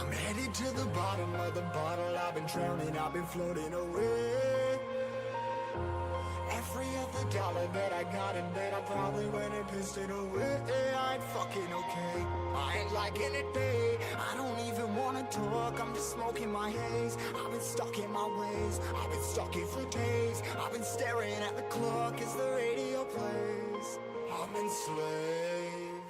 I'm headed to the bottom of the bottle. I've been drowning, I've been floating away. Every other dollar that I got in bed, I probably went and pissed it away. I ain't fucking okay, I ain't liking it, babe. I don't even wanna talk, I'm just smoking my haze. I've been stuck in my ways, I've been stuck here for days. I've been staring at the clock as the radio plays. I'm enslaved.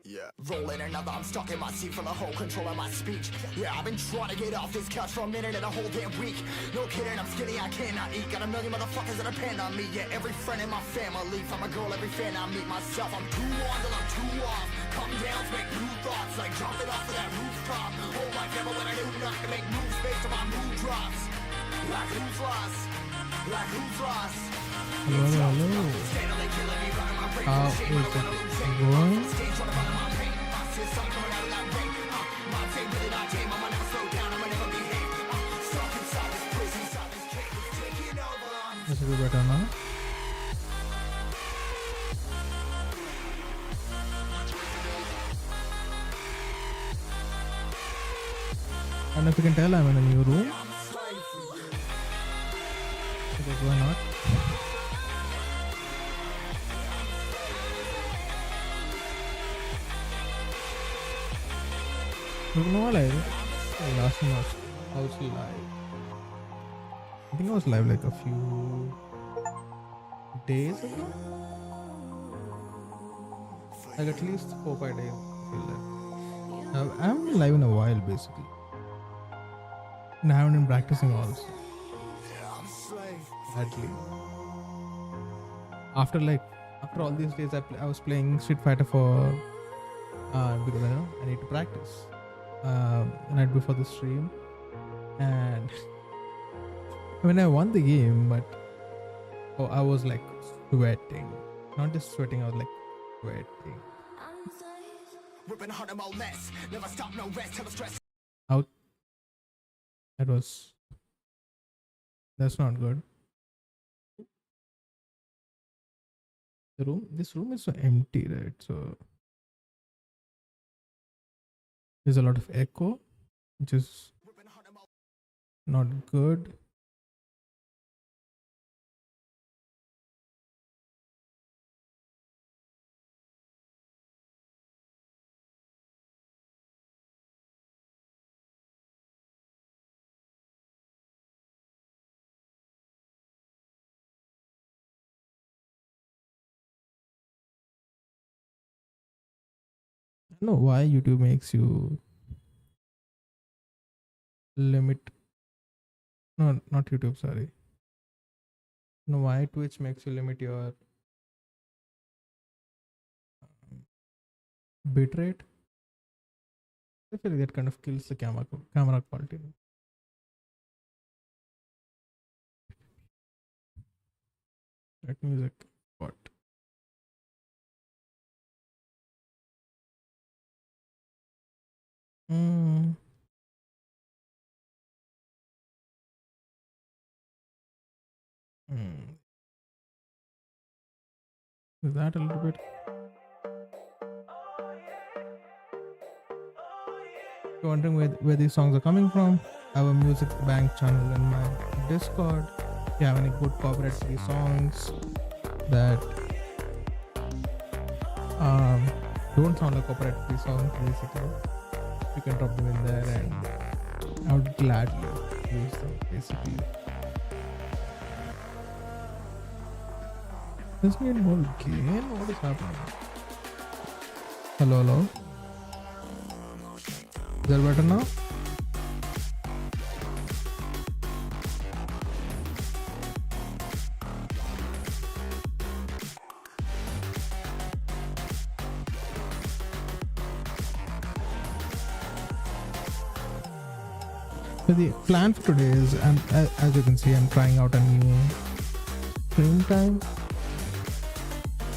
Yeah, rolling another, I'm stuck in my seat for the whole control of my speech. Yeah, I've been trying to get off this couch for a minute and a whole damn week. No kidding, I'm skinny, I cannot eat. Got a million motherfuckers that depend on me. Yeah, every friend in my family. From a girl, every fan I meet myself. I'm too on till I'm too off. Come down to make new thoughts, like jumping off of that rooftop. Whole life never when I do nothing to make moves based on my mood drops. Like who's lost? Like who's lost? Hello. How is it going? This will be better now. And if you can tell, I'm in a new room. Okay, why not? No, like last time I was live. I think I was live like a few days ago. Like at least 4 or 5 days. I feel like I haven't been live in a while, basically. And I haven't been practicing also. Sadly. After all these days, I was playing Street Fighter for because I need to practice. Night before the stream, and when I won the game, but I was like sweating, not just sweating, I was like sweating. Out. That's not good. This room is so empty, right? So there's a lot of echo, which is not good. I don't know why YouTube makes you limit. No, not YouTube, sorry. No, why Twitch makes you limit your bitrate? I feel that kind of kills the camera quality. That music, what? Is that a little bit? If you're wondering where these songs are coming from, I have a music bank channel in my Discord. If you have any good copyright free songs that don't sound like copyright free songs, basically, you can drop them in there and I would gladly use them, basically. Does me more gain? What is happening? Hello. Is that better now? So the plan for today is, and as you can see, I'm trying out a new stream time.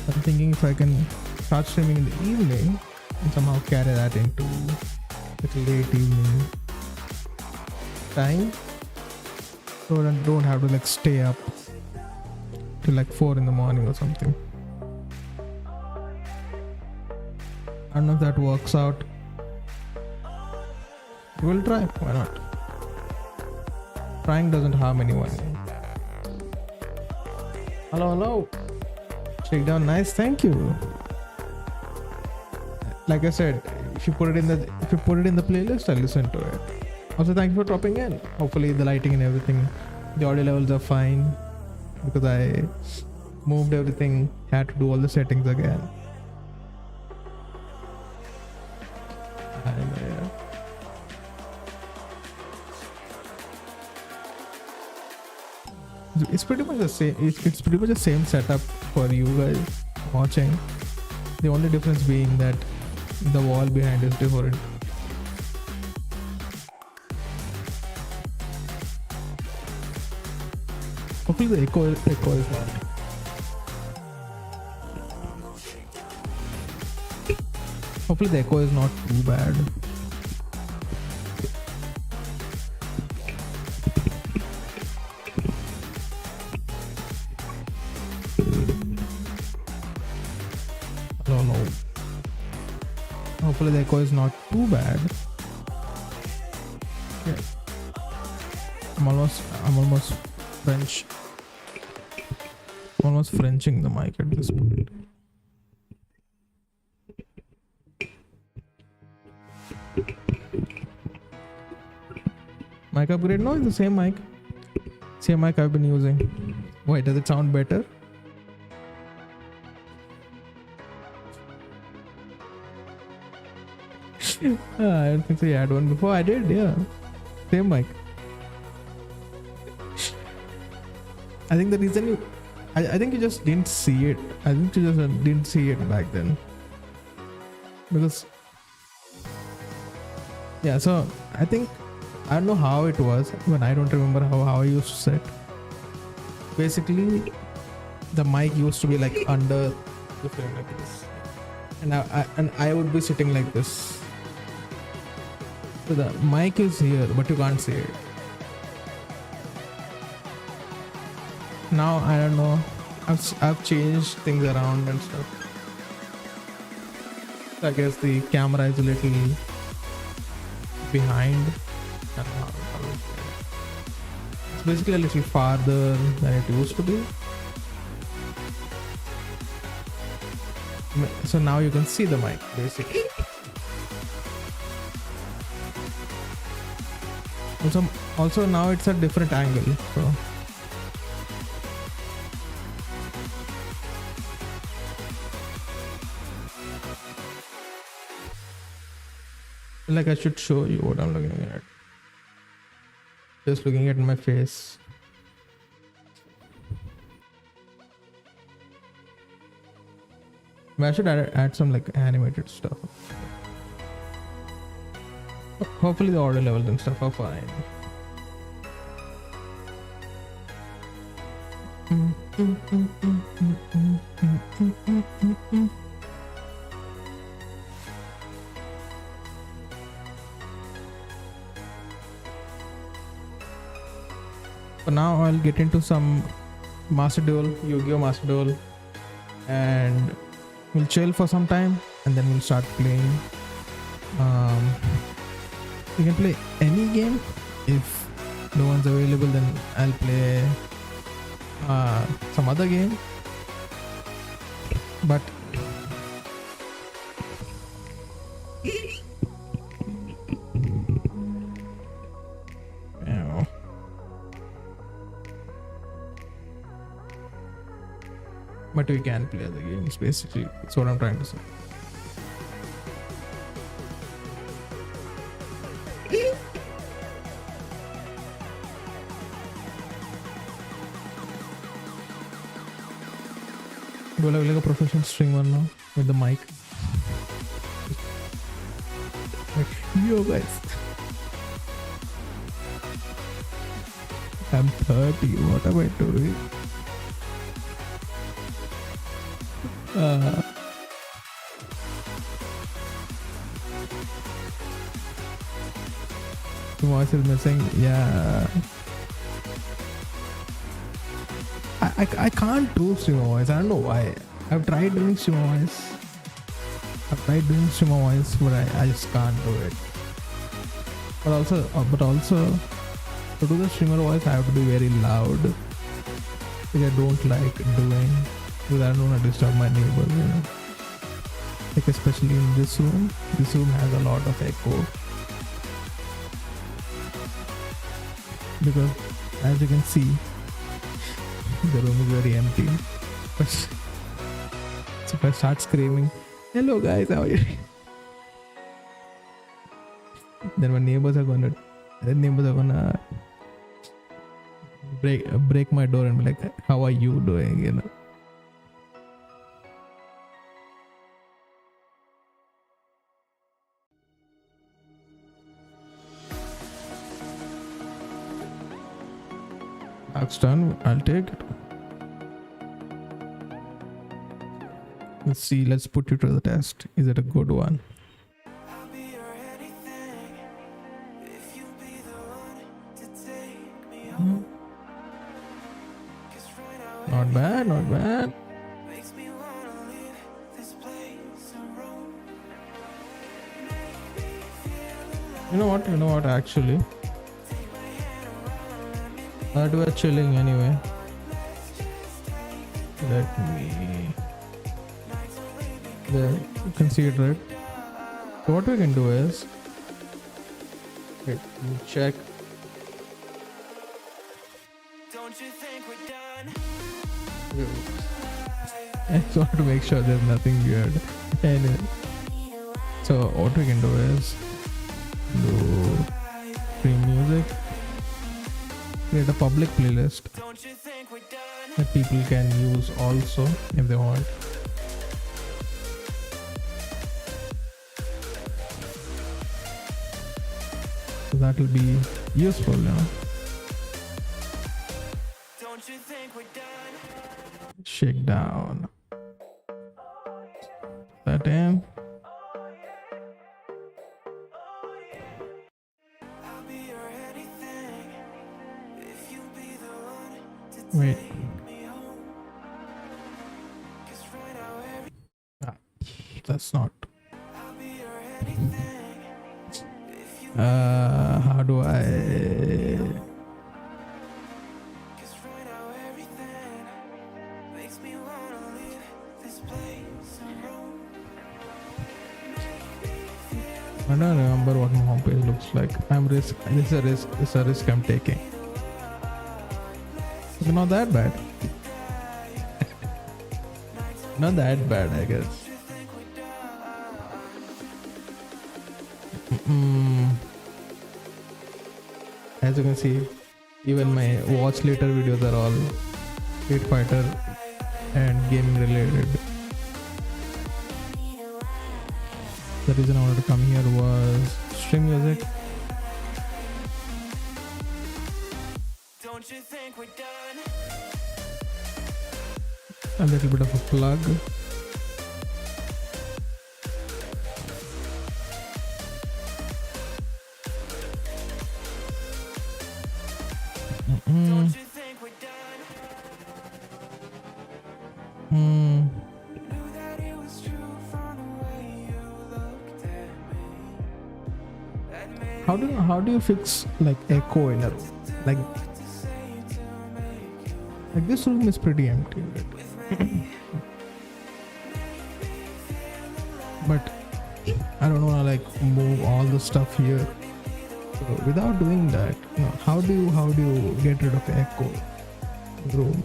I'm thinking if I can start streaming in the evening and somehow carry that into like late evening time, so I don't have to like stay up till like 4 in the morning or something. I don't know if that works out. We'll try. Why not? Trying doesn't harm anyone. Hello. Shakedown, nice. Thank you. Like I said, if you put it in the playlist, I'll listen to it. Also, thank you for dropping in. Hopefully, the lighting and everything, the audio levels are fine because I moved everything. Had to do all the settings again. And, yeah. It's pretty much the same. It's pretty much the same setup for you guys watching. The only difference being that the wall behind is different. Hopefully the echo is not. Hopefully the echo is not too bad. No. Hopefully the echo is not too bad. Yeah. I'm almost French. I'm almost Frenching the mic at this point. Mic upgrade? No, it's the same mic. Same mic I've been using. Wait, does it sound better? I don't think so. You had one before. I did, yeah. Same mic. I think the reason I think you just didn't see it. I think you just didn't see it back then. Because, yeah, so I don't know how it was, but I don't remember how I used to set. Basically, the mic used to be like under the frame like this. And I would be sitting like this. So the mic is here, but you can't see it. Now I don't know. I've changed things around and stuff. So I guess the camera is a little behind. I don't know how it's basically a little farther than it used to be. So now you can see the mic basically. Also now it's a different angle, so like I should show you what I'm looking at. Just looking at my face. I should add some like animated stuff. Hopefully the audio levels and stuff are fine. For now I'll get into some Master Duel, Yu-Gi-Oh! Master Duel, and we'll chill for some time and then we'll start playing. You can play any game. If no one's available, then I'll play some other game. But we can play other games, basically. That's what I'm trying to say. Do I look like a professional streamer now with the mic? Like, yo guys, I'm 30. What am I doing? The voice is missing. Yeah. I can't do streamer voice. I don't know why. I've tried doing streamer voice, but I just can't do it. but also to do the streamer voice, I have to be very loud, which I don't like doing because I don't want to disturb my neighbors. Like especially in this room. This room has a lot of echo because, as you can see, the room is very empty. But so if I start screaming, "Hello guys, how are you?" then my neighbors are gonna break my door and be like, "How are you doing?" That's done. I'll take it. Let's see. Let's put you to the test. Is it a good one? Not bad. Not bad. You know what? Actually, that we're chilling anyway. Let me consider it. So what we can do is, let me check. Don't you think we're done? I just want to make sure there's nothing weird. Anyway, so what we can do is do stream music, create a public playlist that people can use also if they want. So that will be useful, Don't you think we're done? Shakedown. That in. Wait. That's not. How do I? I don't remember what my homepage looks like. This is a risk I'm taking. It's not that bad. Not that bad, I guess. As you can see, even my watch later videos are all Street Fighter and gaming related. The reason I wanted to come here was stream music. Don't you think we're done? A little bit of a plug. Don't you think we're done? Knew that it was true from the way you looked at me. How do you fix like echo in a room? Like this room is pretty empty, right? But I don't wanna like move all the stuff here. So without doing that, how do you get rid of echo in the room?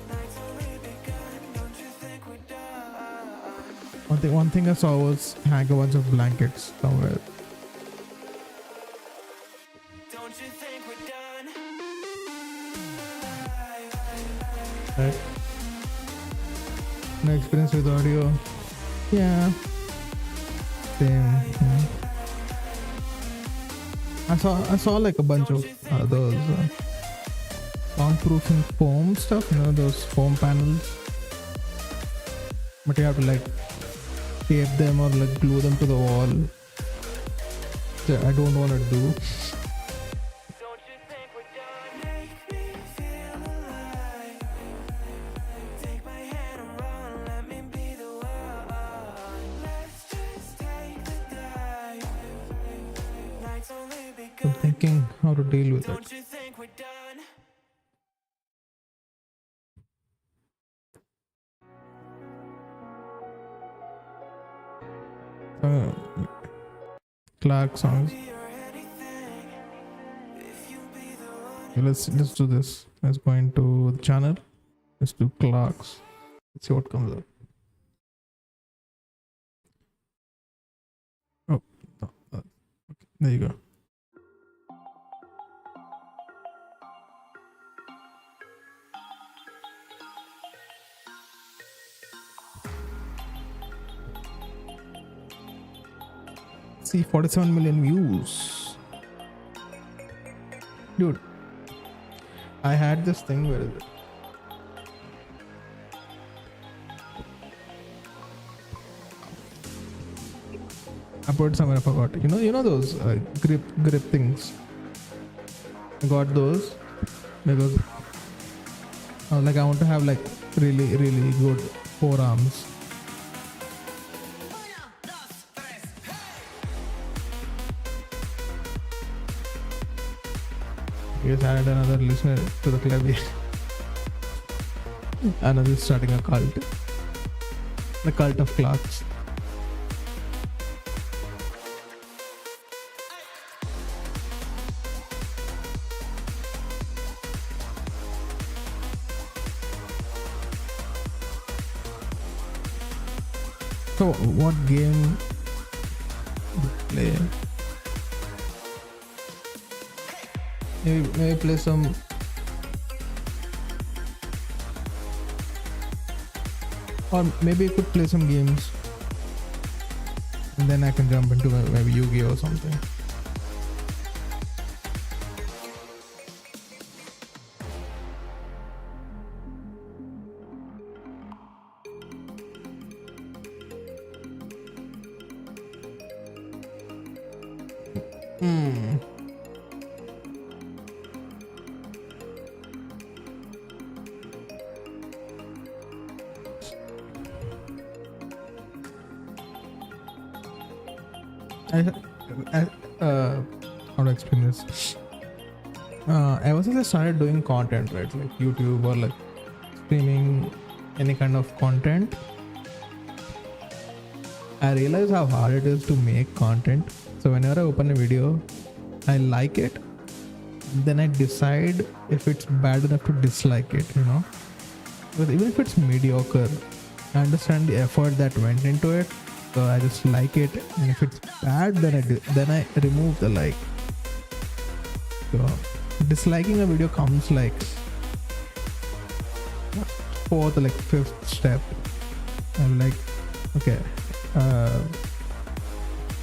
One thing I saw was hang a bunch of blankets somewhere. Don't you think we're done? Right? No experience with audio. Yeah. Same. Yeah. I saw like a bunch of those soundproofing foam stuff, those foam panels. But you have to like tape them or like glue them to the wall. So I don't want to do. Don't you think we're done? Make me feel alive. Take my hand and run, let me be the one. Let's just take the dive. Nights only become I'm thinking how to deal with it. Don't you think we're done? Clark songs. Okay, let's do this. Let's go into the channel. Let's do Clark's. Let's see what comes up. Oh, okay. There you go. See, 47 million views. Dude, I had this thing. Where is it? I put somewhere, I forgot. You know those grip things. I got those because I want to have like really good forearms. Yes, I added another listener to the club here. Another starting a cult. The cult of Clarks. So, what game do you play? Maybe play some. Or maybe you could play some games. And then I can jump into maybe Yu-Gi-Oh or something. How to explain this? Ever since I started doing content, right, like YouTube or like streaming any kind of content, I realize how hard it is to make content. So whenever I open a video, I like it, then I decide if it's bad enough to dislike it, But even if it's mediocre, I understand the effort that went into it. So I just like it, and if it's bad, then I remove the like. So disliking a video comes like fourth or like fifth step. I'm like, okay,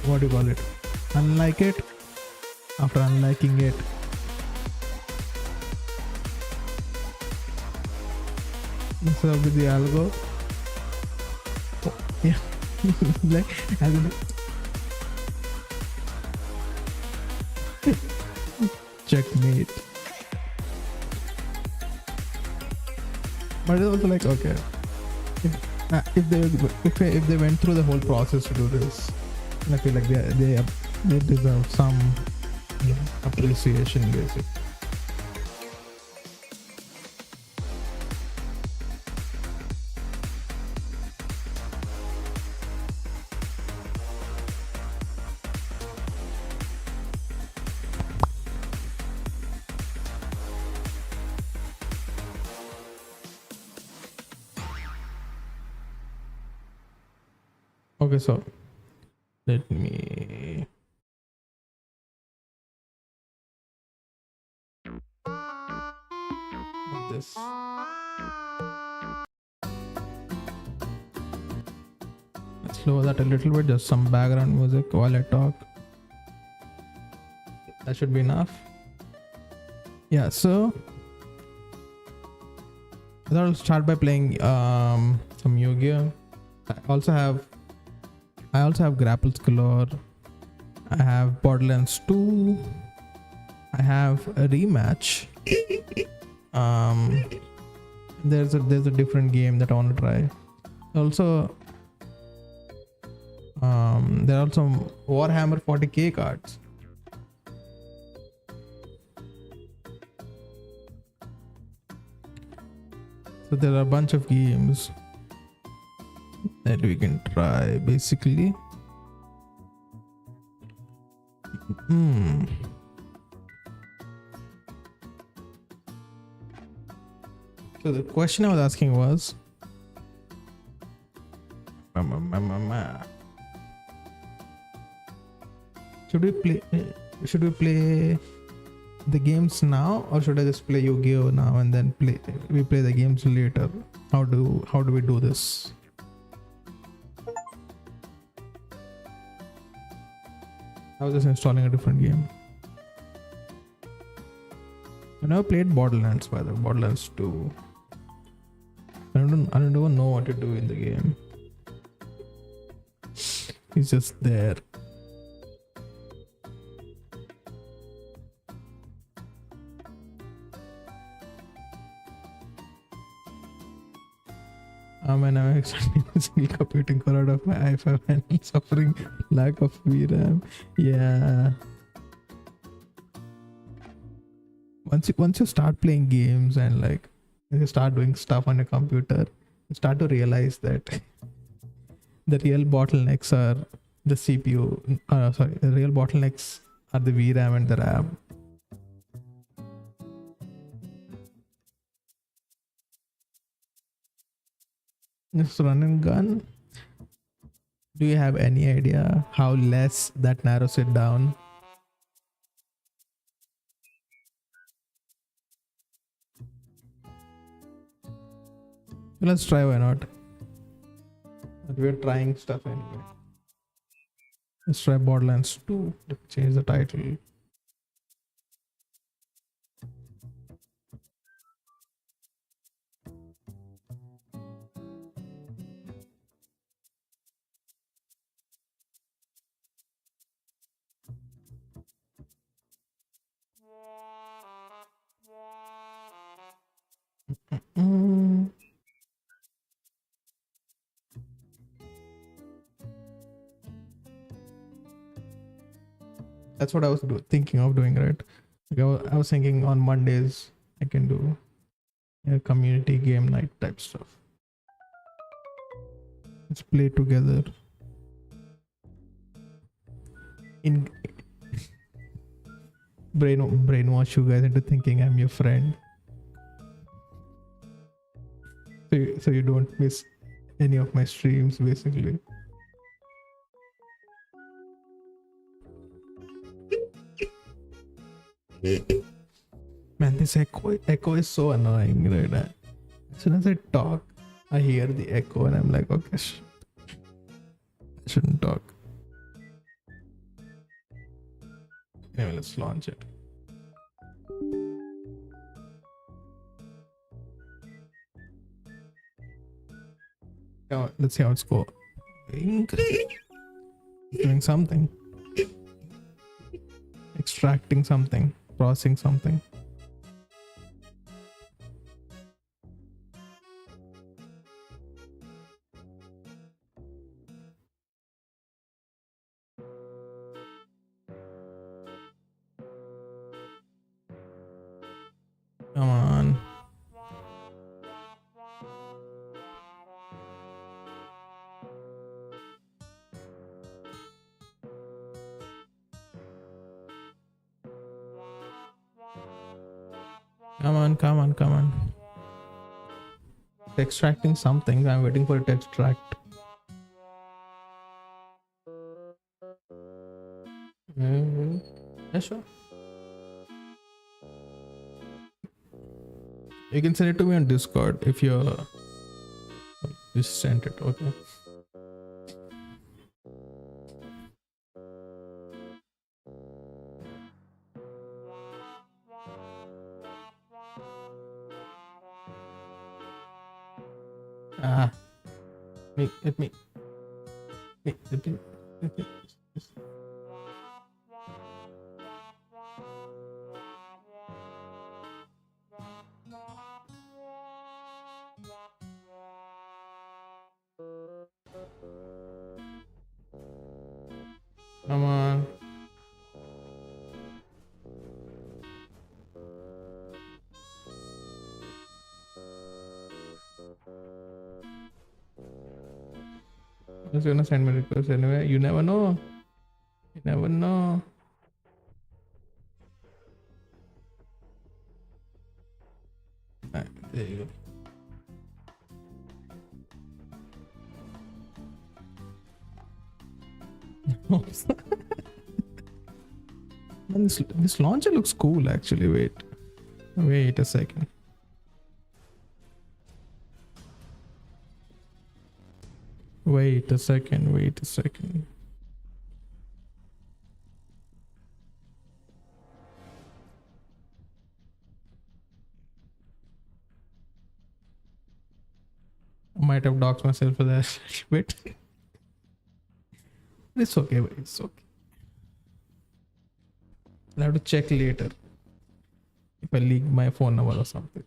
what do you call it? Unlike it. After unliking it, so with the algo, yeah. Like, I'll be like, checkmate. But it's also like, okay, if they went through the whole process to do this, I feel like they deserve some appreciation, basically. Okay, so let me this. Let's lower that a little bit, just some background music while I talk. That should be enough. Yeah, so I thought I'll start by playing some Yu-Gi-Oh. I also have Grapples Galore. I have Borderlands 2. I have a rematch. There's a different game that I want to try. Also, there are some Warhammer 40k cards. So there are a bunch of games that we can try basically. So the question I was asking was should we play the games now, or should I just play Yu-Gi-Oh now and then we play the games later? How do we do this? I was just installing a different game. I never played Borderlands, by the way. Borderlands 2. I don't even know what to do in the game. It's just there. I'm actually computing core out of my i5 and suffering lack of VRAM. Yeah. Once you start playing games and like you start doing stuff on your computer, you start to realize that the real bottlenecks are the CPU. The real bottlenecks are the VRAM and the RAM. Just run and gun. Do you have any idea how less that narrows it down? Let's try, why not? But we're trying stuff anyway. Let's try Borderlands 2. Let's change the title. That's what I was thinking of doing, right? Like I was thinking on Mondays I can do a community game night type stuff. Let's play together. Brainwash you guys into thinking I'm your friend. So you don't miss any of my streams basically. Man, this echo is so annoying right now. As soon as I talk, I hear the echo and I'm like, okay, I shouldn't talk. Anyway, let's launch it. Now, let's see how it's going. Doing something. Extracting something. Processing something. Come on. Come on. It's extracting something. I'm waiting for it to extract. Yeah, sure. You can send it to me on Discord if you're just sent it, okay? Let me. Come on. I was gonna send me request anyway. You never know. You never know. Alright, there you go. Man, this launcher looks cool actually. Wait a second. Wait a second. I might have doxed myself for that. Wait. It's okay, wait, it's okay. I'll have to check later if I leak my phone number or something.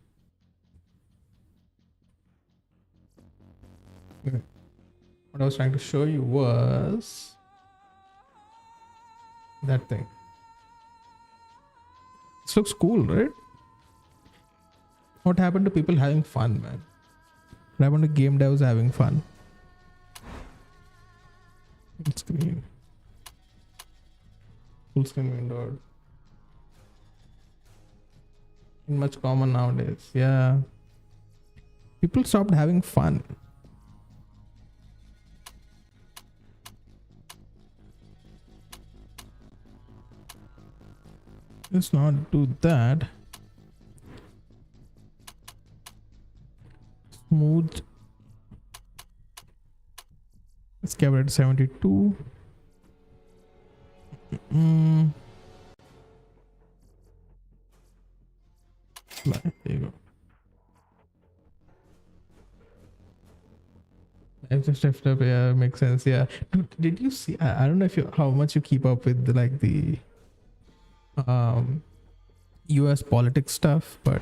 Okay. What I was trying to show you was that thing. This looks cool, right? What happened to people having fun, man? What happened to game devs having fun? Full screen. Full screen windowed. Much common nowadays. Yeah. People stopped having fun. Let's not do that. Smooth. Let's keep it at 72. There you go. I've just left up. Yeah, makes sense. Yeah. Dude, did you see? I don't know if how much you keep up with the US politics stuff, but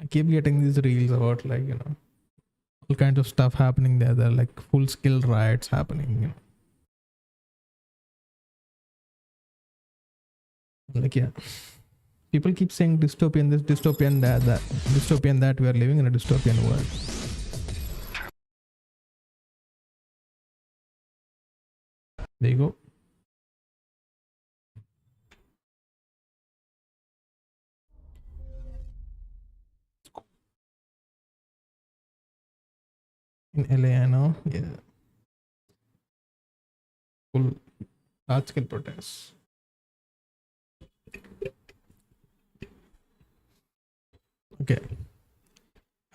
I keep getting these reels about all kinds of stuff happening there. There are like full scale riots happening. Like, yeah. People keep saying dystopian this, dystopian that, dystopian that. We are living in a dystopian world. There you go. In LA, I know. Yeah. Full large scale protests. Okay.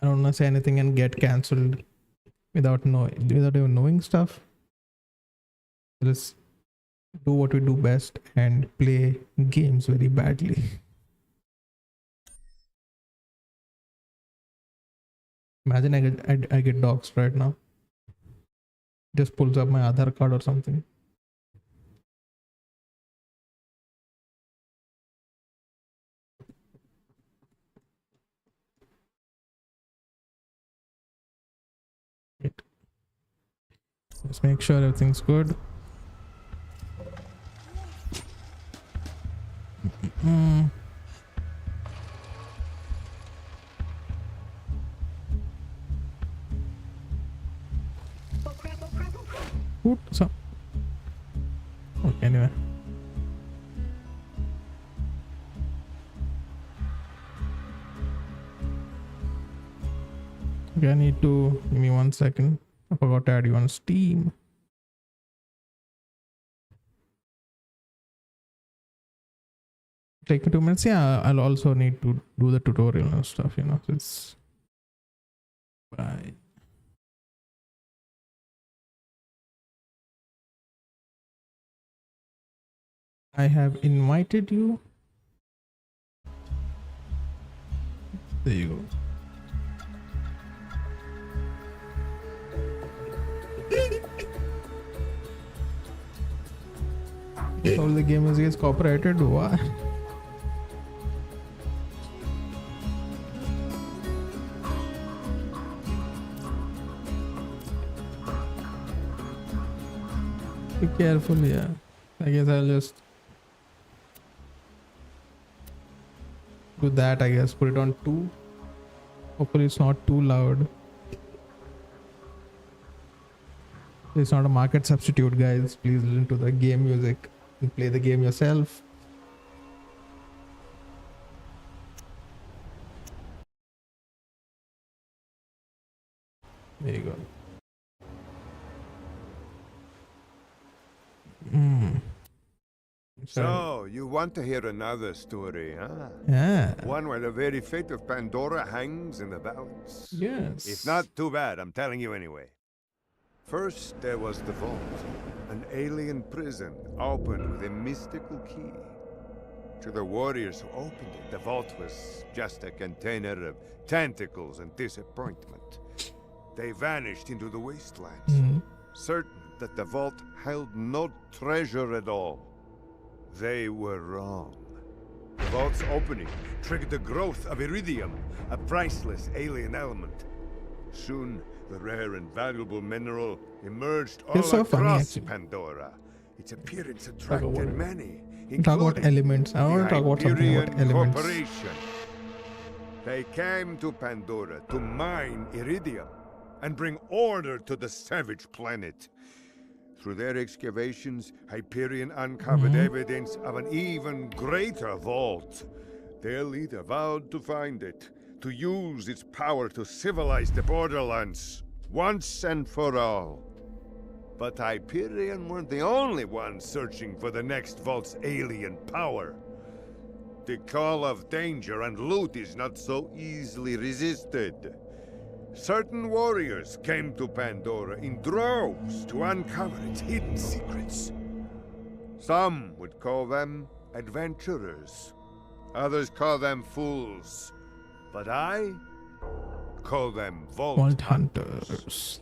I don't want to say anything and get cancelled without even knowing stuff. Let's do what we do best and play games very badly. Imagine I get doxxed right now. Just pulls up my Aadhaar card or something. Wait. Let's make sure everything's good. So okay, anyway. Okay, I need to give me 1 second. I forgot to add you on Steam. Take me 2 minutes. Yeah, I'll also need to do the tutorial and stuff, So it's bye. I have invited you. There you go. All the game is copyrighted. Why? Be careful, yeah. I guess I'll just do that. I guess put it on 2. Hopefully it's not too loud. It's not a market substitute, guys. Please listen to the game music. You play the game yourself. There you go. So, you want to hear another story, huh? Yeah. One where the very fate of Pandora hangs in the balance? Yes. If not, too bad, I'm telling you anyway. First, there was the vault, an alien prison opened with a mystical key. To the warriors who opened it, the vault was just a container of tentacles and disappointment. They vanished into the wastelands, certain that the vault held no treasure at all. They were wrong. The vault's opening triggered the growth of iridium, a priceless alien element. Soon, the rare and valuable mineral emerged all so funny, across actually. Pandora. Its appearance attracted many, Talk about including elements. I want to talk about something about Hyperion elements. Corporation. They came to Pandora to mine iridium and bring order to the savage planet. Through their excavations, Hyperion uncovered evidence of an even greater vault. Their leader vowed to find it, to use its power to civilize the borderlands, once and for all. But Hyperion weren't the only ones searching for the next vault's alien power. The call of danger and loot is not so easily resisted. Certain warriors came to Pandora in droves to uncover its hidden secrets. Some would call them adventurers. Others call them fools. But I call them Vault Hunters.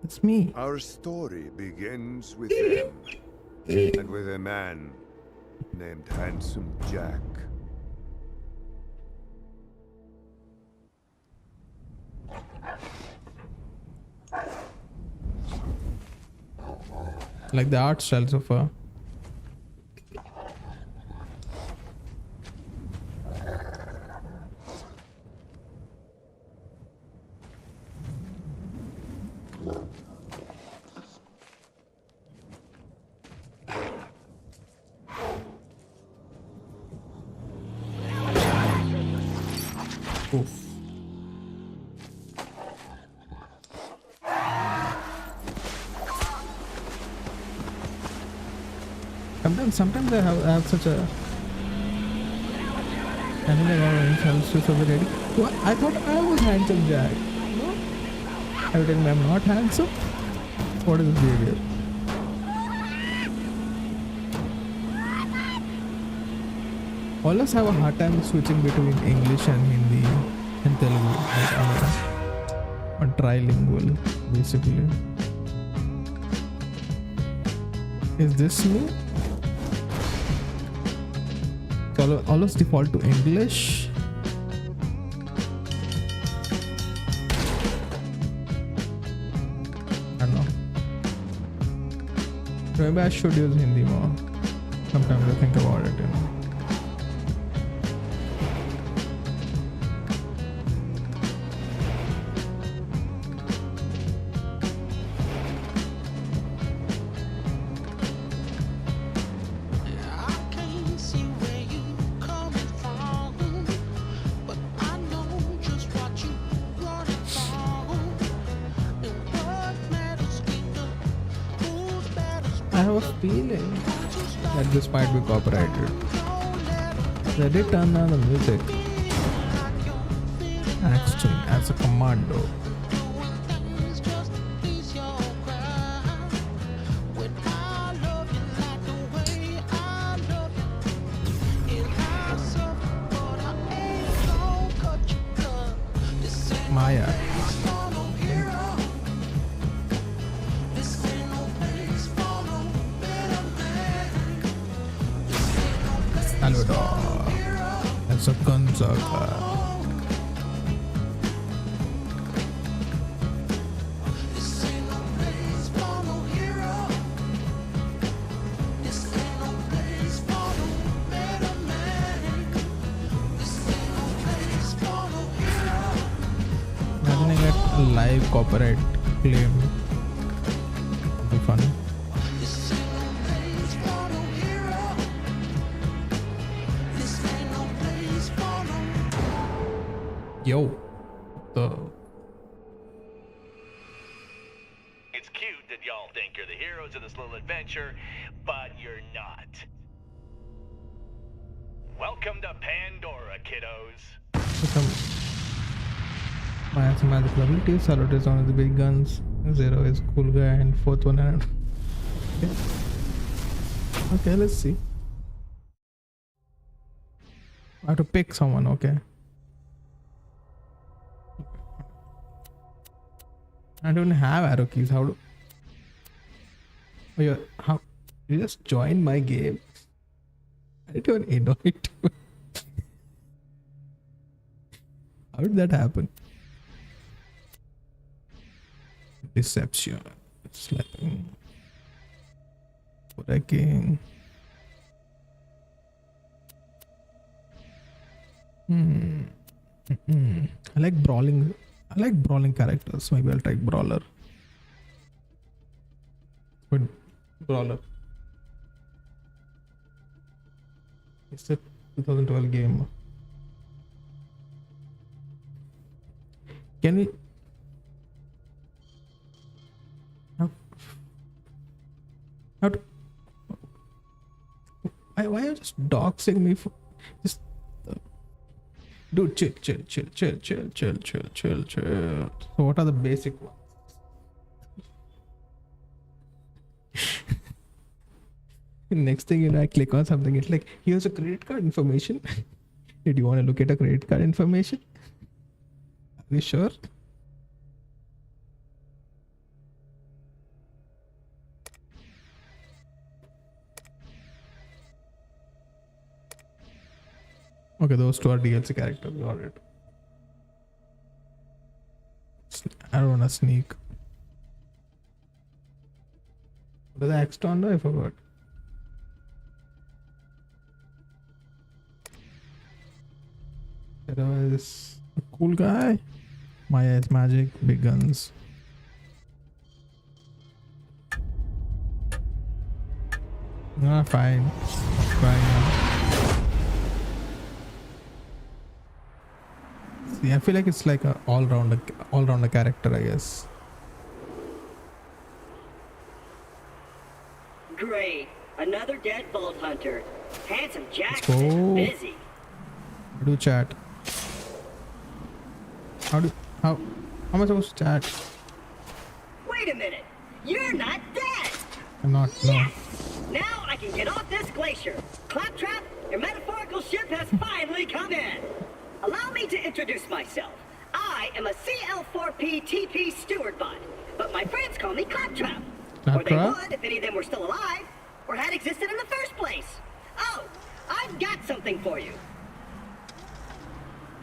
It's me. Our story begins with them, and with a man named Handsome Jack. Like the art style so far. Oof. Sometimes I have such a anime or so ready. What? I thought I was handsome Jack. No? Every time I'm not handsome? What is this behavior? Always have a hard time switching between English and Hindi and Telugu. Like I'm a trilingual, basically. Is this me? Always default to English. I don't know. Maybe I should use Hindi more. Sometimes I think about it, I have a feeling that this might be copyrighted. They did turn down the music. Action as a commando. Maya. Salvador. That's a Gonzaga. Imagine I get a live copyright claim. It'll be Yo. The. It's cute that y'all think you're the heroes of this little adventure, but you're not. Welcome to Pandora, kiddos. Some. My magical abilities. Salute is one of the big guns. Zero is cool guy, and fourth one. Okay, let's see. I have to pick someone. Okay. I don't have arrow keys. How do? Oh, yeah. How? You just joined my game. I don't know it. How did that happen? Deception. Slapping. Wrecking. I like brawling. I like brawling characters. Maybe I'll try brawler. Good brawler. It's a 2012 game. Can we? How to? Why are you just doxing me for just? Dude, chill. So what are the basic ones? Next thing you know, I click on something. It's like, here's a credit card information. Did you want to look at a credit card information? Are you sure? Okay, those two are DLC characters. Got it. I don't want to sneak. What is the X on? I forgot. There is a cool guy. Maya is magic, big guns. Ah, fine. See, I feel like it's like a all-rounder character, I guess. Great. Another dead vault hunter. Handsome Jack Let's is go. busy. How do you chat? How am I supposed to chat? Wait a minute. You're not dead. I'm not. No. Yes. Now I can get off this glacier. Claptrap, your metaphorical ship has finally come in. Allow me to introduce myself. I am a CL4P TP steward bot, but my friends call me Claptrap. Or they Claptrap? would if any of them were still alive, or had existed in the first place. Oh, I've got something for you.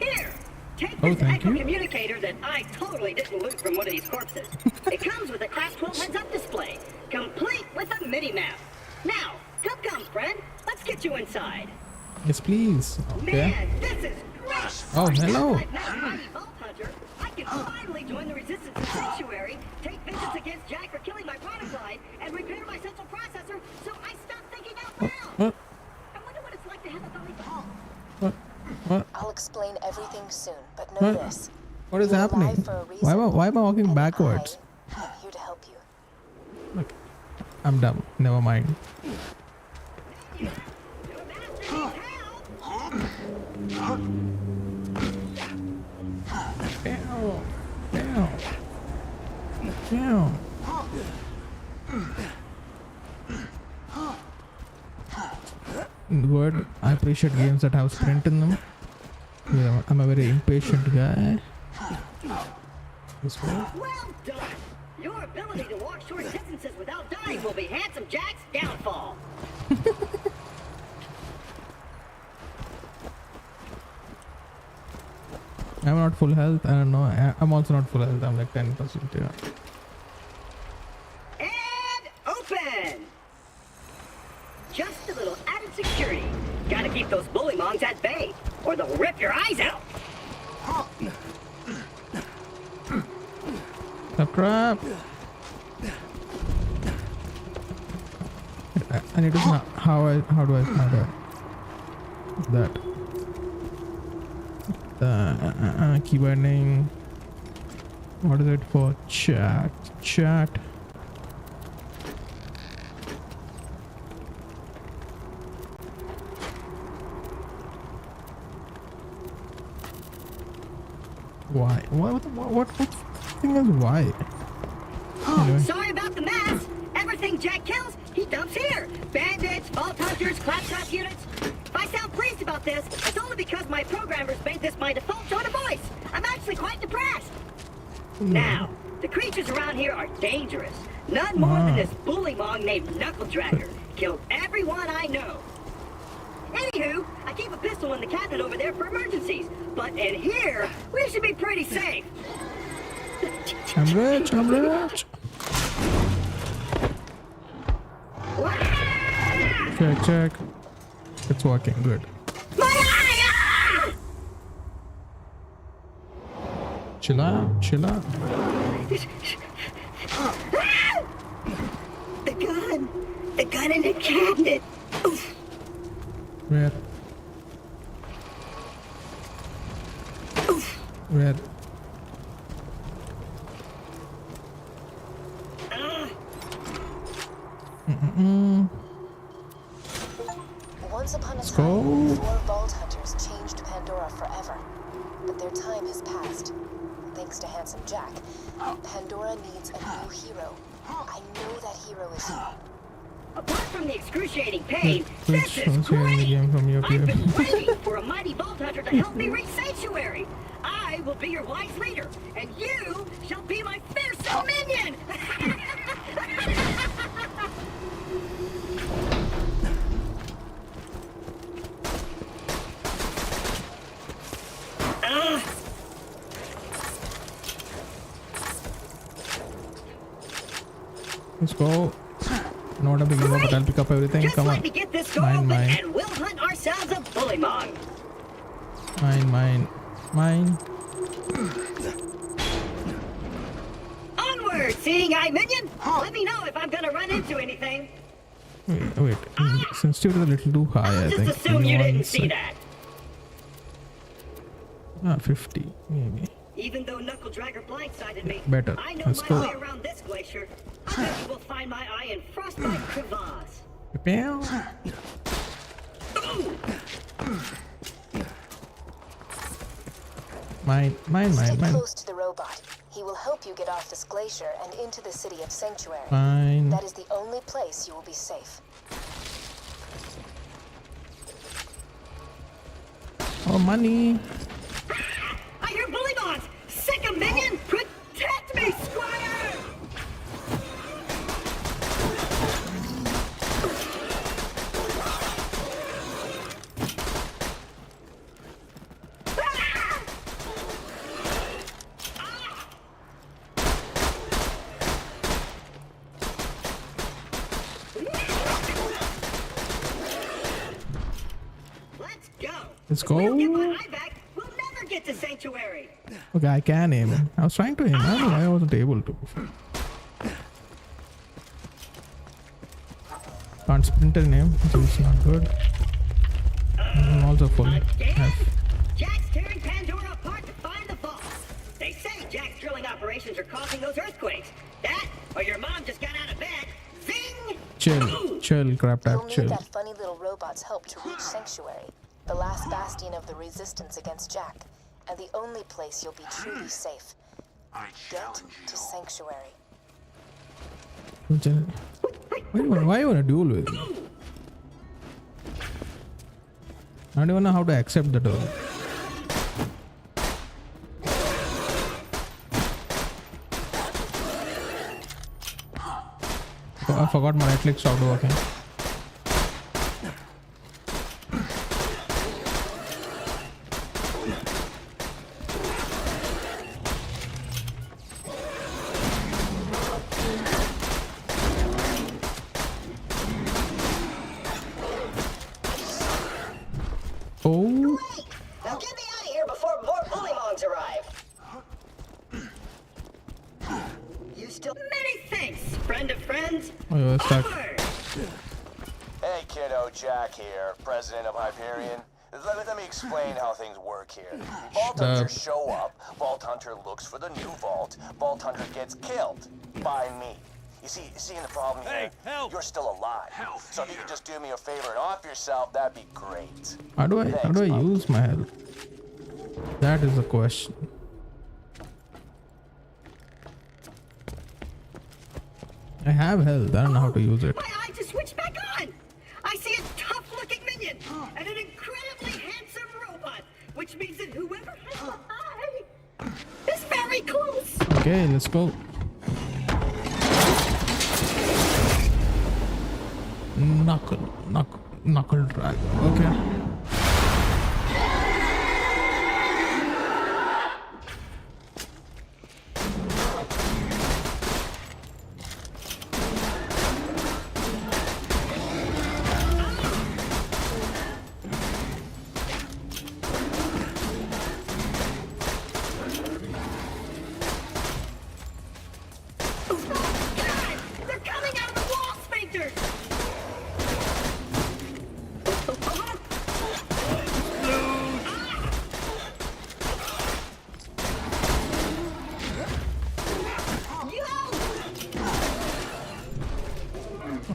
Here, take Oh, this thank echo you. communicator that I totally didn't loot from one of these corpses. It comes with a Class 12 heads-up display, complete with a mini-map. Now, come, friend. Let's get you inside. Yes, please. Okay. Man, this is great! Oh, hello. I've met a mighty vault hunter. I can finally join the resistance of Sanctuary, take vengeance against Jack for killing my product line, and repair my central processor so I stop thinking out loud. What? I wonder what it's like to have a belly ball. What? I'll explain everything soon, but know What? this. What is You're happening? alive for a reason, Why am I walking and backwards? I am here to help you. Look, I'm dumb. Never mind. Your master needs help. Damn. Good. I appreciate games that have sprint in them. Yeah, I'm a very impatient guy. This way. Well done. Your ability to walk short distances without dying will be Handsome Jack's downfall. I'm not full health. I don't know. I'm also not full health. I'm like 10%. Yeah. And open! Just a little added security. Gotta keep those bully mongs at bay, or they'll rip your eyes out. Trap. I need to know how do I that. keep burning. What is it for? Chat. Why? What thing is why? Anyway. Sorry about the mess. Everything Jack kills, he dumps here. Bandits, vault hunters, claptrap units. If I sound pleased about this, it's only because my programmers made this my default tone of voice. I'm actually quite depressed. Now, the creatures around here are dangerous. None more than this bullymong named Knuckle Dragger. Killed everyone I know. Anywho, I keep a pistol in the cabinet over there for emergencies. But in here, we should be pretty safe. I'm rich. Check. It's working. Good. My eye! Chill out. The gun in the cabinet. Oof. Where? Once upon a Let's time, go. 4 vault hunters changed Pandora forever. But their time has passed. Thanks to Handsome Jack, Pandora needs a new hero. I know that hero is you. Apart from the excruciating pain, Which this is was here in the great! game from your I've peer. been waiting for a mighty vault hunter to help me reach Sanctuary. I will be your wise leader, and you shall be my fearsome minion! Let's go. Not a big deal, but I'll pick up everything. Just Come let on. me get this door Mine, open, mine. and we'll hunt ourselves a bullymong. Mine. Onward, seeing eye minion! Let me know if I'm gonna run into anything. Wait. Sensitivity is a little too high, I I'll think. just assume you Give me didn't one see sec. that. 50, maybe. Even though Knuckle Dragger blindsided me, Better. I know Let's my go. way around this glacier. I bet you will find my eye in Frostbite Crevasse. Pew. Mine. Stick close to the robot. He will help you get off this glacier and into the city of Sanctuary. Mine. That is the only place you will be safe. Oh, money. I hear bullymons! Sick of minion! Protect me, Squire! Let's If we don't get my go. eye back, we'll never get to Sanctuary. Okay, I can aim. I was trying to aim. I don't know why I wasn't able to. Can't sprint and aim, which is not good. I'm also full. Again? F. Jack's tearing Pandora apart to find the vault. They say Jack's drilling operations are causing those earthquakes. That, or your mom just got out of bed. Zing! Chill, crap You'll tap, need chill. that funny little robot's help to reach Sanctuary, the last bastion of the resistance against Jack, and the only place you'll be truly safe. Get to Sanctuary. Why you wanna duel with me? I don't even know how to accept the duel. Oh, I forgot my right click stopped working. Oh, Now get me out of here before more bullymongs arrive. You still... Many thanks, friend of friends. oh, you're stuck. Onward! Hey kiddo, Jack here, president of Hyperion. Let me explain how things work here. Vault Hunters show up, Vault Hunter looks for the new vault, Vault Hunter gets killed by me. You seeing the problem here? Hey, help! You're still alive. Help! So if you could just do me a favor and off yourself, that'd be great. How do I use my health? That is the question. I have health. I don't know how to use it. My eye just switched back on. I see a tough-looking minion and an incredibly handsome robot, which means that whoever has the eye is very close. Okay, let's go. Knuckle drag. Okay.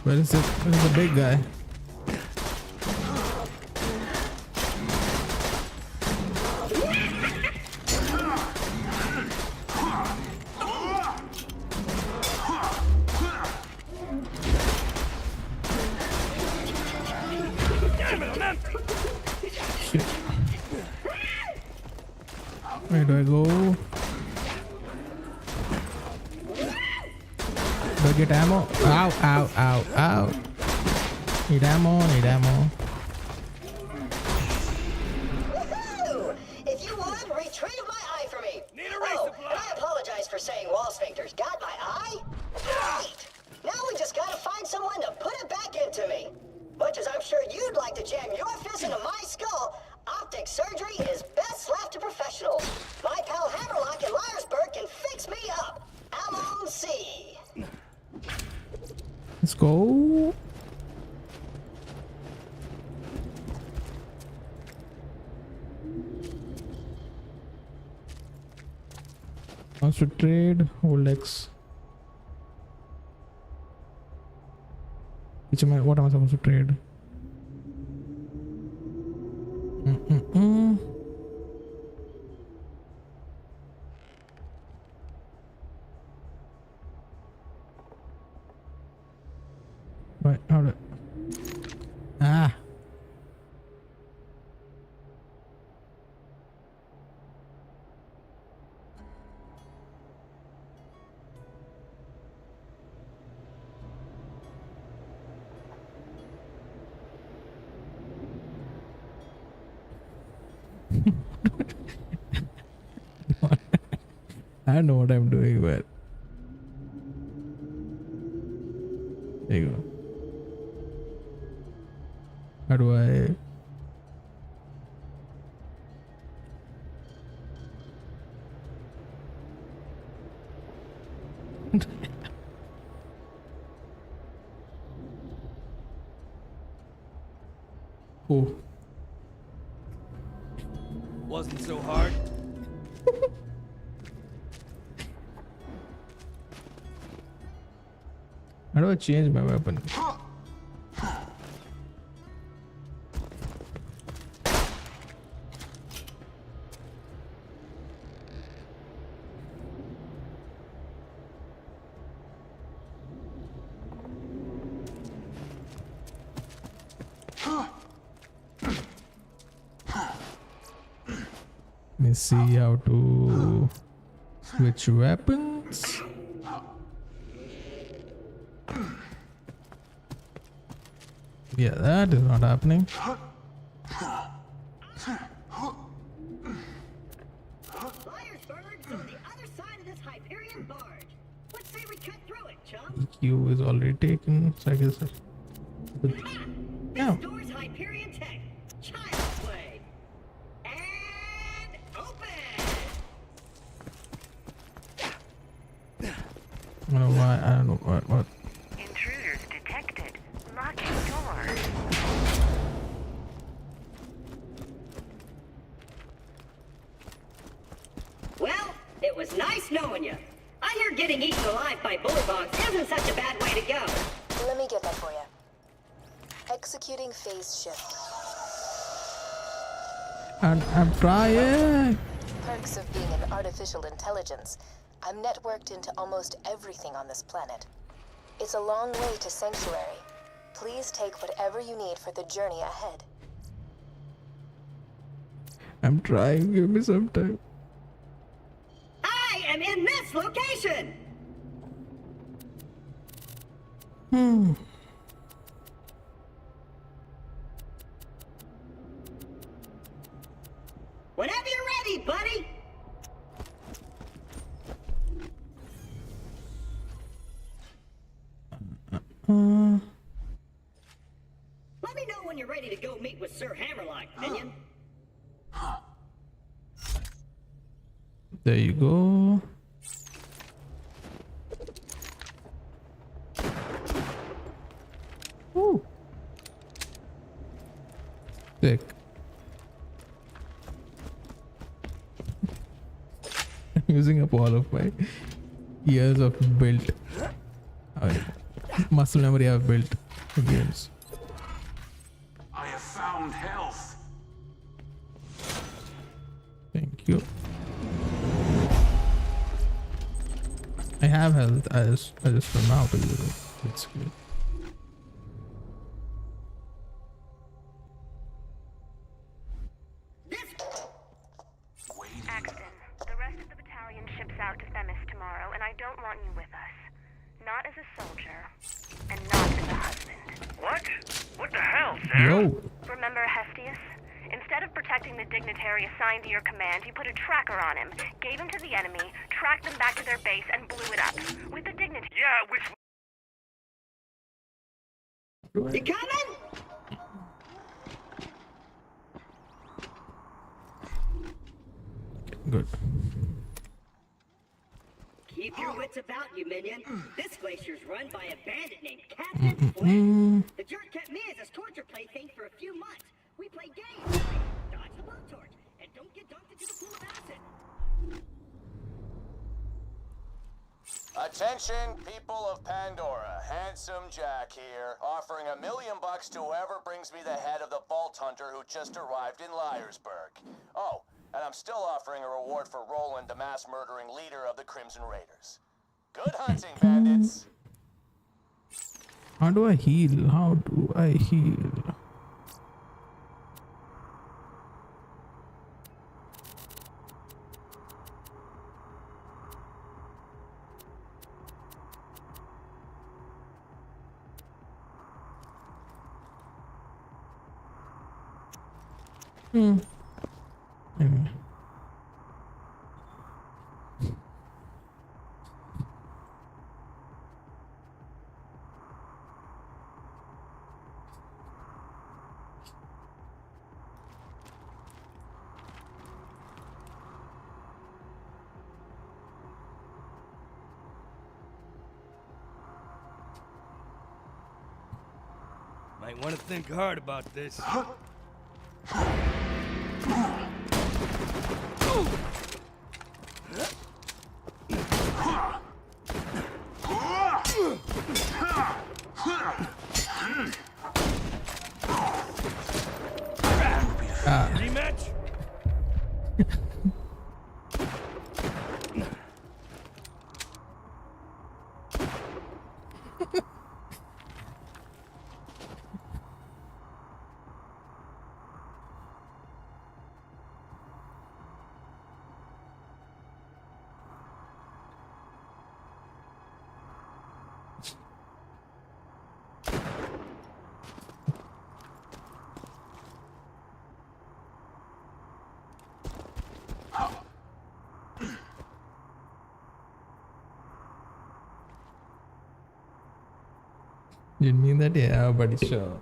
Where is it? Where's the big guy? Shit. Where do I go? Do I get ammo? Ow, ow, ow, ow. Need ammo, need ammo. Woohoo! If you would, retrieve my eye for me. Need a race supply. And I apologize for saying wall sphincters. Got my eye? Great! Now we just gotta find someone to put it back into me. Much as I'm sure you'd like to jam your fist into my skull, optic surgery is best left to professionals. My pal Hammerlock in Myersburg can fix me up. Alon C. Let's go. Wants to trade, hold X. What am I supposed to trade? Right, how do Ah. I don't know what I'm doing, but there you go. How do I? Oh. Wasn't so hard. How do I change my weapon? Let me see how to switch weapons. Yeah, that is not happening. Myersburg's on the other side of this Hyperion barge. Let's say we cut through it, chum. EQ is already taken, so I guess. Yeah. This door's Hyperion tech. Child's play. And open. I don't know why. I don't know what. Intruders detected. Locking door. was nice knowing you. I hear getting eaten alive by bulldogs isn't such a bad way to go. Let me get that for you. Executing phase shift. And I'm trying. Perks of being an artificial intelligence. I'm networked into almost everything on this planet. It's a long way to Sanctuary. Please take whatever you need for the journey ahead. I'm trying. Give me some time. I am in this location! Whenever you're ready, buddy! Let me know when you're ready to go meet with Sir Hammerlock, minion. There you go. Ooh. Sick. I'm using up all of my years of built muscle memory I've built for games. I have found health. Thank you. I have health. I just don't know how to use it. It's good. Axton, the rest of the battalion ships out to Themis tomorrow, and I don't want you with us. Not as a soldier, and not as a husband. What? What the hell, Sarah? Yo. Remember Hestius? Instead of protecting the dignitary assigned to your command, you put a tracker on him, gave him to the enemy, tracked them back to their base, and blew it up. With the dignitary... Yeah, which... You coming? Good. Keep your wits about you, minion. This glacier's run by a bandit named Captain Flynn. The jerk kept me as his torture plaything for a few months. We played games, like dodge the blowtorch, and don't get dunked into the pool of acid. Attention, people of Pandora. Handsome Jack here, offering $1 million to whoever brings me the head of the Vault Hunter who just arrived in Liarsburg. Oh, and I'm still offering a reward for Roland, the mass-murdering leader of the Crimson Raiders. Good hunting, bandits! How do I heal? How do I heal? Anyway. Might want to think hard about this. Rematch? Didn't mean that, yeah, but sure.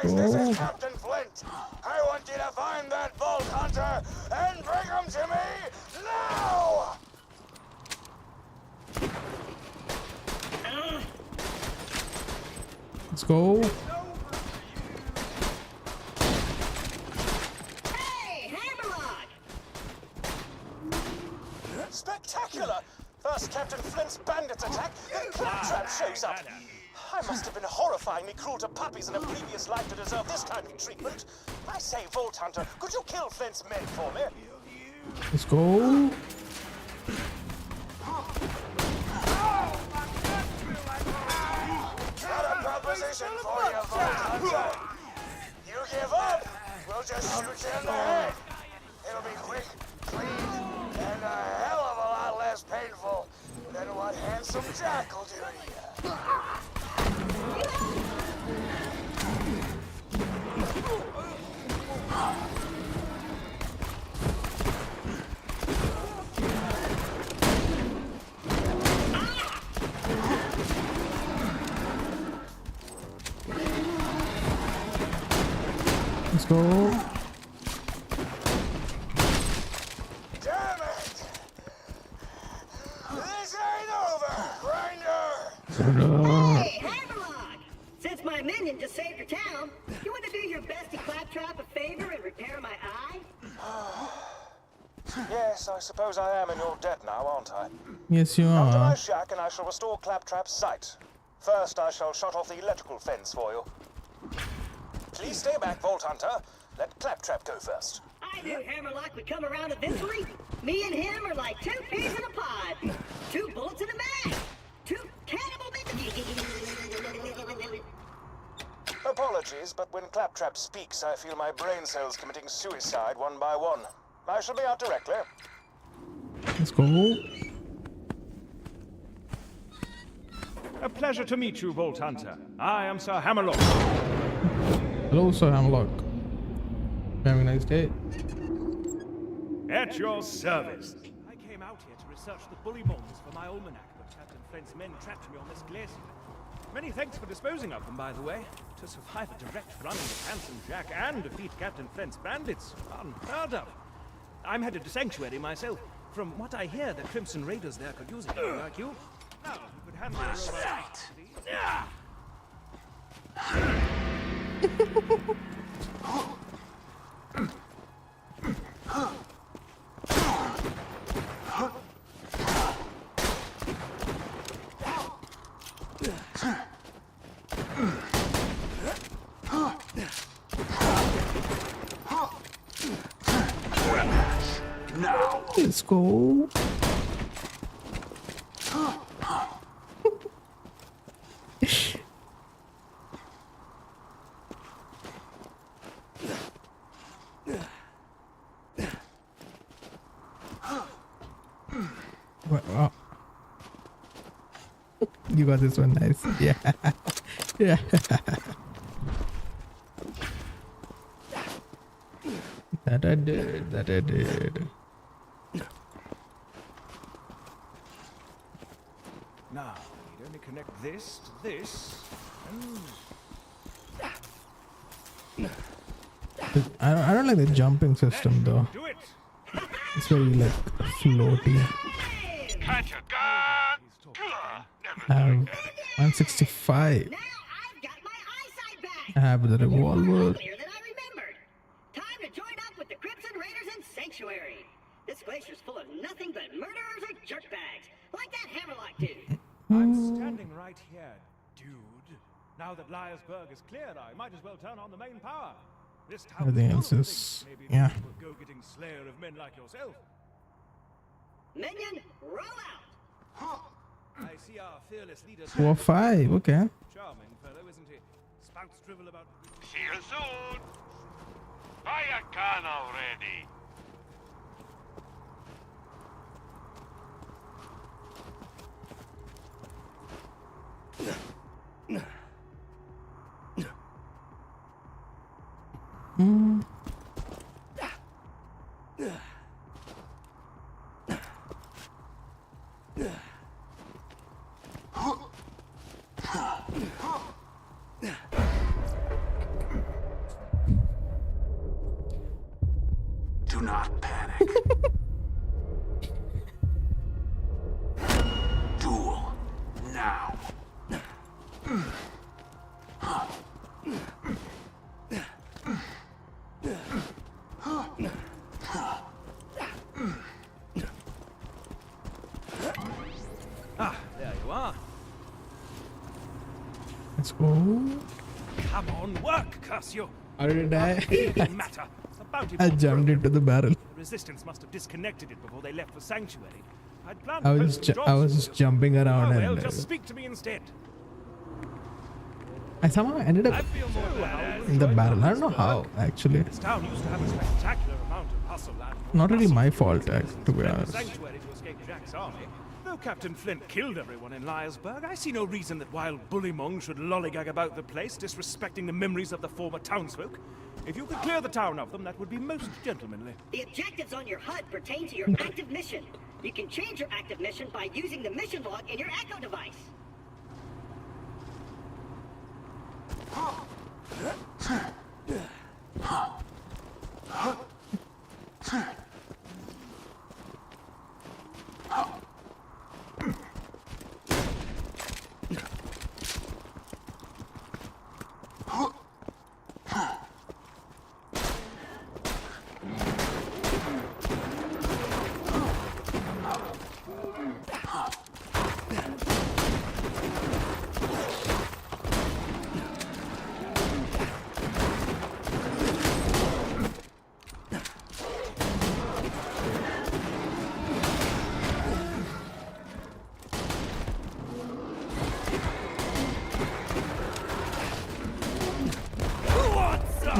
Boys, this is Captain Flint. I want you to find that Vault Hunter and bring him to me now! Let's go. Hey, Hammerlock! Spectacular! First Captain Flint's bandits attack, then Claptrap shows up. I must have been horrifyingly cruel to puppies in a previous life to deserve this kind of treatment. I say, Vault Hunter, could you kill Flint's men for me? Let's go. Got a proposition for you, Vault Hunter. You give up, we'll just shoot you in the head. It'll be quick, clean, and a hell of a lot less painful than what Handsome Jack will do to you. Let's go. Damn it! This ain't over, Grinder! Hey, Hammerlock! Since my minion just saved your town, you want to do your bestie Claptrap a favor and repair my eye? Yes, I suppose I am in your debt now, aren't I? Yes, you Come to my are. shack and I shall restore Claptrap's sight. First, I shall shut off the electrical fence for you. Please stay back, Vault Hunter. Let Claptrap go first. I knew Hammerlock would come around eventually. Me and him are like two peas in a pod. 2 bullets in a mag. 2 cannibal Apologies, but when Claptrap speaks, I feel my brain cells committing suicide one by one. I shall be out directly. Let's go. A pleasure to meet you, Vault Hunter. I am Sir Hammerlock. Hello, Sir Hammerlock. Have a nice day. At your service. I came out here to research the bully bonds for my almanac, but Captain Flint's men trapped me on this glacier. Many thanks for disposing of them, by the way. To survive a direct run with Handsome Jack and defeat Captain Flint's bandits, unheard of. I'm headed to Sanctuary myself. From what I hear, the Crimson Raiders there could use a hero like you. Now, if you could hand me Now. Let's go. Wow. You got this one, nice. Yeah. Yeah. That I did. That I did. Now, you'd only connect this to this, and... I don't like the jumping system though. do it! It's very like floaty. Catch a gun! I have 165. Now I've got my eyesight back. I have the revolver. Clearer than I remembered. Time to join up with the Crimson Raiders in Sanctuary. This glacier's full of nothing but murderers or jerkbags, like that Hammerlock dude. I'm standing right here, dude. Now that Liarsburg is cleared, I might as well turn on the main power. This town Everything else full of is- things, maybe yeah. the go-getting slayer of men like yourself. Minion, roll out. I see our fearless leader. 4-5. Okay. Charming fellow, isn't he? Spouts drivel about. See you soon! Buy a gun already! not panic. Duel now. Ah, there you are. Let's go. Come on, work, curse you. How did I It die? doesn't matter. The bounty I vault's jumped broken. into the barrel. The resistance must have disconnected it before they left for Sanctuary. I'd planned I to was post some ju- I jobs was for just you. jumping around Oh, well, and just speak to me instead. I somehow ended I up feel more badass. in the barrel. I don't know how actually. This town used to have a spectacular amount of hustle and Not really bustle. my fault, to be Left the honest. Sanctuary to escape Jack's army. Though Captain Flint killed everyone in Liarsburg, I see no reason that wild Bullymong should lollygag about the place, disrespecting the memories of the former townsfolk. If you could clear the town of them, that would be most gentlemanly. The objectives on your HUD pertain to your active mission. You can change your active mission by using the mission log in your Echo device.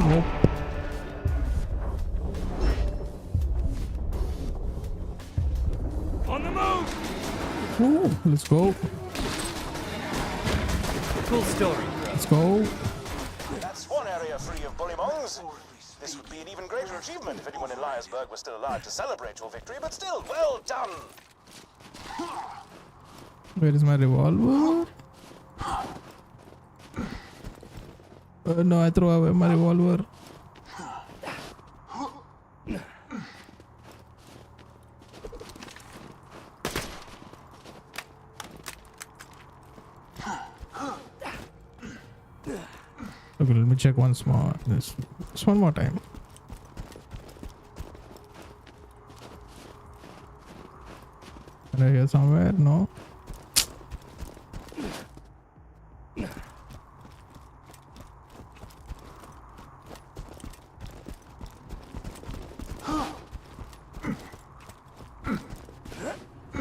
Nope. On the move! Ooh, let's go. Cool story. Let's go. That's one area free of bullymongs. This would be an even greater achievement if anyone in Liarsburg was still alive to celebrate your victory, but still, well done. Where is my revolver? No, I throw away my revolver. Okay, let me check once more. Just one more time. Can I hear somewhere? No.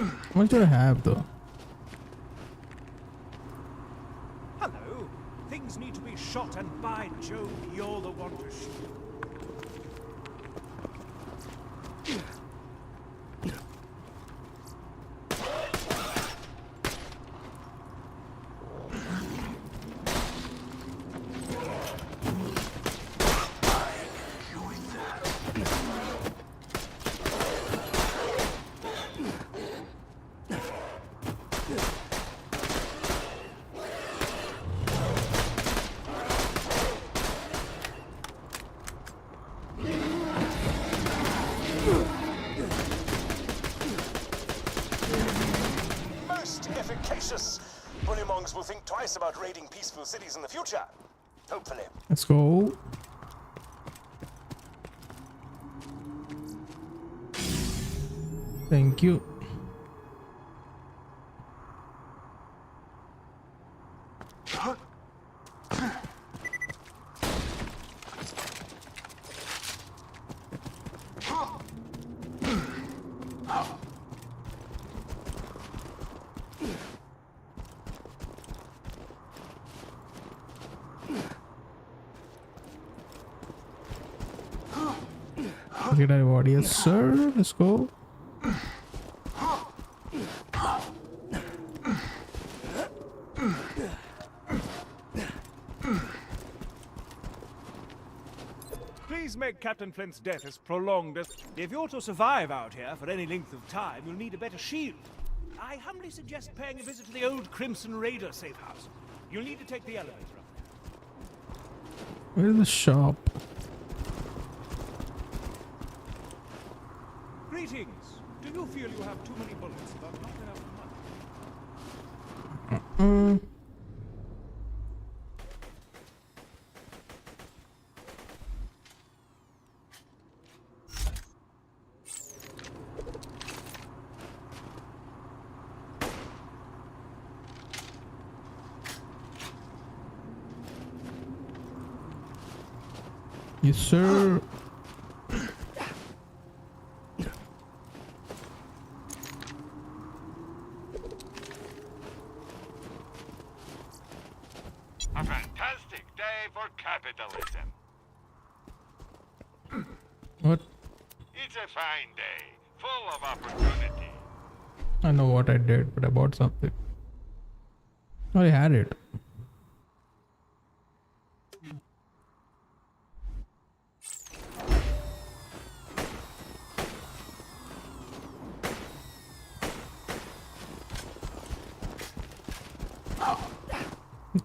How much do I have though? Hello. Things need to be shot, and by Jove, you're the one to shoot. Most efficacious. Bullymongs will think twice about raiding peaceful cities in the future. Hopefully. Let's go. Thank you. Get a reward, yes sir. Let's go. Please make Captain Flint's death as prolonged as... If you're to survive out here for any length of time, you'll need a better shield. I humbly suggest paying a visit to the old Crimson Raider safe house. You'll need to take the elevator up. Where's the shop? Greetings. Do you feel you have too many bullets but not enough money? Yes, sir. A fantastic day for capitalism. What? It's a fine day, full of opportunity. I know what I did, but I bought something. Oh, I had it.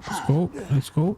Let's go. Let's go.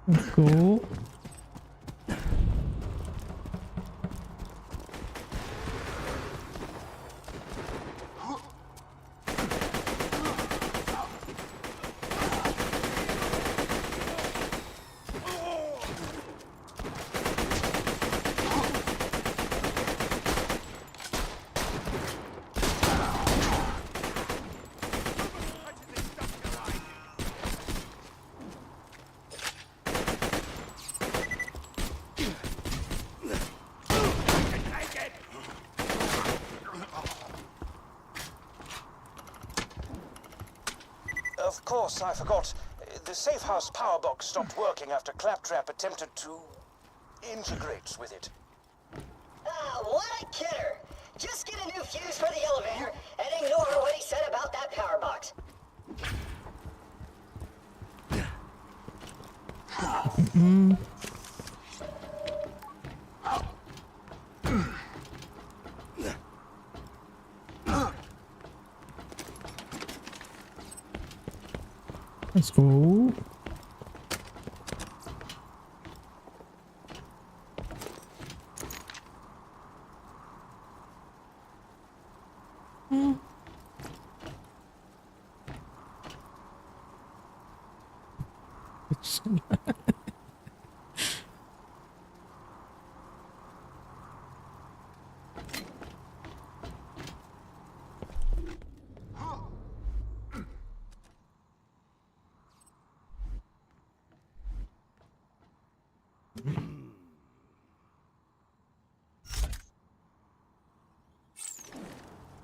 Let's go. Of course, I forgot. The safe house power box stopped working after Claptrap attempted to integrate with it. What a kidder! Just get a new fuse for the elevator and ignore what he said about that power box. Let's go.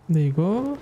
There you go.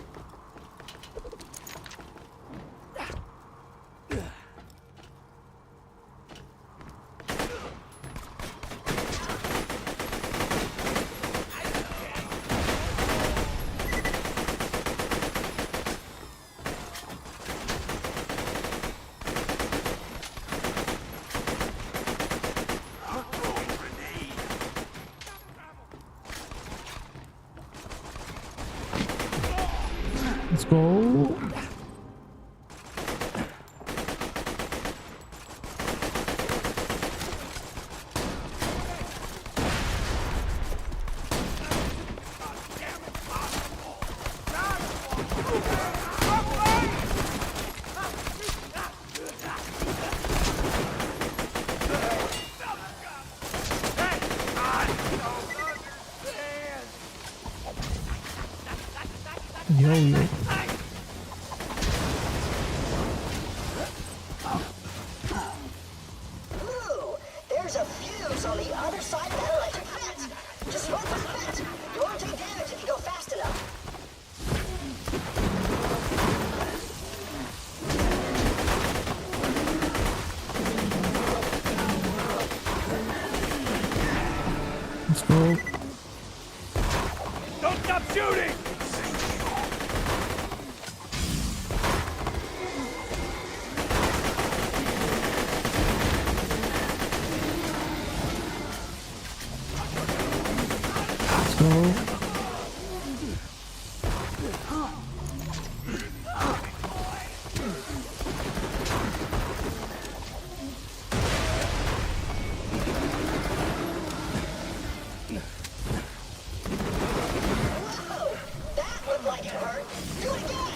Let's go. Yo. Ooh, there's a a fuse on the other side of that electric fence. Just run through the fence. You won't take damage if you go fast enough. Let's go. Don't stop shooting! Let's go. Whoa! That looked like it hurt. Do it again!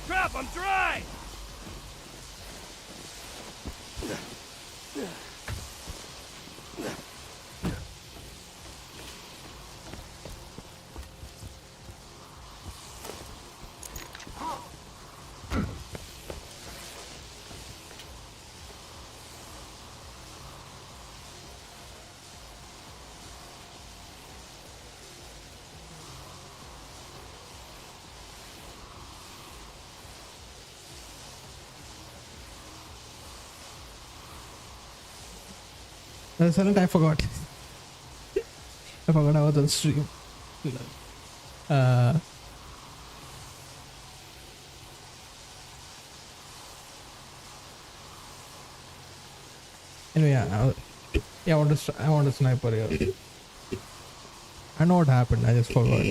Crap, I'm dry! Silent, I forgot. I forgot I was on stream. Anyway, I want a sniper here. I know what happened. I just forgot.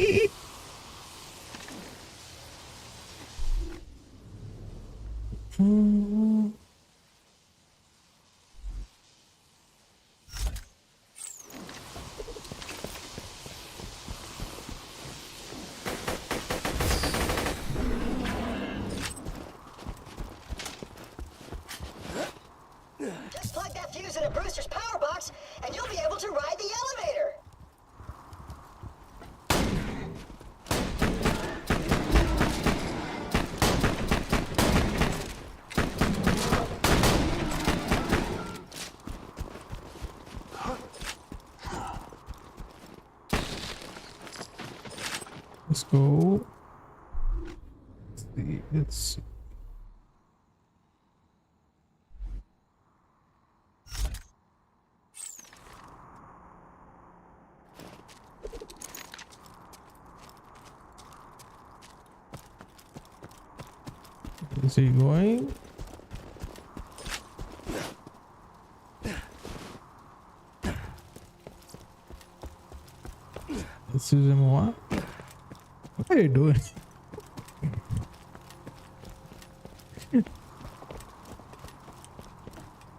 Just plug that fuse in a Brewster's power box, and you'll be able to ride the elevator. Let's go. Let's see. Is he going? Let's use him more. What are you doing?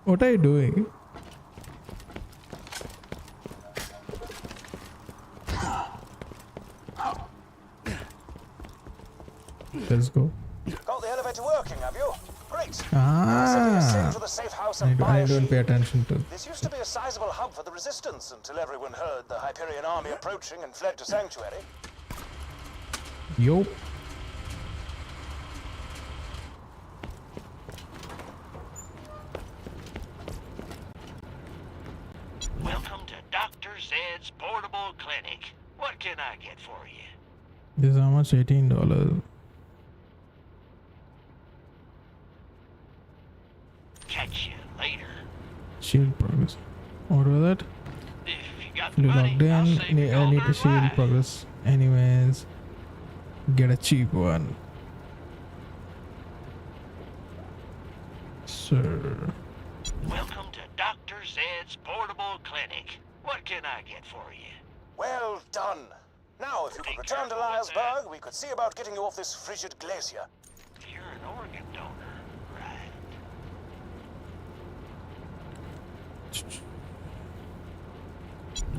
What are you doing? Let's go. Got the elevator working, have you? Great. To the Ah, safe house I and buy a don't pay shield. attention to. This used to be a sizable hub for the resistance until everyone heard the Hyperion army approaching and fled to Sanctuary. Yo. Welcome to Dr. Zed's portable clinic. What can I get for you? This is how much? $18. Catch you later. Shield progress. What was that? If you got You money, logged I'll in. save your I need gold to shield life. progress. Anyways, get a cheap one. Sir. Welcome to Dr. Zed's portable clinic. What can I get for you? Well done. Now, if you could return to Lylersburg, we could see about getting you off this frigid glacier. You're an organ donor, right?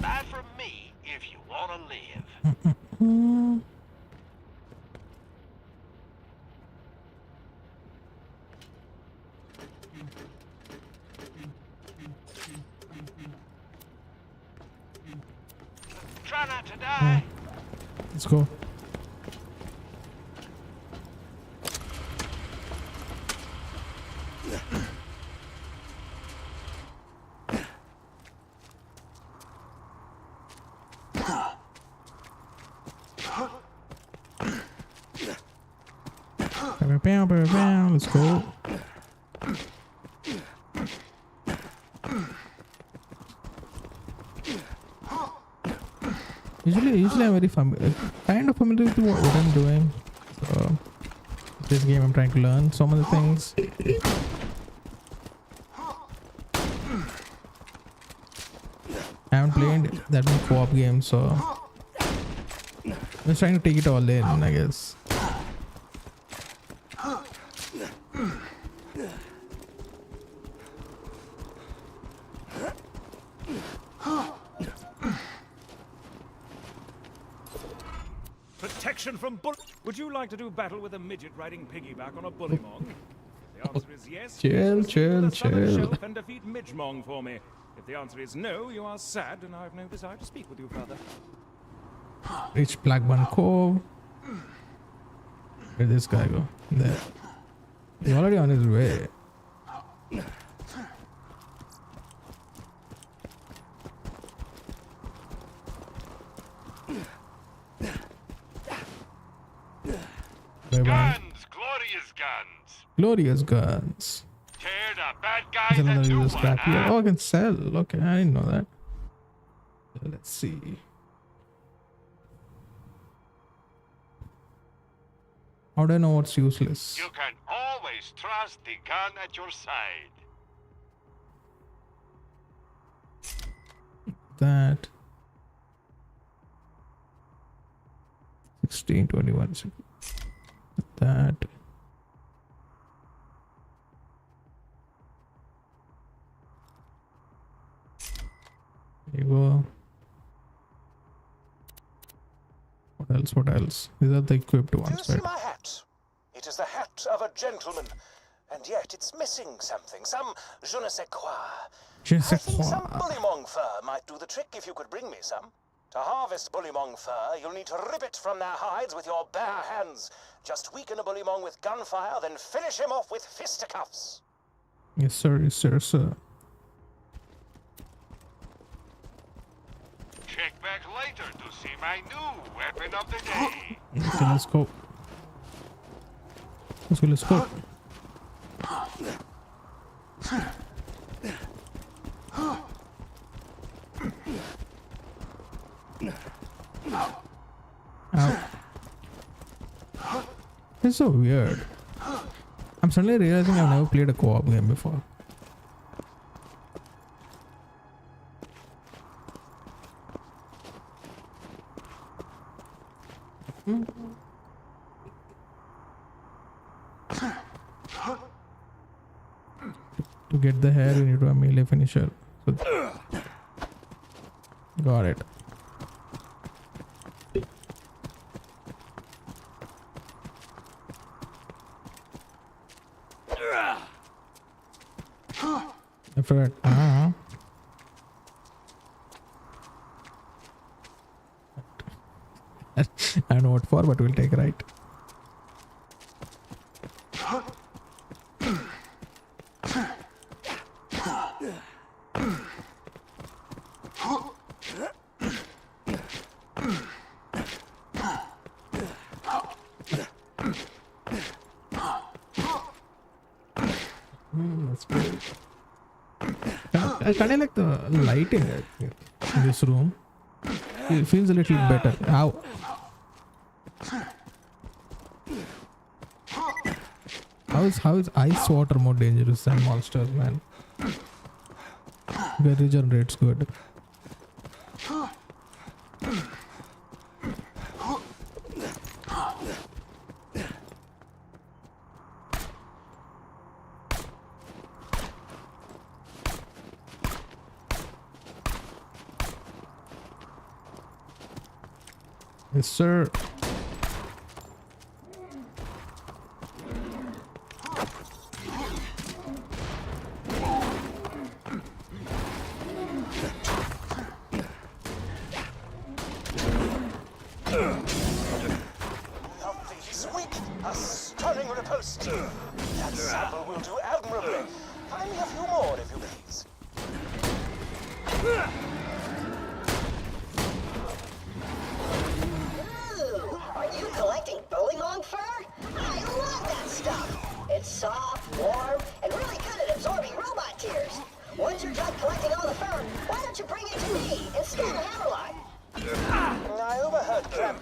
Buy from me if you want to live. Try not to die. Let's go. Let's go. Usually I'm very kind of familiar with what I'm doing. So this game I'm trying to learn some of the things. I haven't played that many co-op games, so I'm just trying to take it all in, I guess. Protection from bull. Would you like to do battle with a midget riding piggyback on a bullymong? If the answer is yes, Chill. shelf and defeat Midgemong for me. If the answer is no, you are sad, and I have no desire to speak with you further. Reach Blackburn Cove. Where did this guy go? There. He's already on his way. Guns! Glorious guns! Glorious guns. Tear the bad There's guys another and do user one, scrap here. huh? Oh, I can sell. Okay, I didn't know that. Let's see. How do I know what's useless? You can always trust the gun at your side. That 16, 21. That there you go. What else? These are the equipped Do you ones, see right? my hat? It is the hat of a gentleman, and yet it's missing something. Some je ne sais quoi. Je ne I sais think quoi. some bullymong fur might do the trick if you could bring me some. To harvest bullymong fur, you'll need to rip it from their hides with your bare hands. Just weaken a bullymong with gunfire, then finish him off with fisticuffs. Yes, sir. Yes, sir. Sir. Check back later to see my new weapon of the day. Okay, let's go. Let's go. Ow. It's so weird. I'm suddenly realizing I've never played a co-op game before. To get the hair, you need to have a melee finisher. So, got it. I forgot. I don't know what for, but we'll take right. That's good. I kind of like the lighting in this room. It feels a little better. Ow. How is ice water more dangerous than monsters, man? It regenerates good. Yes, sir.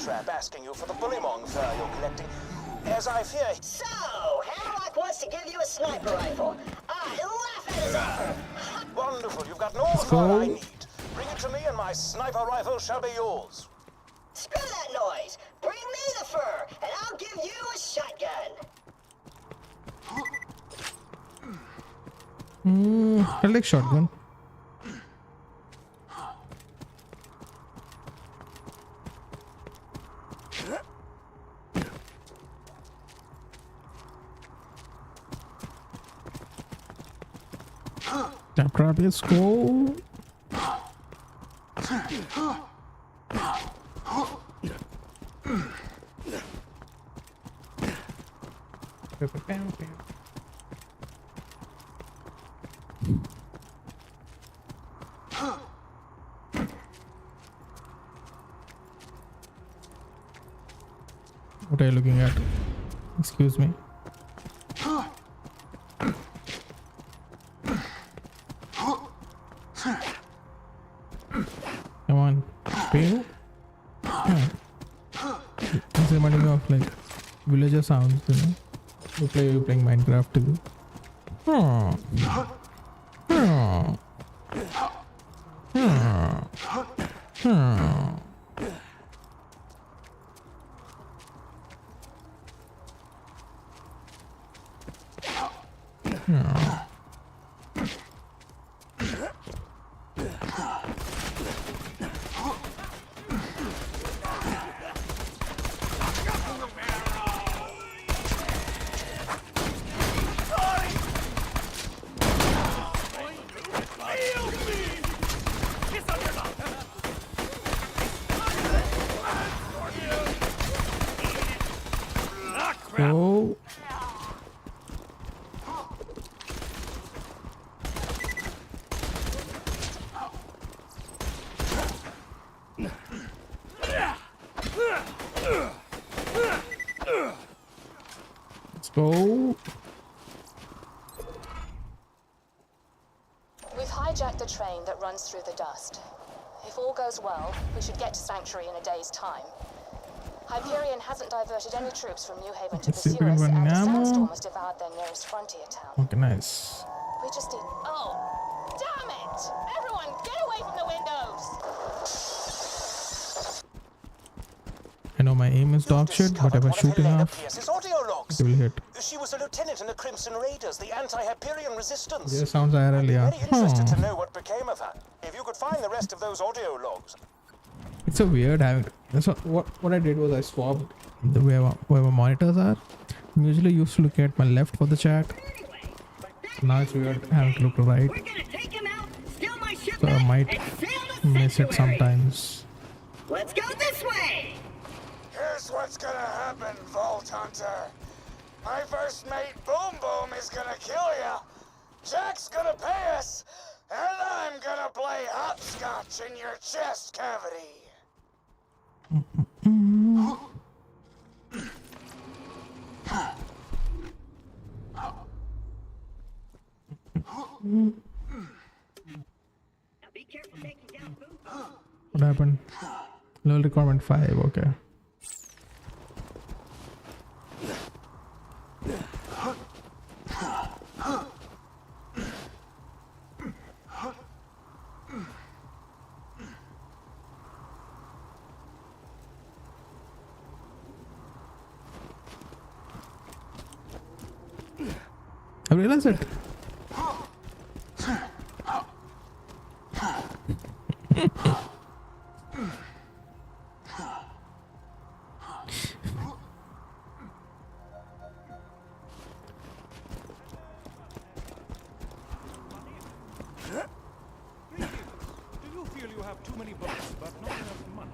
Claptrap asking you for the bullymong fur you're collecting. As I fear... So, Hammerlock wants to give you a sniper rifle. I laugh at his offer. Wonderful, you've got all the fur I need. Bring it to me and my sniper rifle shall be yours. Screw that noise. Bring me the fur, and I'll give you a shotgun. I like shotgun. Tap trap, let's go. What are you looking at? Excuse me. Come on, pay. It's reminding me of like villager sounds, you know. You're playing Minecraft too. Oh. Let's go. We've hijacked the train that runs through the dust. If all goes well, we should get to Sanctuary in a day's time. Hyperion hasn't diverted any troops from New Haven to pursue us, and a sandstorm has devoured their nearest frontier town. Okay, nice. We just need... Oh! Damn it! Everyone, get away from the windows! I know my aim is dog shit, but if I shoot enough, it will hit. She was a lieutenant in the Crimson Raiders, the anti-Hyperion resistance. Yeah, sounds IRL, yeah. Very interested to know what became of her. If you could find the rest of those audio logs. It's so weird having. That's what I did was I swapped the where my monitors are. I usually used to look at my left for the chat. Now it's weird having to look right. So I might miss it sometimes. Let's go this way. Here's what's gonna happen, Vault Hunter. My first mate Boom Boom is gonna kill ya. Jack's gonna pay us, and I'm gonna play hopscotch in your chest cavity. What happened? Level requirement 5, okay. I realized it. Do you feel you have too many books but not enough money?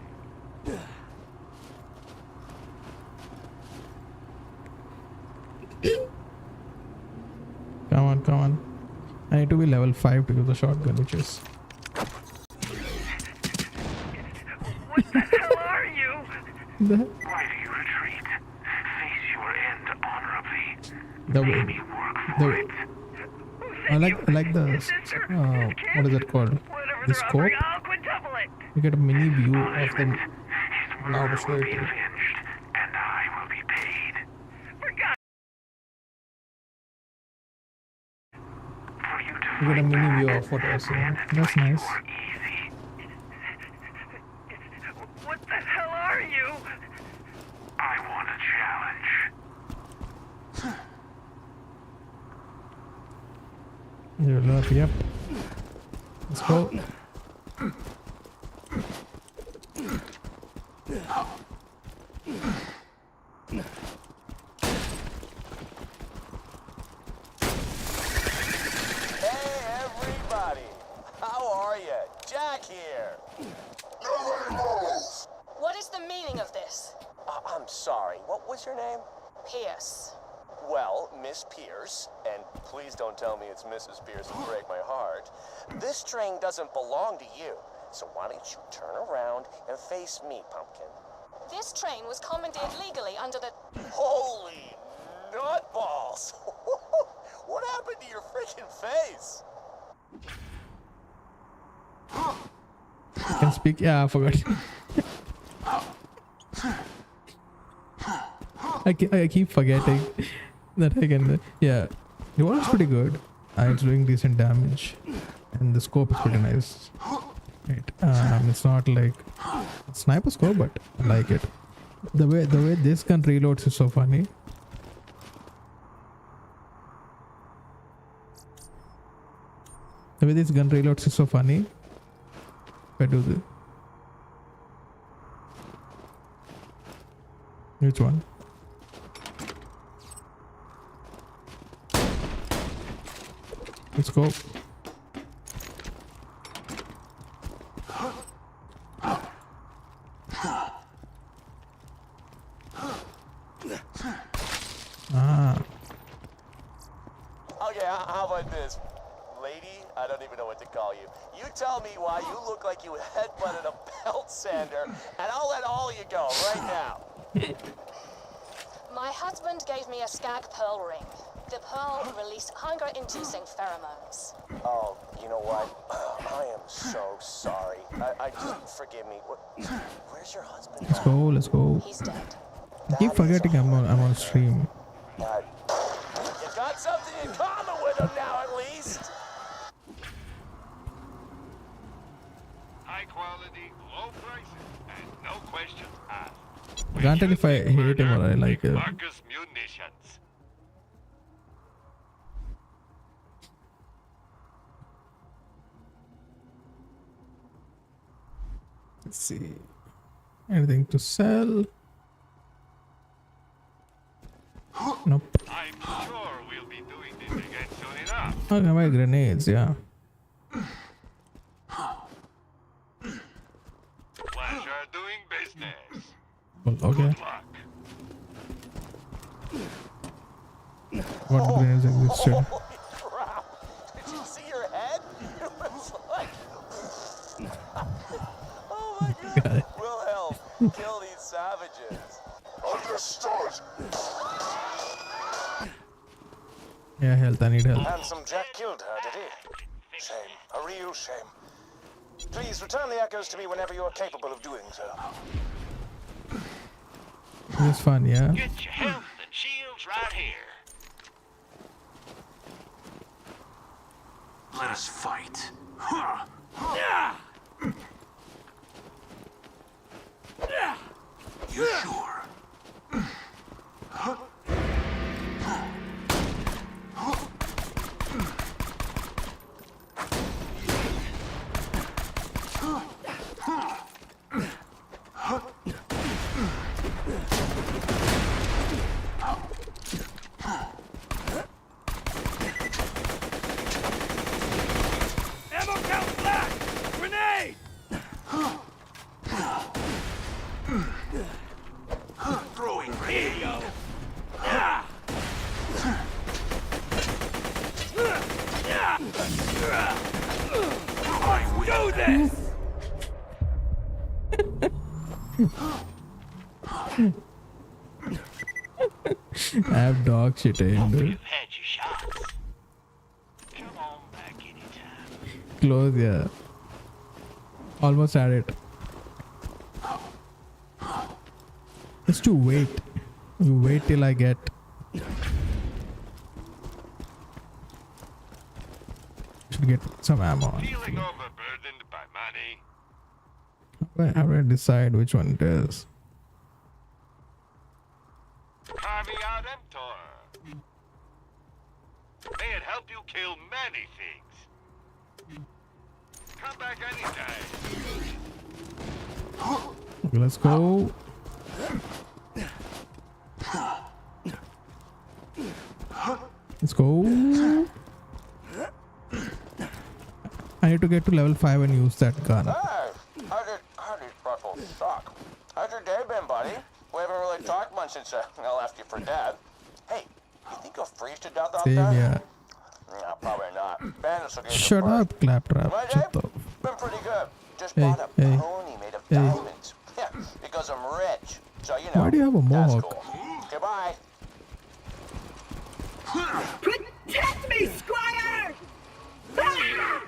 Come on. I need to be level 5 to use the shotgun, which is... What the hell are you? Why do you retreat? Face your end honorably. Maybe work for it. I like the what is it called? The scope. You get a mini view of the Now it's will be later. avenged, and I will be paid. For God. For you to You get a fight mini view back, of what I was saying. and That's fight nice. more easy. What the hell are you? I want a challenge. You're up, yep. Let's go. Hey, everybody. How are you? Jack here. What is the meaning of this? I'm sorry. What was your name? Pierce. Well, Miss Pierce, and please don't tell me it's Mrs. Pierce and break my heart. This train doesn't belong to you. So why don't you turn around and face me, Pumpkin? This train was commandeered legally under the... Holy nutballs! What happened to your freaking face? I can speak. Yeah, I forgot. I keep forgetting that I can. Yeah, the wall is pretty good. It's doing decent damage, and the scope is pretty nice. Right. It's not like sniper scope, but I like it. The way this gun reloads is so funny. The way this gun reloads is so funny. If I do this. Which one? Let's go. Ah. Okay, how about this? Lady, I don't even know what to call you. You tell me why you look like you headbutted a belt sander, and I'll let all of you go right now. My husband gave me a skag pearl ring. The pearl released hunger-inducing pheromones. Oh, you know what? I am so sorry. I just forgive me. Where's your husband? Let's go. Let's go. He's dead. I keep forgetting I'm on stream. You've got something in common with him now, at least. High quality, low prices, and no questions asked. I can't tell if I hate him or I like him. Marcus Munitions. Let's see. Anything to sell? Nope. I'm sure we'll be doing this again soon enough. Okay, my grenades, yeah. Pleasure doing business. Well, okay. Good luck. What grenades exist here? Holy crap! Did you see your head? It was like... Oh my god. Wilhelm, kill these savages. Understood. Yeah, health. I need help. Handsome Jack killed her, did he? Shame. A real shame. Please return the echoes to me whenever you are capable of doing so. It's fun, yeah. Get your health and shields right here. Let us fight. You sure? Ammo count black! Grenade! Throwing Here grenade. you go! I will. Do this! I have dog shit aimed. You've had your shots. Come on back anytime. Close, yeah. Almost had it. Just you wait. You wait till I get. Should get some ammo. Feeling overburdened by money? How do I decide which one it is? Harvey Ardemptor. May it help you kill many things. Come back anytime. Okay, let's go. Let's go. I need to get to level 5 and use that gun. Hey, how did Freckles suck? How's your day been, buddy? We haven't really talked much since I left you for dead. Hey, you think you'll freeze to death out Same, there? yeah. No, probably not. Bandits will get you Shut first. up, Claptrap. My Shut day? up. Been pretty good. Just Hey, bought a hey, pony made of hey. diamonds. Yeah, because I'm rich. So, you know, Why do you have a that's mohawk? cool. Goodbye. Protect me, Squire! Ah!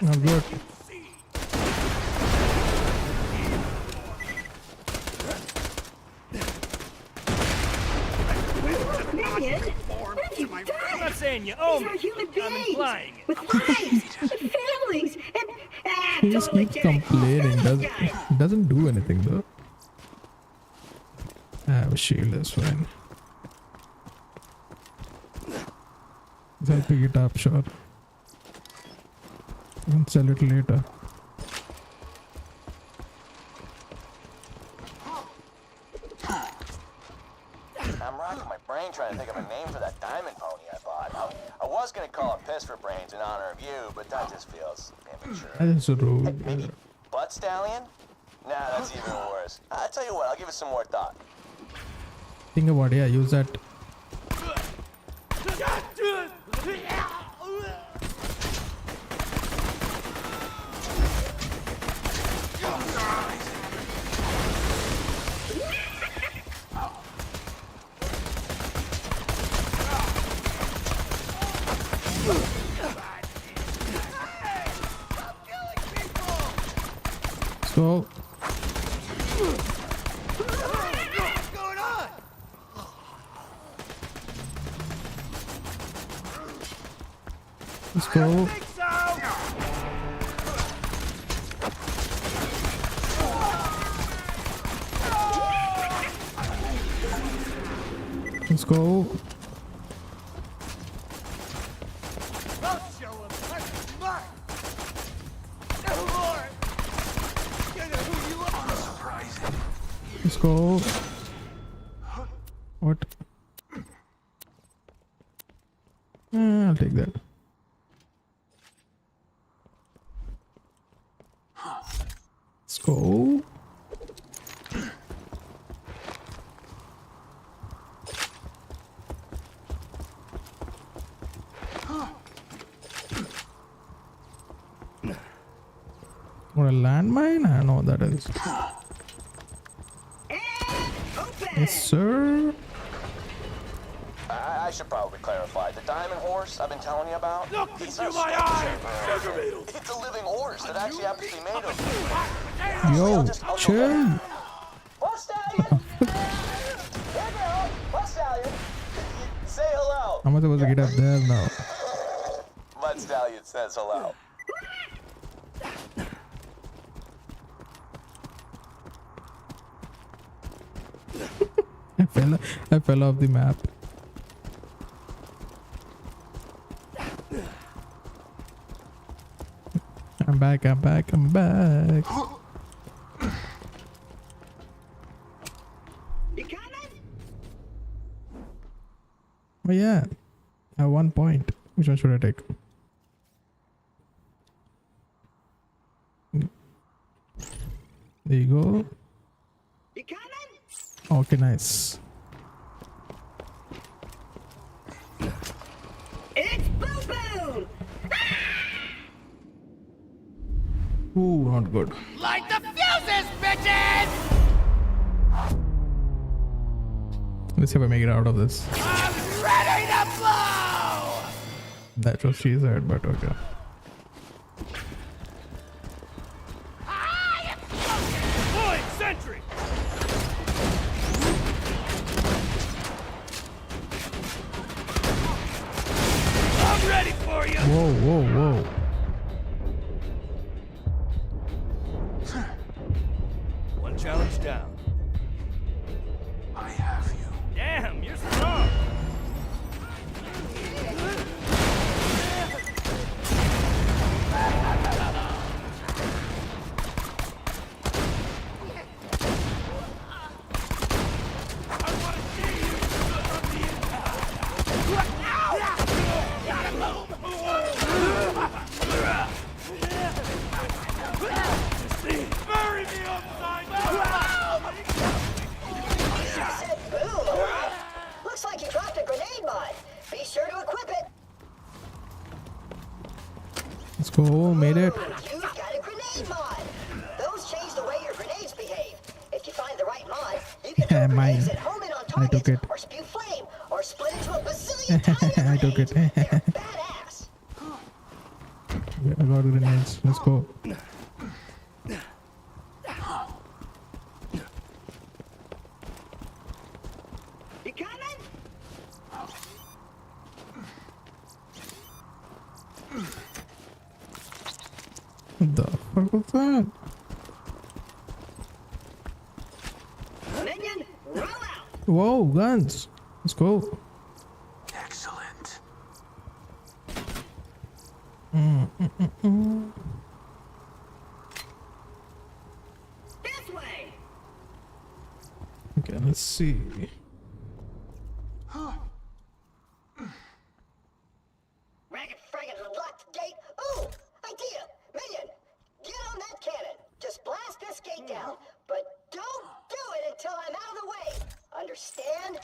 Not good. Minion, what have you done? I'm not saying you own These are me. human I'm beings implying it. with lives, with families, and He just totally keeps kidding. complaining. This guy. Doesn't do anything though. I have a shield, that's fine. I'll pick it up, sure. I can sell it later. I'm racking my brain trying to think of a name for that diamond pony I bought. I was going to call it Piss for Brains in honor of you, but that just feels immature. That's a rude. Maybe Butt Stallion? Nah, that's even worse. I'll tell you what, I'll give it some more thought. Think about it, yeah, use that. So let's go. Let's go. Let's go. What? I'll take that. Let's go. What, a landmine? I don't know what that is. Yes, sir. I should probably clarify. The diamond horse I've been telling you about? Look it's into not my a eyes! structure. It's a living horse that actually happens to be made of. Yo, chill. Butt Stallion! Here you go! Butt Stallion! Say hello! How am I supposed to get up there now? Butt Stallion says hello. I fell off the map. I'm back. You coming? Oh yeah. I have 1 point. Which one should I take? There you go. You coming? Okay, nice. It's Boom Boom! Ooh, not good. Light the fuses, bitches! Let's see if I make it out of this. I'm ready to blow! That's what she said, but okay. Boy, sentry! I'm ready for you! Whoa, whoa, whoa. One challenge down. I have you. Damn, you're strong! Bury me upside down! Said boom. Looks like you dropped a grenade mod. Be sure to equip it. Let's go. Made it. You've got a grenade mod. Those change the way your grenades behave. If you find the right mod, you can throw grenades and home in on targets, took it. or spew flame, or split into a bazillion tiny I took grenades. it. They're badass. I got grenades. Let's go. You coming? What the fuck was that? Minion, roll out. Whoa, guns. Let's go. Excellent. This way. Okay, let's see. Ragged fragged locked gate. Ooh, idea. Minion, get on that cannon. Just blast this gate down. But don't do it until I'm out of the way. Understand?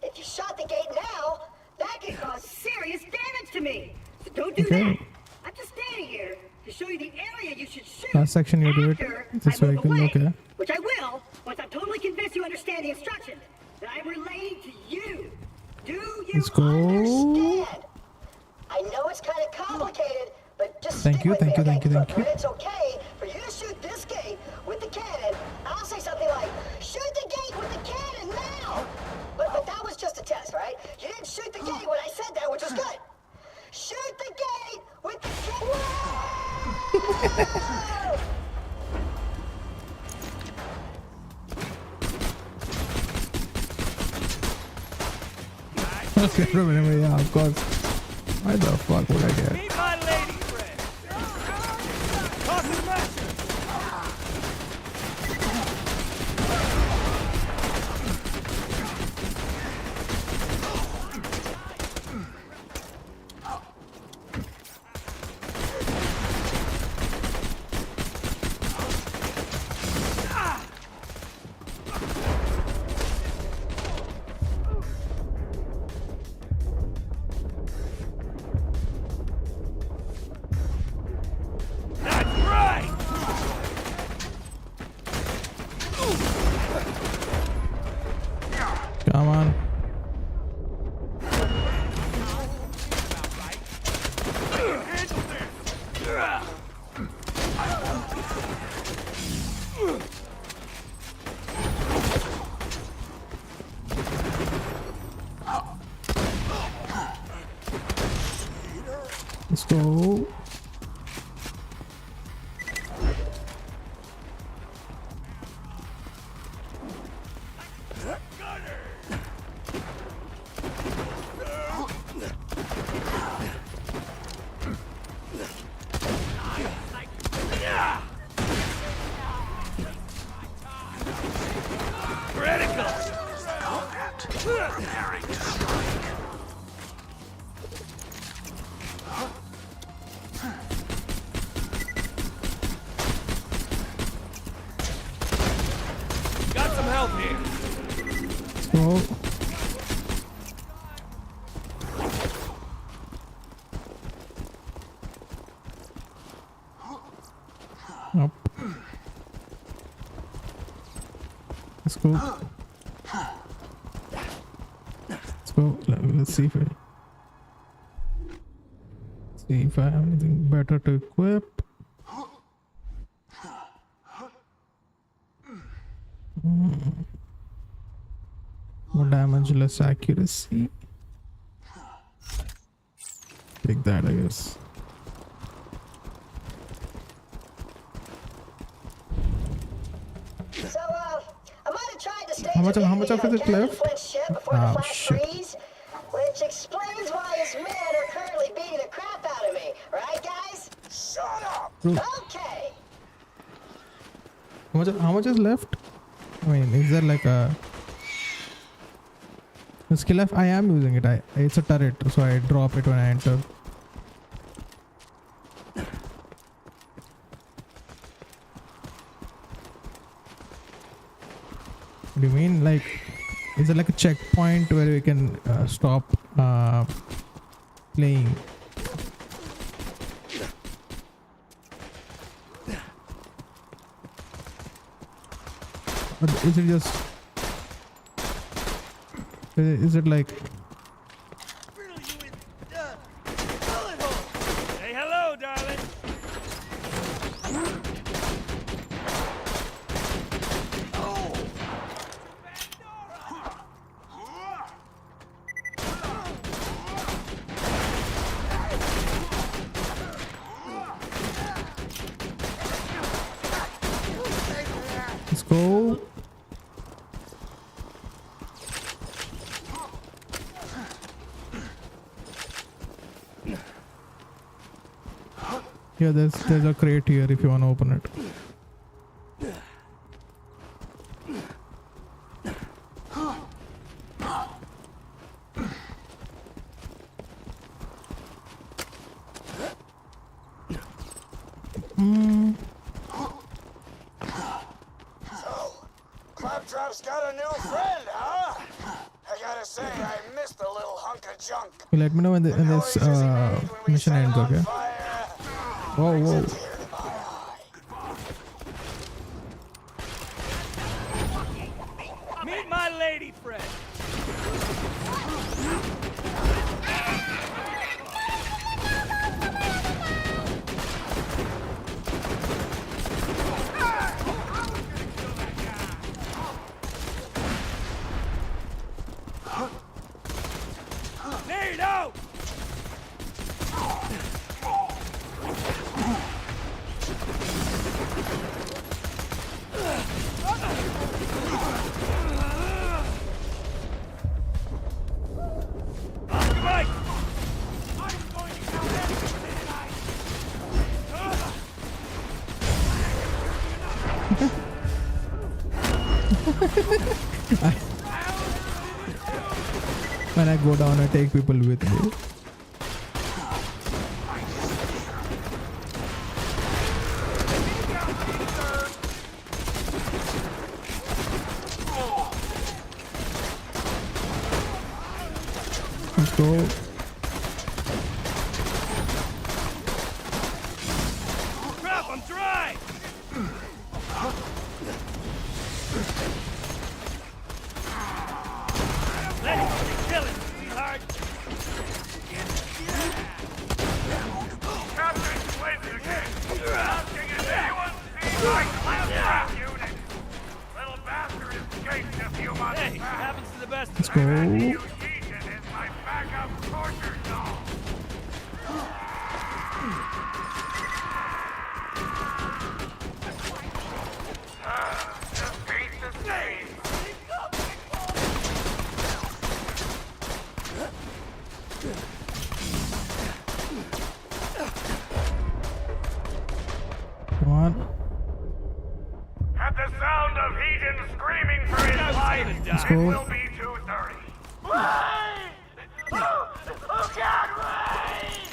If you shot the gate now, that could cause serious damage to me. So don't do Okay. that. I'm just standing here to show you the area you should shoot. Last section you do it. after This I move vehicle, away, okay. which I will once I'm totally convinced you understand the instructions that I'm relaying to you. Do you Let's go. understand? I know it's kind of complicated, but just Thank stick you, with thank me, you, thank okay? you, thank But you. when it's okay for you to shoot this gate with the cannon, I'll say something like, shoot the gate with the cannon now! But that was just a test, right? You didn't shoot the gate when I said that, which was good. Shoot the gate with the cannon! Okay, remember, yeah, of course. Why the fuck would I get? Meet my lady friend! Tossing matches! That's right! Come on. Let's go. Critical! Combat. Preparing to strike. Got some help here. Let's go. Up. Let's go. go. Let's see if I have anything better to equip. More damage, less accuracy. Take that, I guess. So, I might have tried to stage How much of it left? Before the flash Shit. freeze, which explains why his men are currently beating the crap out of me, right, guys? Shut up! Okay. How much is left? I mean, is there like a skill F? I am using it. It's a turret, so I drop it when I enter. What do you mean? Like, is it like a checkpoint where we can stop playing? Or is it just? Is it like? Say hello, darling. Let's go. Yeah, there's a crate here if you want to open it. So, Claptrap's got a new friend, huh? I gotta say, I missed the little hunk of junk. You let me know when this mission ends, okay? Whoa, whoa. Meet my lady friend. Nate, out! Mike! When I go down, I take people with me. Let's go. Crap, I'm dry! Let it kill it, sweetheart! Captain, wait again. Asking if anyone sees my Claptrap unit. Little bastard escaped a few months Hey, it back. happens to the best of Let's us. go. Legion is my backup torture zone. Just ain't the same. Come on. At the sound of Heaton screaming for his life, Let's it go. will be 2:30. Wait! Oh God, wait!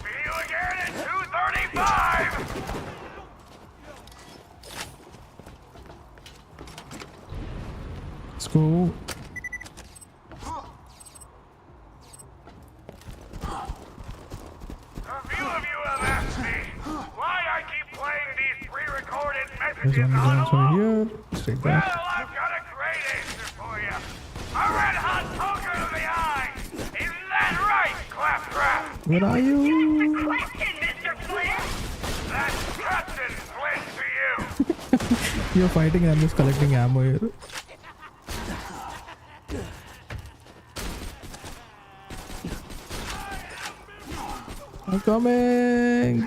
See you again at 2:35. Let's go. A few of you have asked me why I keep playing these pre-recorded There's messages one on dance the over wall. here. Let's take Well, that. I've got a great answer for you. A red hot poker Where are you? Question, Mr. Flynn! That's Captain Flynn to you! You're fighting and I'm just collecting ammo here. I'm coming!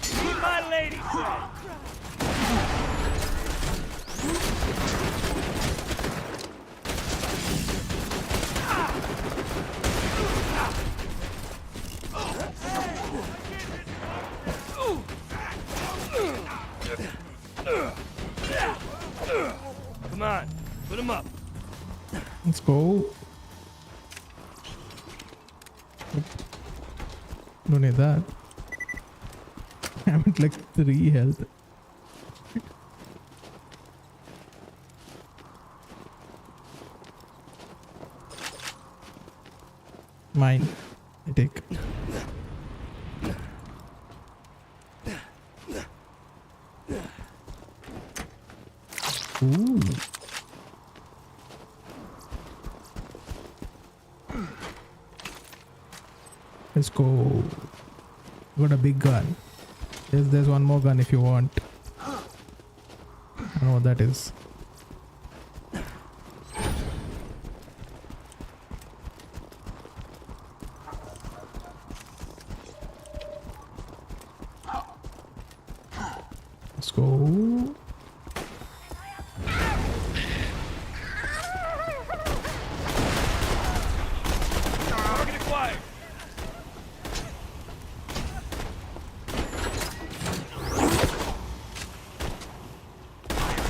Keep my lady friend! Come on, put him up. Let's go. Don't need that. I'm at like 3 health. Mine. I take. Ooh. Let's go. Got a big gun. There's one more gun if you want. I don't know what that is. Let's go. Target acquired.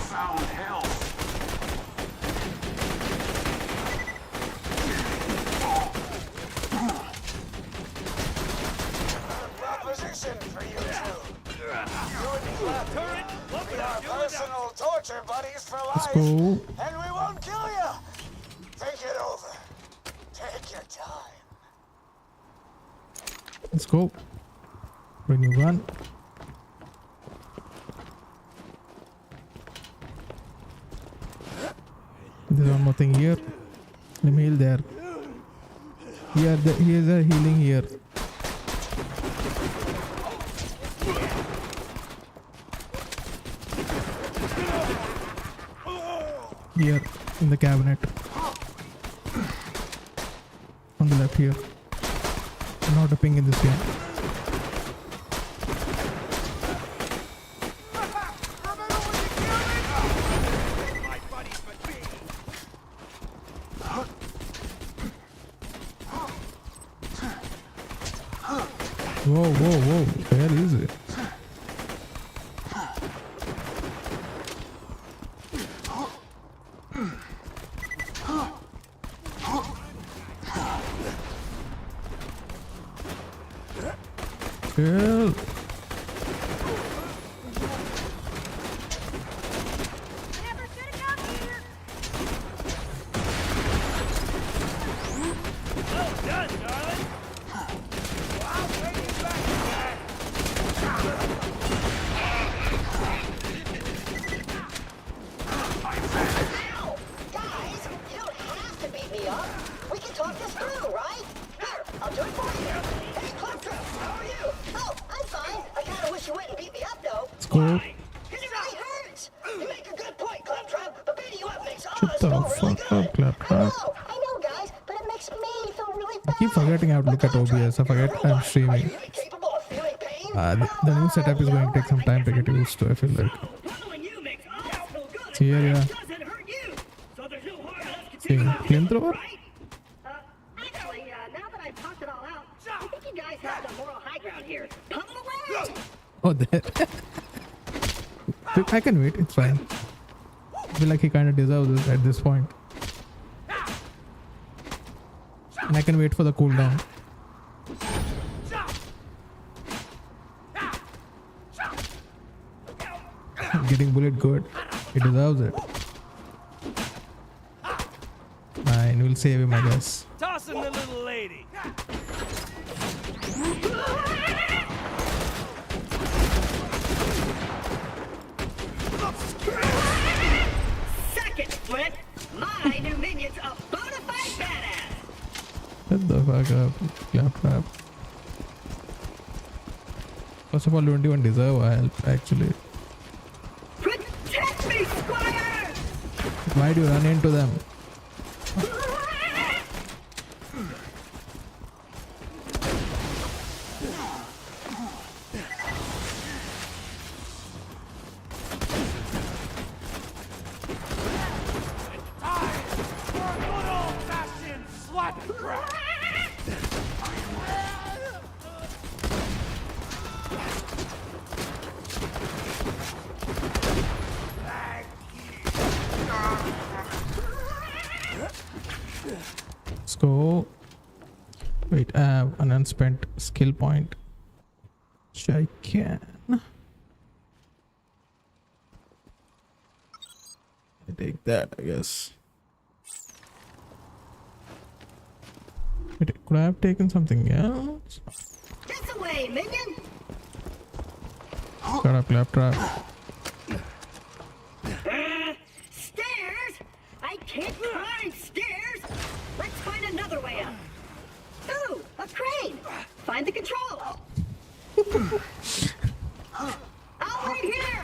Found hell. Proposition for you two. You and Clappy, we are personal torture buddies for Let's life, go. and we won't kill you. Think it over. Take your time. Let's go. Bring new gun. There's one more thing here. Let me heal there. Here's a healing here. Here in the cabinet. On the left here. Not a ping in this game. Whoa, whoa, whoa. Where is it? Chill. Well done, darling. I'll pay you back, Jack. Ow! Guys, you don't have to beat me up. We can talk this through, right? Here, I'll do it for you. Hey, Claptrap, how are you? Oh, I'm fine. I kind of wish you wouldn't beat me up, though. Let's go. Because it really hurts. You make a good point, Claptrap, but beating you up makes us Shut the feel really fuck good. up, Claptrap. I know, guys, but it makes me feel really I keep forgetting how to look at OBS. I forget I'm streaming. capable of feeling pain. The new setup is going to take some time to get used to, I feel like. Following you makes us feel good. See here, yeah. Doesn't hurt you. So there's no harm in us See, flamethrower? Actually, now that I've talked it all out, I think you guys have the moral high ground here. Pummel away! Oh, there. I can wait, it's fine. I feel like he kind of deserves it at this point. And I can wait for the cooldown. Getting bullet good. He deserves it. Fine, we'll save him, I guess. Tossing the little lady. Second flip, my new minion's a bona fide badass. What the fuck up. Claptrap. First of all, you don't even deserve our help, actually. Protect me, Squire! Why do you run into them? Let's go. Wait, I have an unspent skill point. Which I can. I take that, I guess. Wait, could I have taken something else? This away, minion! Shut up, Claptrap. Stairs? I can't climb stairs! Let's find another way up. Ooh, a crane! Find the control! I'll wait here!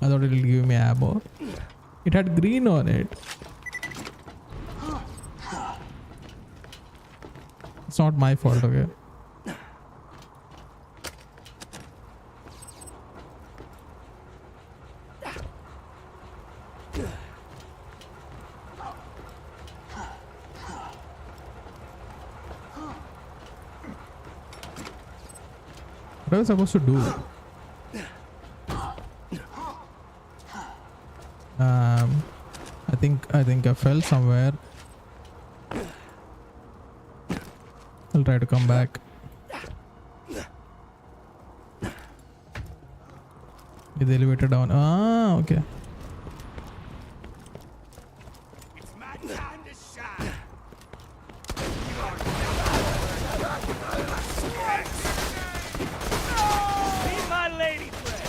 I thought it would give me ammo. It had green on it. It's not my fault, okay? What was I supposed to do? I think I fell somewhere. I'll try to come back. Is the elevator down? Ah, okay. It's my time to shine. Be my lady friend.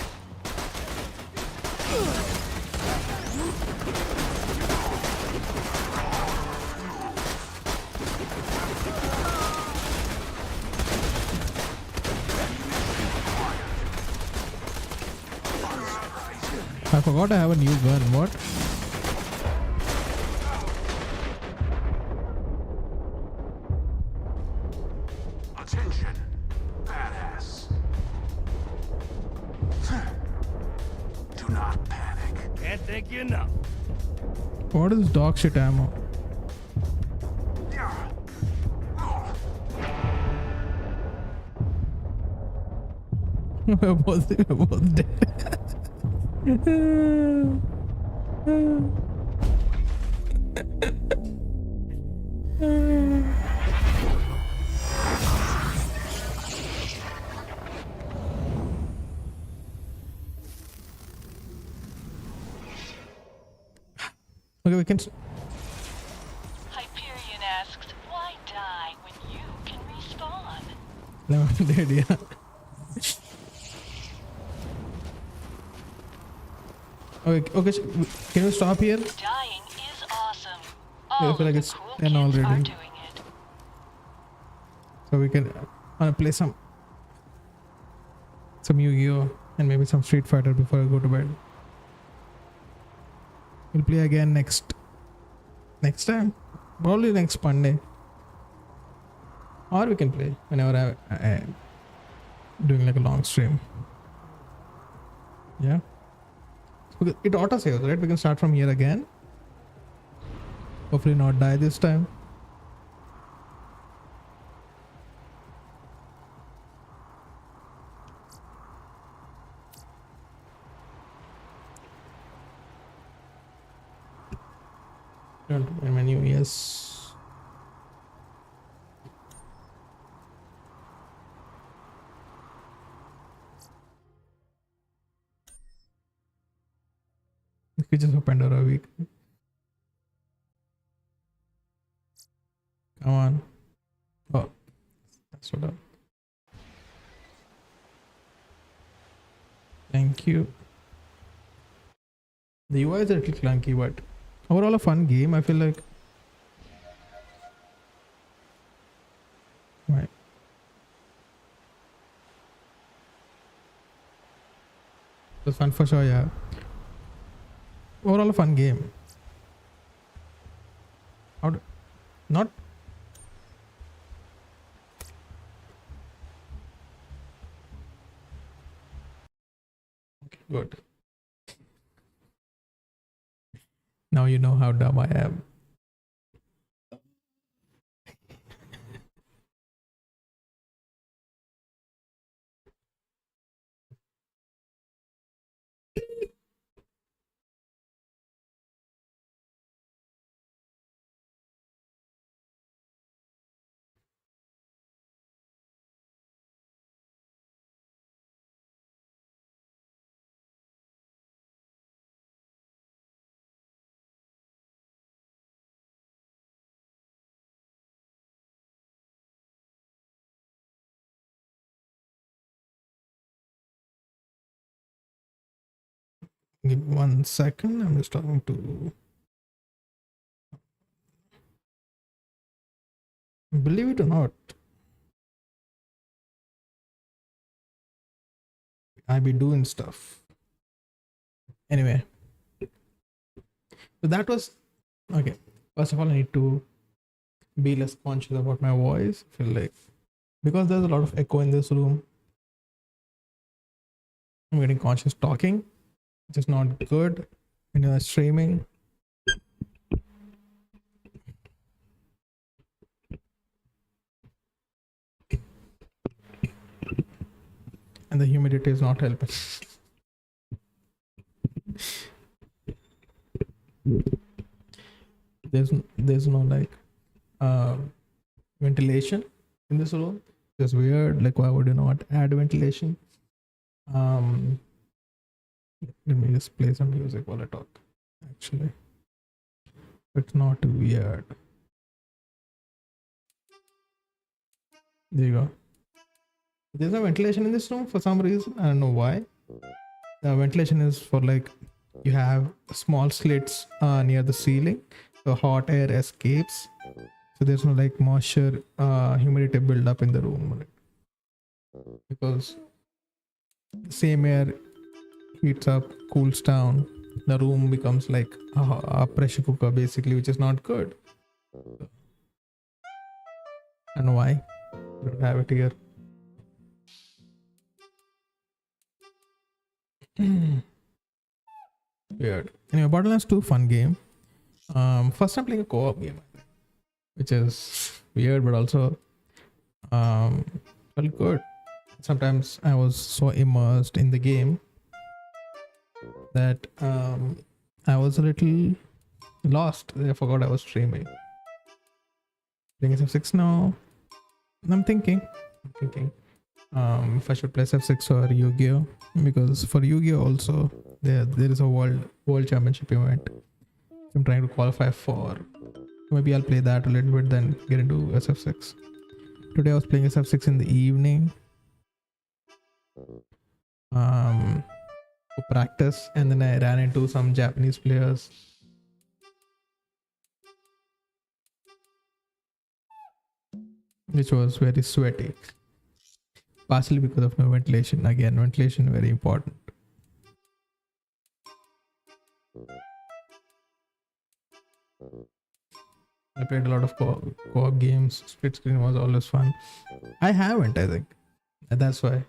I forgot I have a new gun. What? Attention, badass. Do not panic. Can't thank you enough. What is dog shit ammo? We're both dead. Okay, we can. Hyperion asks, why die when you can respawn? No, dead, yeah. Okay, can you stop here? Dying is awesome. I All feel like of it's the cool 10 kids already. are doing it. So we can play some Yu-Gi-Oh and maybe some Street Fighter before I go to bed. We'll play again next time, probably next Monday, or we can play whenever I doing like a long stream. Yeah, because it auto saves, right? We can start from here again. Hopefully not die this time. Menu, yes. We just opened our week. Come on. Oh, that's what up. Thank you. The UI is a little clunky, but overall a fun game, I feel like. It was fun for sure, yeah. Overall a fun game. Not okay, good. Now you know how dumb I am. Give me 1 second. I'm just talking to. Believe it or not, I be doing stuff. Anyway, so that was okay. First of all, I need to be less conscious about my voice. I feel like because there's a lot of echo in this room, I'm getting conscious talking, which is not good when you're streaming. And the humidity is not helping. there's no like ventilation in this room. It's weird. Like, why would you not add ventilation? Let me just play some music while I talk. Actually, it's not weird. There you go. There's no ventilation in this room for some reason. I don't know why. The ventilation is for like you have small slits near the ceiling, so hot air escapes. So there's no like moisture, humidity build up in the room, because the same air heats up, cools down. The room becomes like a pressure cooker basically, which is not good. I don't know why. I don't have it here. Weird. Anyway, Borderlands 2 fun game. First time playing a co-op game, which is weird but also felt good. Sometimes I was so immersed in the game that I was a little lost. I forgot I was streaming. Playing SF6 now. I'm thinking if I should play SF6 or Yu-Gi-Oh, because for Yu-Gi-Oh also there is a world championship event. So I'm trying to qualify for. Maybe I'll play that a little bit, then get into SF6. Today I was playing SF6 in the evening for practice, and then I ran into some Japanese players. Which was very sweaty. Partially because of no ventilation. Again, ventilation very important. I played a lot of co-op games. Split screen was always fun. I haven't, I think. And that's why.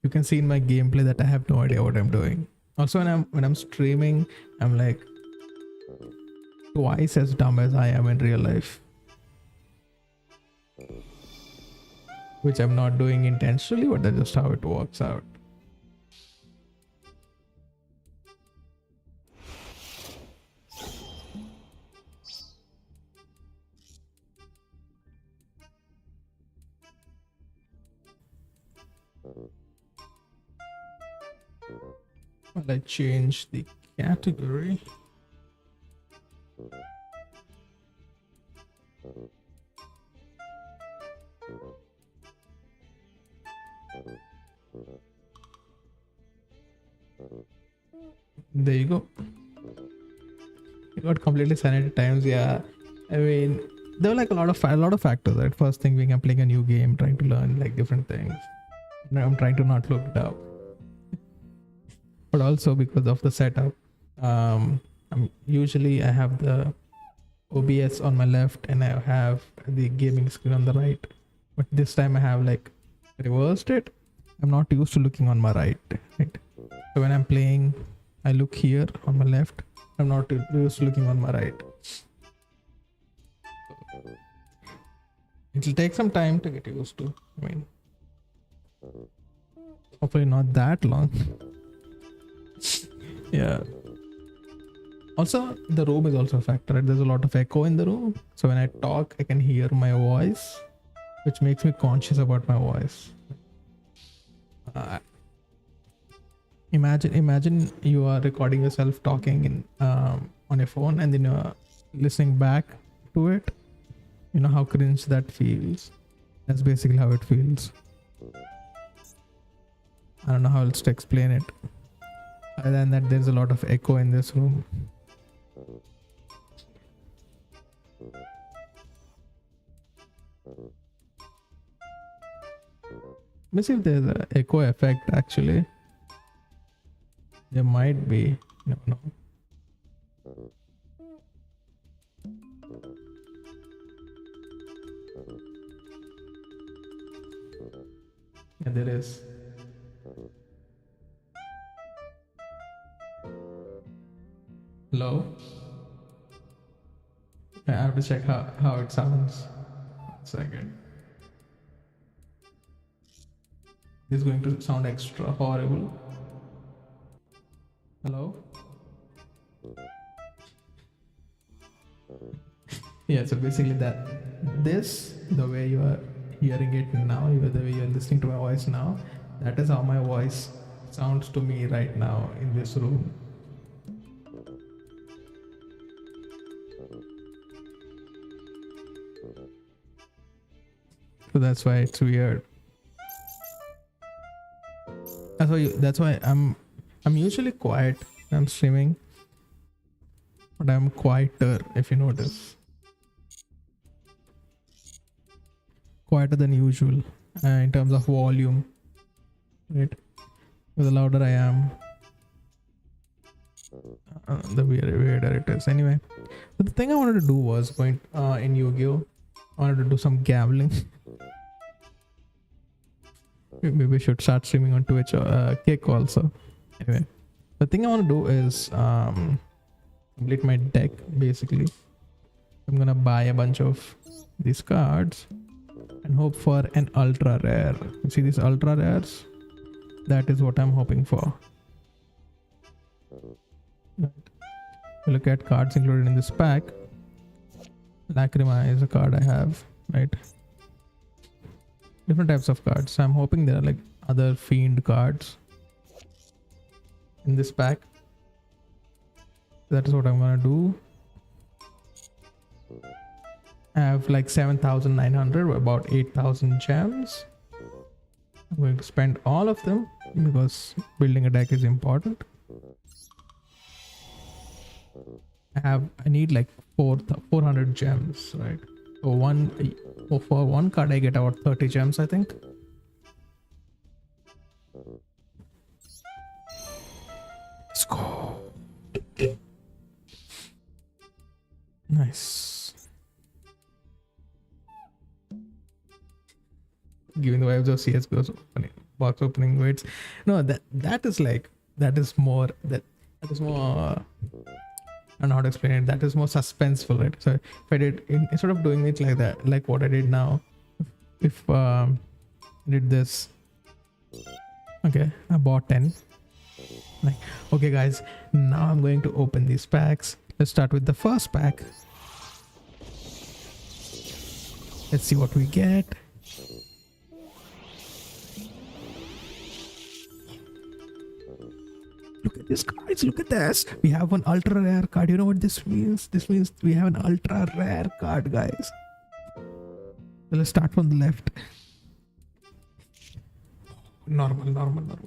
You can see in my gameplay that I have no idea what I'm doing. Also, when I'm streaming, I'm like twice as dumb as I am in real life. Which I'm not doing intentionally, but that's just how it works out. Well, I change the category. There you go. It got completely sanity times. Yeah, I mean, there were like a lot of factors. Right, first thing being I'm playing a new game, trying to learn like different things. I'm trying to not look dumb. but also because of the setup. Usually I have the OBS on my left and I have the gaming screen on the right, but this time I have like reversed it. I'm not used to looking on my right. So when I'm playing, I look here on my left. I'm not used to looking on my right. It'll take some time to get used to. I mean, hopefully not that long. Yeah. Also, the room is also a factor, right? There's a lot of echo in the room. So when I talk, I can hear my voice, which makes me conscious about my voice. Imagine you are recording yourself talking in on your phone and then you're listening back to it. You know how cringe that feels. That's basically how it feels. I don't know how else to explain it. Other than that, there's a lot of echo in this room. Let me see if there's an echo effect actually. There might be. No. Yeah, there is. Hello? I have to check how it sounds. 1 second. This is going to sound extra horrible. Hello? Yeah, so basically the way you are hearing it now, the way you're listening to my voice now, that is how my voice sounds to me right now in this room. So that's why it's weird. That's why I'm usually quiet when I'm streaming, but I'm quieter if you notice. Quieter than usual in terms of volume, right? The louder I am, the weirder it is. Anyway, but the thing I wanted to do was going in Yu-Gi-Oh! I wanted to do some gambling. Maybe we should start streaming on Twitch or Kick also. Anyway, the thing I want to do is complete my deck basically. I'm gonna buy a bunch of these cards and hope for an ultra rare. You see these ultra rares? That is what I'm hoping for. Look at cards included in this pack. Lacrima is a card I have, right? Different types of cards. So I'm hoping there are like other fiend cards in this pack. That is what I'm gonna do. I have like 7,900, about 8,000 gems. I'm going to spend all of them because building a deck is important. I need like 400 gems, right? So for one card I get about 30 gems, I think. Let's go. Nice. Giving the vibes of CSGO's box opening weights. No, that is more I don't know how to explain it. That is more suspenseful, right? So if I did, instead of doing it like that, like what I did now, if I did this, okay, I bought 10. Like, okay guys, now I'm going to open these packs. Let's start with the first pack. Let's see what we get. Look at this, guys. Look at this. We have an ultra rare card. You know what this means? This means we have an ultra rare card, guys. So let's start from the left. Normal.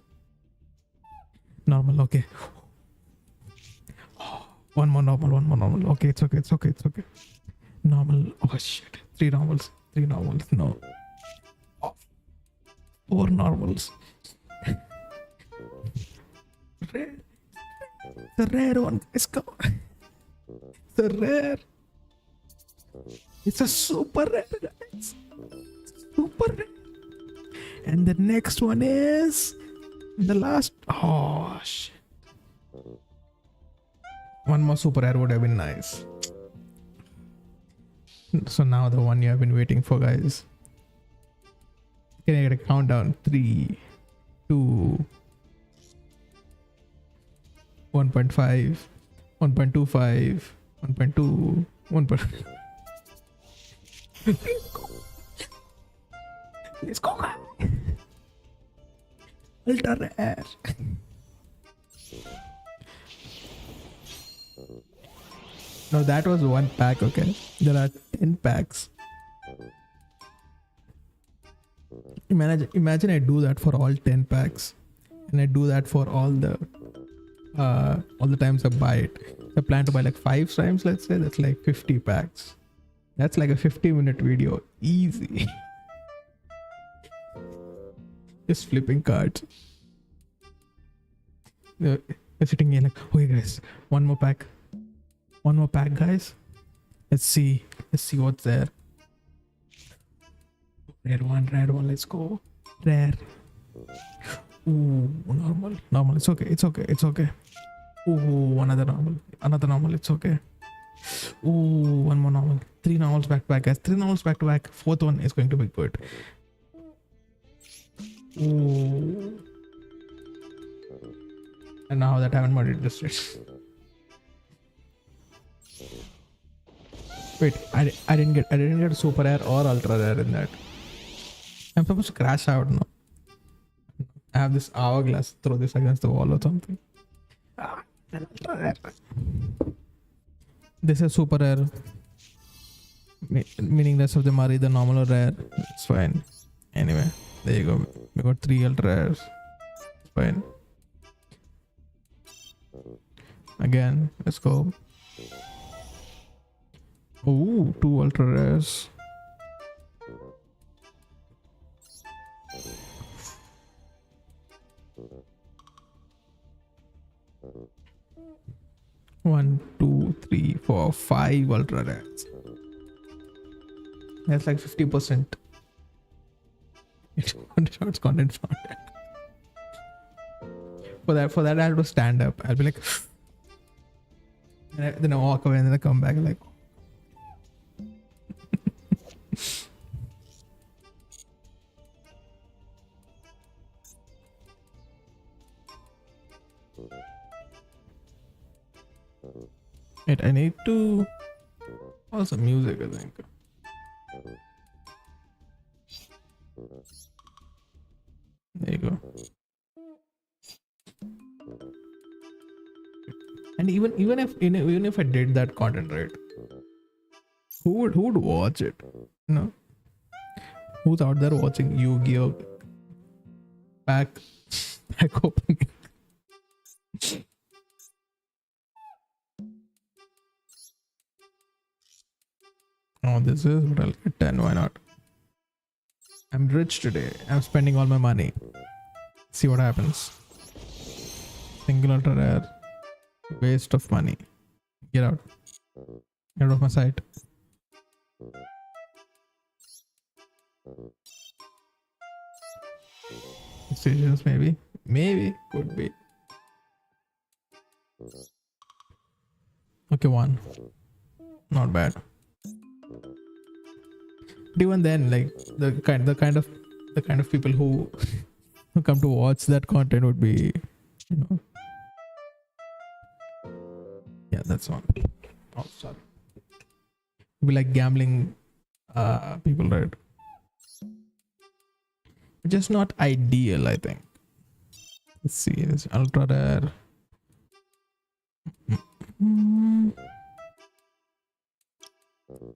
Okay. One more normal. Okay, it's okay. Normal. Oh shit. 3 normals. No. Oh, 4 normals. rare. It's a rare one, guys. Come on. It's a rare. It's a super rare, guys. Super rare. And the next one is the last. Oh shit. One more super rare would have been nice. So now the one you have been waiting for, guys. Can I get a countdown? 3, 2, 1.5, 1.25, 1.2, 1. Let's go, guys. Ultra rare. No, that was one pack, okay? There are 10 packs. Imagine I do that for all 10 packs. And I do that for all the times I buy it. I plan to buy like 5 times, let's say. That's like 50 packs. That's like a 50-minute video. Easy. Just flipping cards. You're sitting here like, okay guys, one more pack. One more pack, guys. Let's see what's there. Rare one, let's go. Rare. Ooh, normal. It's okay. Ooh, another normal. It's okay. Ooh, one more normal. 3 normals back to back, guys. 3 normals back to back. 4th one is going to be good. Ooh. And now that I haven't murdered this shit. Wait, I didn't get super rare or ultra rare in that. I'm supposed to crash out now. I have this hourglass. Throw this against the wall or something. Ultra rare. This is super rare. Meaning rest of them are either normal or rare. It's fine. Anyway, there you go. We got 3 ultra rares. It's fine. Again, let's go. Ooh, 2 ultra rares. One, 2, 3, 4, 5 ultra rares. That's like 50%. It's content found. For that I have to stand up. I'll be like, and then I walk away and then I come back like. Wait, I need to. Oh, some music, I think. There you go. And even if I did that content, right? Who would watch it? You know? Who's out there watching Yu-Gi-Oh! Pack opening? Oh, this is, but I'll get 10. Why not? I'm rich today. I'm spending all my money. See what happens. Single ultra rare. Waste of money. Get out. Get out of my sight. Decisions, maybe. Maybe. Could be. Okay, 1. Not bad. But even then, like the kind of people who come to watch that content would be, you know. Yeah, that's one. Oh, sorry. It'd be like gambling people, right? Just not ideal, I think. Let's see, this ultra rare.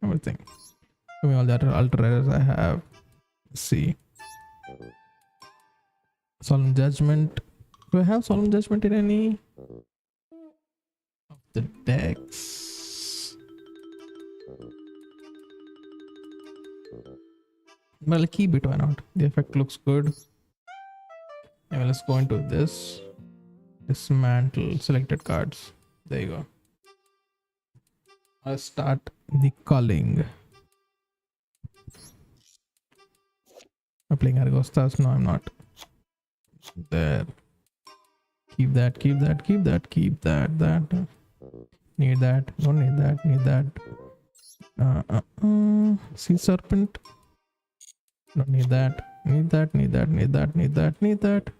Everything. Give me all the other ultra rares I have. Let's see. Solemn Judgment. Do I have Solemn Judgment in any of the decks? Well, I'll keep it, why not? The effect looks good. Yeah, well, let's go into this. Dismantle selected cards. There you go. I'll start the culling. I'm playing Argostas. No, I'm not. There. Keep that, keep that, keep that, keep that, that. Need that. Don't need that, need that. Sea serpent. Don't need that. Need that, need that, need that, need that, need that.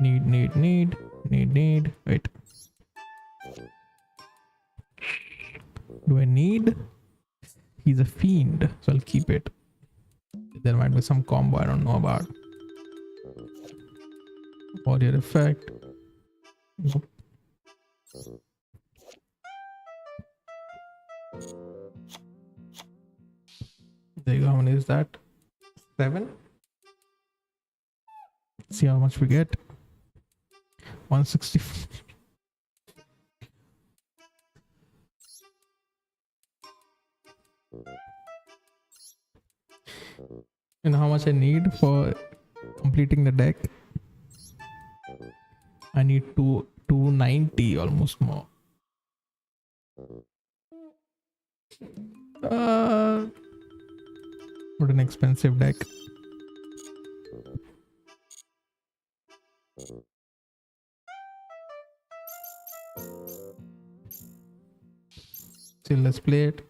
Need. Wait. Do I need? He's a fiend, so I'll keep it. There might be some combo I don't know about. Warrior effect. Nope. There you go. How many is that? 7. See how much we get. 160. You know how much I need for completing the deck? I need 290, almost more. What an expensive deck. So let's play it.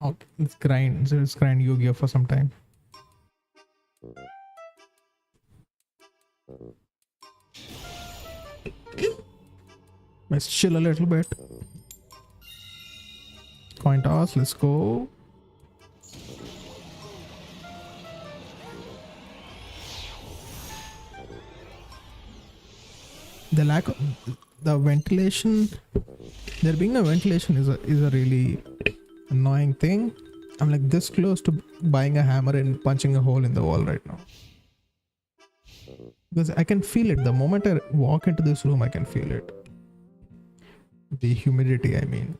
Okay, let's grind. So let's grind Yu-Gi-Oh for some time. Let's chill a little bit. Coin toss, let's go. The lack of the ventilation, there being a ventilation is a really annoying thing. I'm like this close to buying a hammer and punching a hole in the wall right now. Because I can feel it. The moment I walk into this room, I can feel it. The humidity, I mean.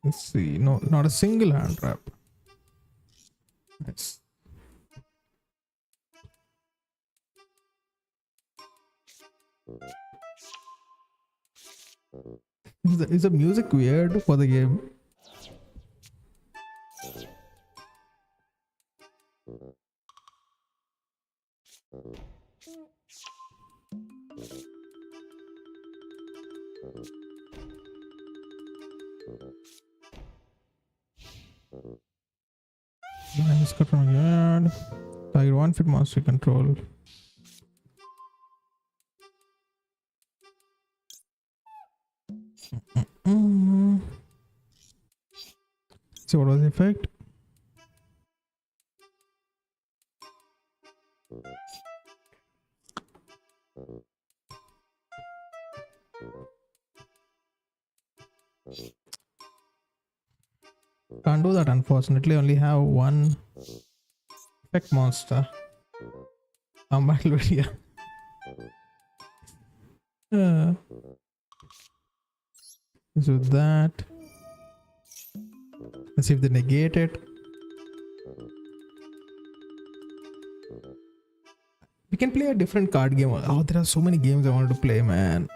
Let's see. No, not a single hand trap. Nice. Is the music weird for the game? Nice cut from yard. Tiger 1 fit monster control. See what was the effect? Can't do that, unfortunately. Only have one effect monster. Combat video. So that. Let's see if they negate it. We can play a different card game. Oh, there are so many games I wanted to play, man.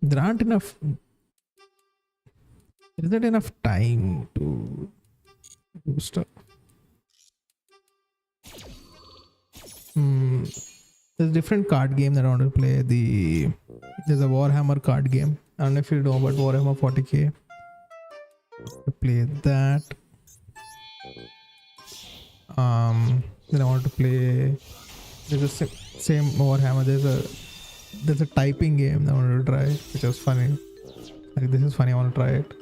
There aren't enough. There isn't enough time to do stuff. There's a different card game that I want to play. There's a Warhammer card game. I don't know if you know about Warhammer 40k. To play that. Then I want to play. There's a same Warhammer. There's a typing game that I want to try, which is funny. Like, this is funny. I want to try it.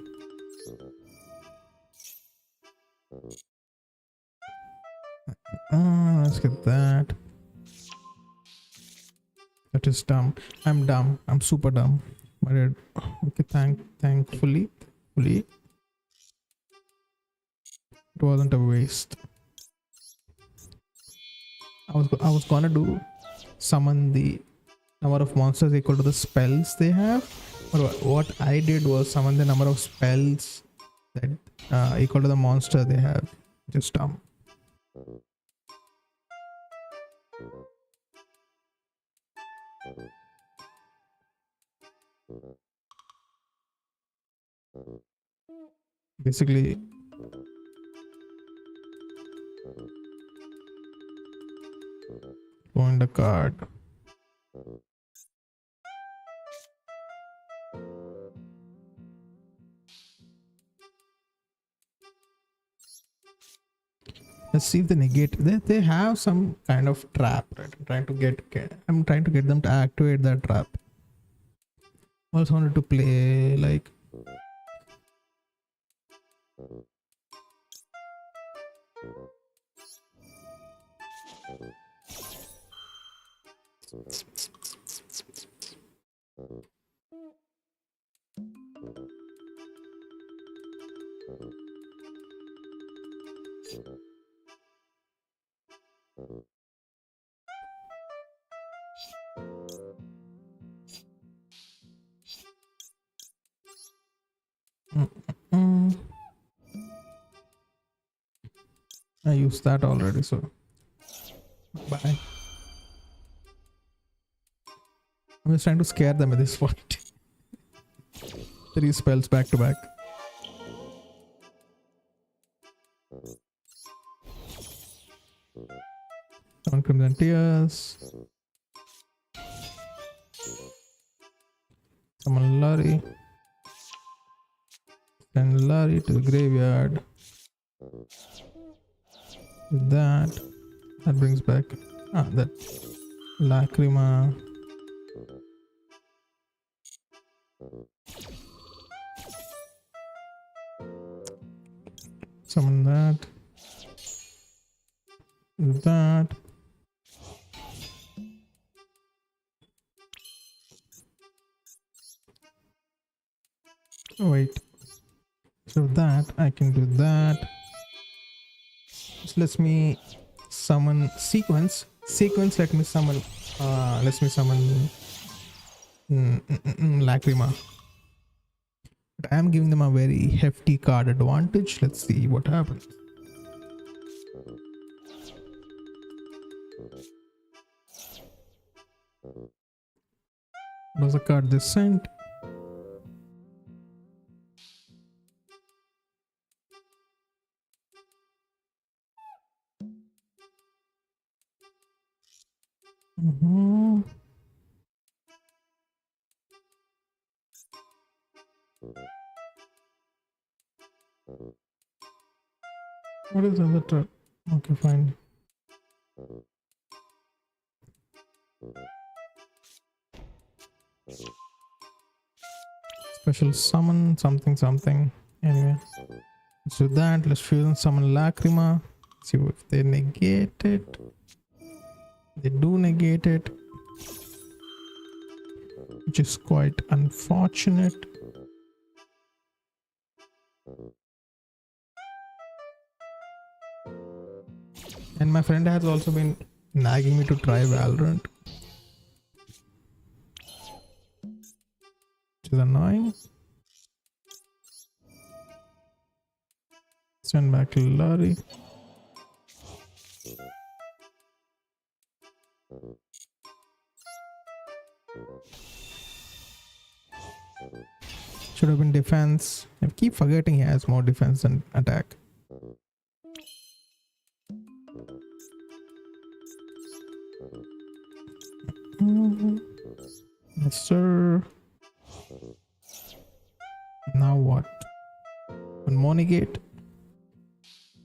Let's get that. That is dumb. I'm dumb. I'm super dumb. But okay, thankfully, it wasn't a waste. I was gonna do summon the number of monsters equal to the spells they have, What I did was summon the number of spells that equal to the monster they have. Just basically going the card. Let's see if they negate. They have some kind of trap. Right? I'm trying to get them to activate that trap. Also wanted to play like I used that already, so bye. I'm just trying to scare them at this point. 3 spells back to back. Summon Crimson Tears. Summon Larry. Send Larry to the graveyard. With that brings back that Lacrima. Summon that. With that. Wait. So that I can do that. Just let me summon sequence. Let me summon Lacrima. But I am giving them a very hefty card advantage. Let's see what happens. What was the card they sent? What is the other trap? Okay, fine. Special summon something. Anyway, let's do that. Let's fusion summon Lacrima. See if they negate it. They do negate it, which is quite unfortunate. And my friend has also been nagging me to try Valorant, which is annoying. Send back Larry. Should have been defense. I keep forgetting he has more defense than attack. Yes, sir. Now what? One more negate.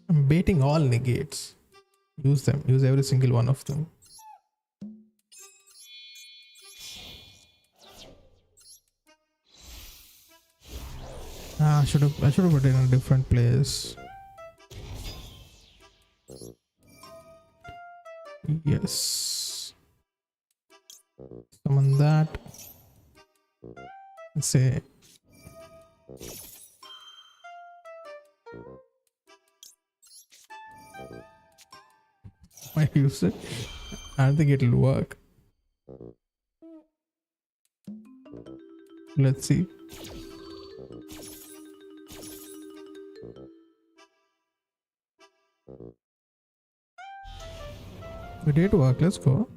I'm baiting all negates. Use them. Use every single one of them. I should have put it in a different place. Yes. Summon that. Let's say I use it. I don't think it'll work. Let's see. We did work. Let's go.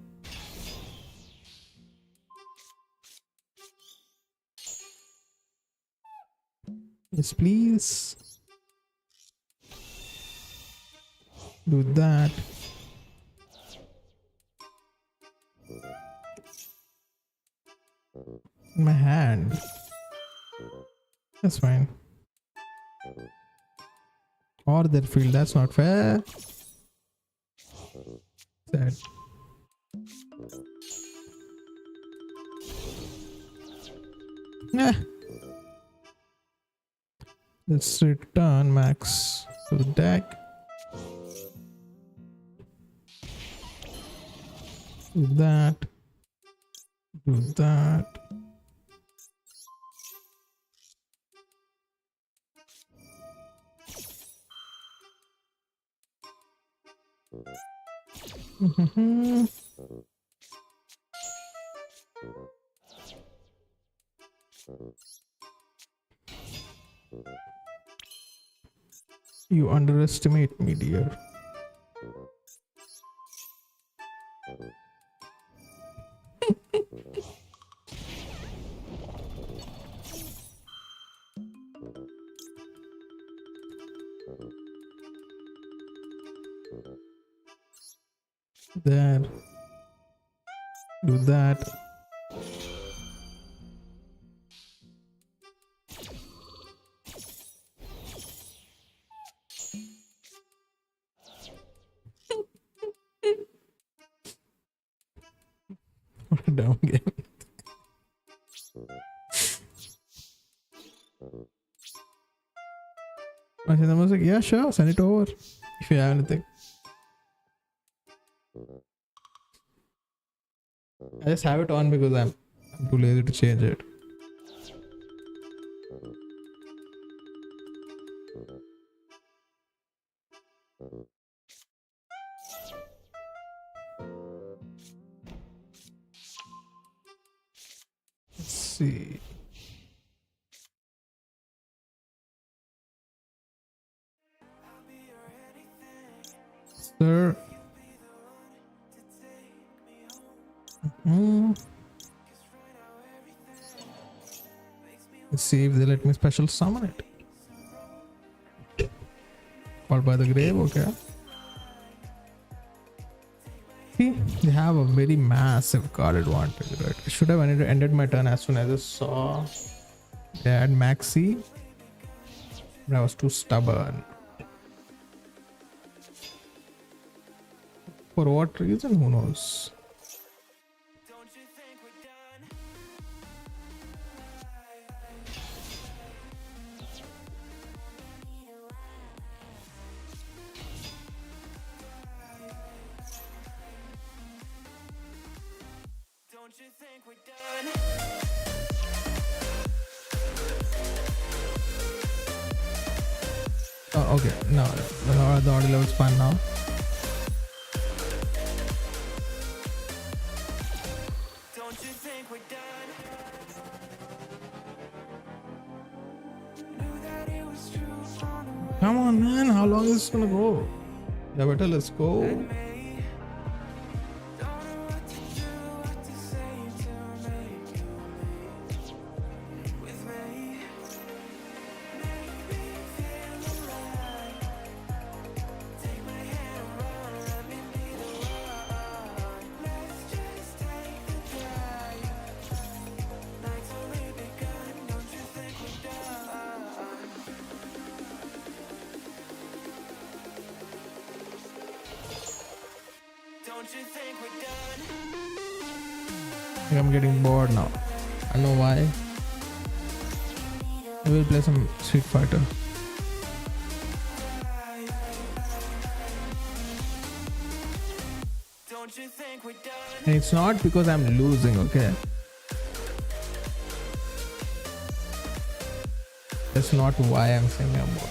Yes, please. Do that. My hand. That's fine. Or their field. That's not fair. Sad. Yeah. Let's return Max to the deck. Do that. Do that. You underestimate me, dear. There. Do that. What a dumb game. I was like, yeah, sure, send it over if you have anything. I just have it on because I'm too lazy to change it. Let's see. Sir. Let's see if they let me special summon it. Called by the grave, okay. See, they have a very massive card advantage, right? I should have ended my turn as soon as I saw they had Maxi, but I was too stubborn. For what reason? Who knows? Oh, okay. No, the audio level's fine now. Come on, man. How long is this gonna go? Yeah, better let's go. I'm getting bored now. I know why. I will play some Street Fighter. And it's not because I'm losing, okay? That's not why I'm saying I'm bored.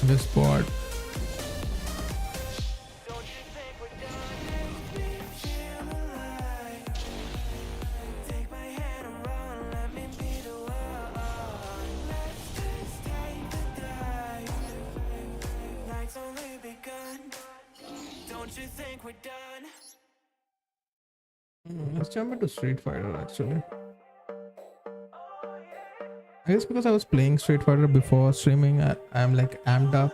I'm just bored. Let's jump into Street Fighter actually. I guess because I was playing Street Fighter before streaming, I'm like amped up.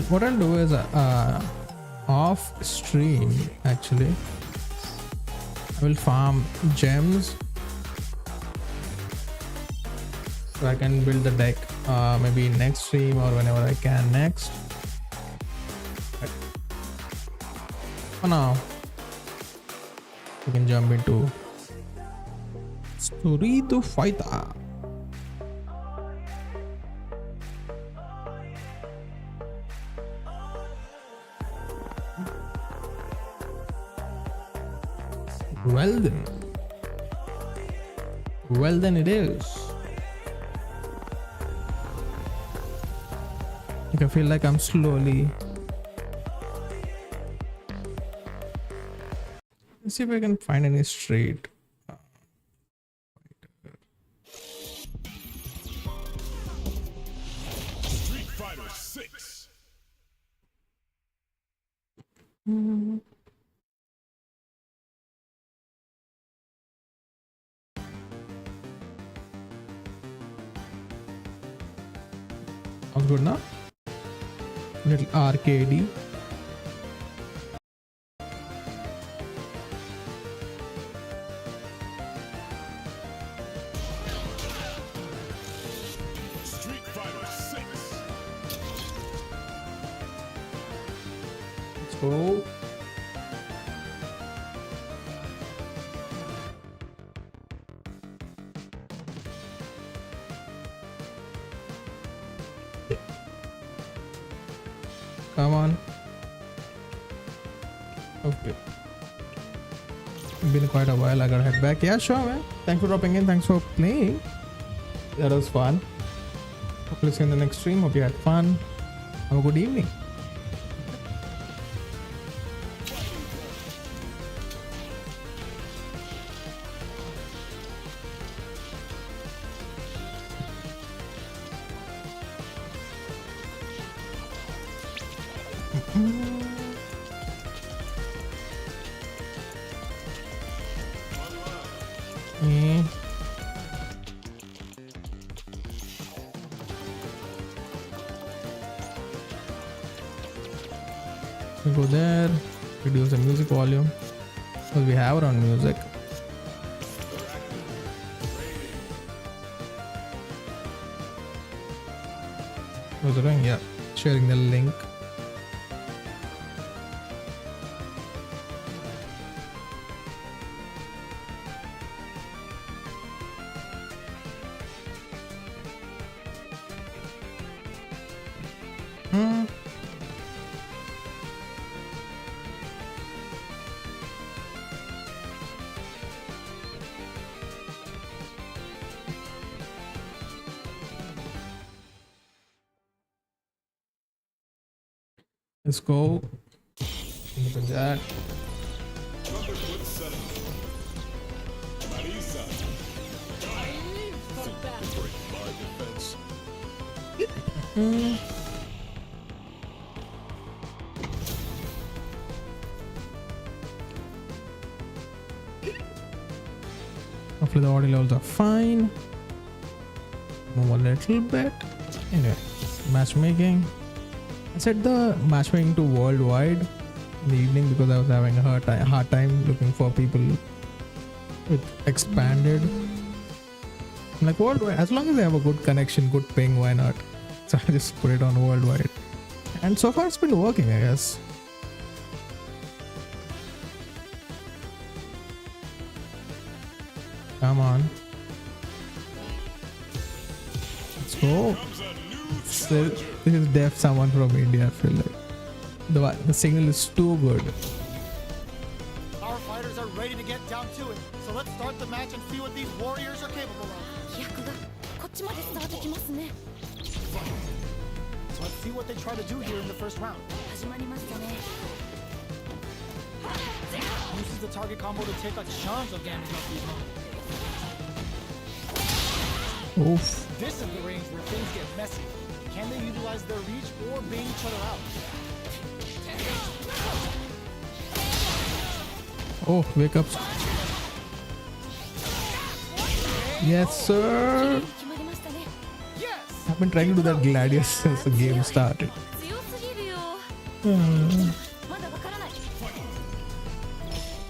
What I'll do is off stream actually I will farm gems so I can build the deck maybe next stream or whenever I can next. But for now we can jump into Street Fighter. Well then it is. Like I feel like I'm slowly. Let's see if I can find any street. Street Fighter 6. Sounds good now. Little arcadey. Street Fighter 6. Let's go. Come on. Okay. It's been quite a while. I gotta head back. Yeah, sure, man. Thanks for dropping in. Thanks for playing. That was fun. Hopefully see you in the next stream. Hope you had fun. Have a good evening. We go there, reduce the music volume because we have our own music. What's it doing? Yeah, sharing the link. Let's go. Look at that. Trumpet with settlement. Marisa. I live for battle. Break my defense. Hopefully the audio levels are fine. Move a little bit. Anyway, matchmaking. I set the matchmaking to worldwide in the evening because I was having a hard time looking for people with expanded. I'm like worldwide, as long as they have a good connection, good ping, why not? So I just put it on worldwide. And so far it's been working, I guess. Come on. Let's go. this is def someone from India. I feel like the signal is too good. Our fighters are ready to get down to it, so let's start the match and see what these warriors are capable of. So let's see what they try to do here in the first round. Uses the target combo to take a chunk of damage off these moments. Oof. This is the range where things get messy. Can they utilize their reach or bait each other out? Oh, wake up. Yes, sir. I've been trying to do that Gladius since the game started.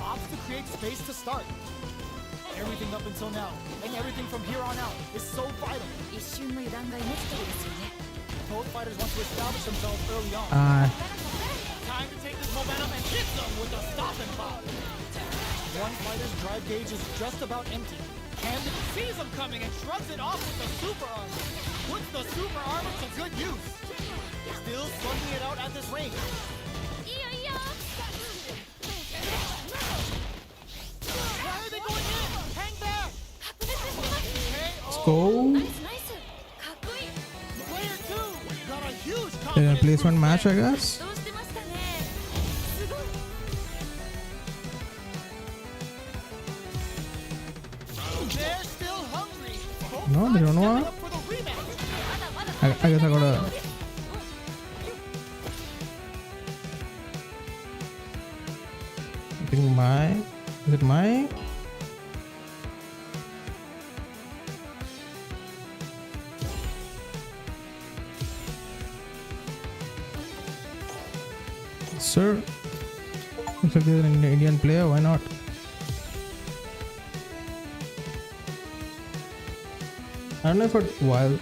Opts to create space to start. Everything up until now, and everything from here on out, is so vital. Both fighters want to establish themselves early on. Time to take this momentum and hit them with a stopping pop. One fighter's drive gauge is just about empty. And sees him coming and shrugs it off with the super armor. Puts the super armor to good use. Still slugging it out at this range. Why are they going in? Hang back! Let's go. Player 2 got a huge Then a placement match, I guess. They're still hungry. No, they don't want. I guess I gotta. I think my. Is it my? Sir. Looks like there's an Indian player. Why not? I don't know if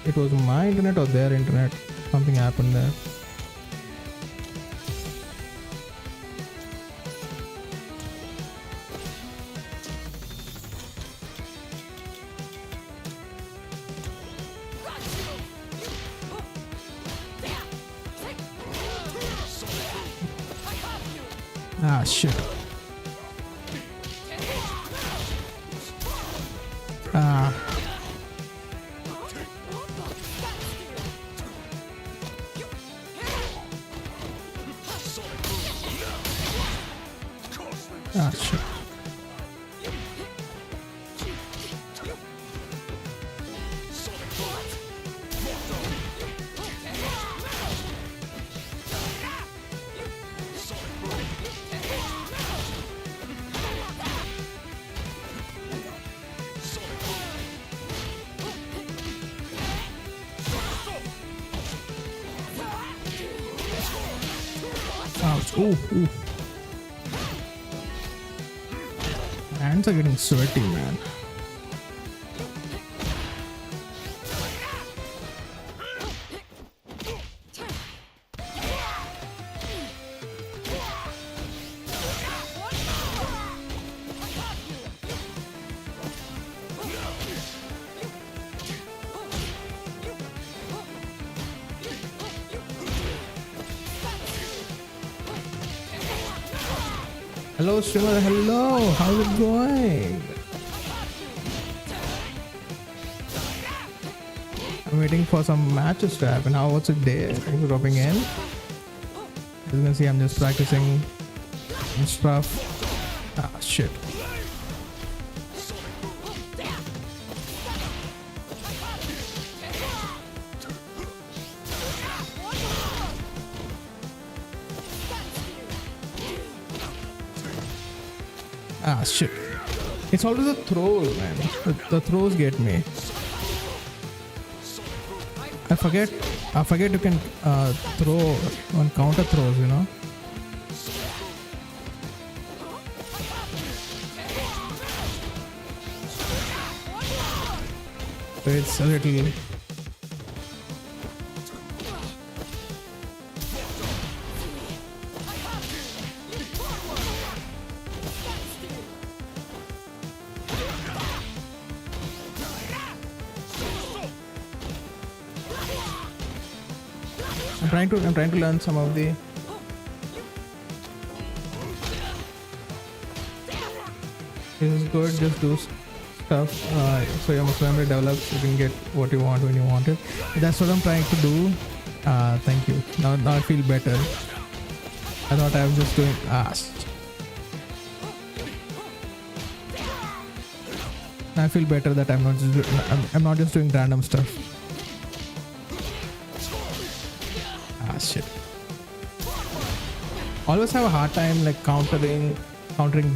it was my internet or their internet. Something happened there. Ah, shit. Ah. Ah, shit. Ouch. Ooh, ooh. Hands are getting sweaty, man. Hello, streamer. Hello. How's it going? I'm waiting for some matches to happen. How was it there? Thanks for dropping in. As you can see, I'm just practicing and stuff. Ah, shit. Ah, shit. It's always the throws, man. The throws get me. I forget you can throw on counter throws, you know. So it's a little. trying to learn some of the. This is good. Just do stuff so your muscle memory develops. You can get what you want when you want it. That's what I'm trying to do. Thank you. Now I feel better. I thought I was just doing I feel better that I'm not just doing random stuff. Shit. Always have a hard time like countering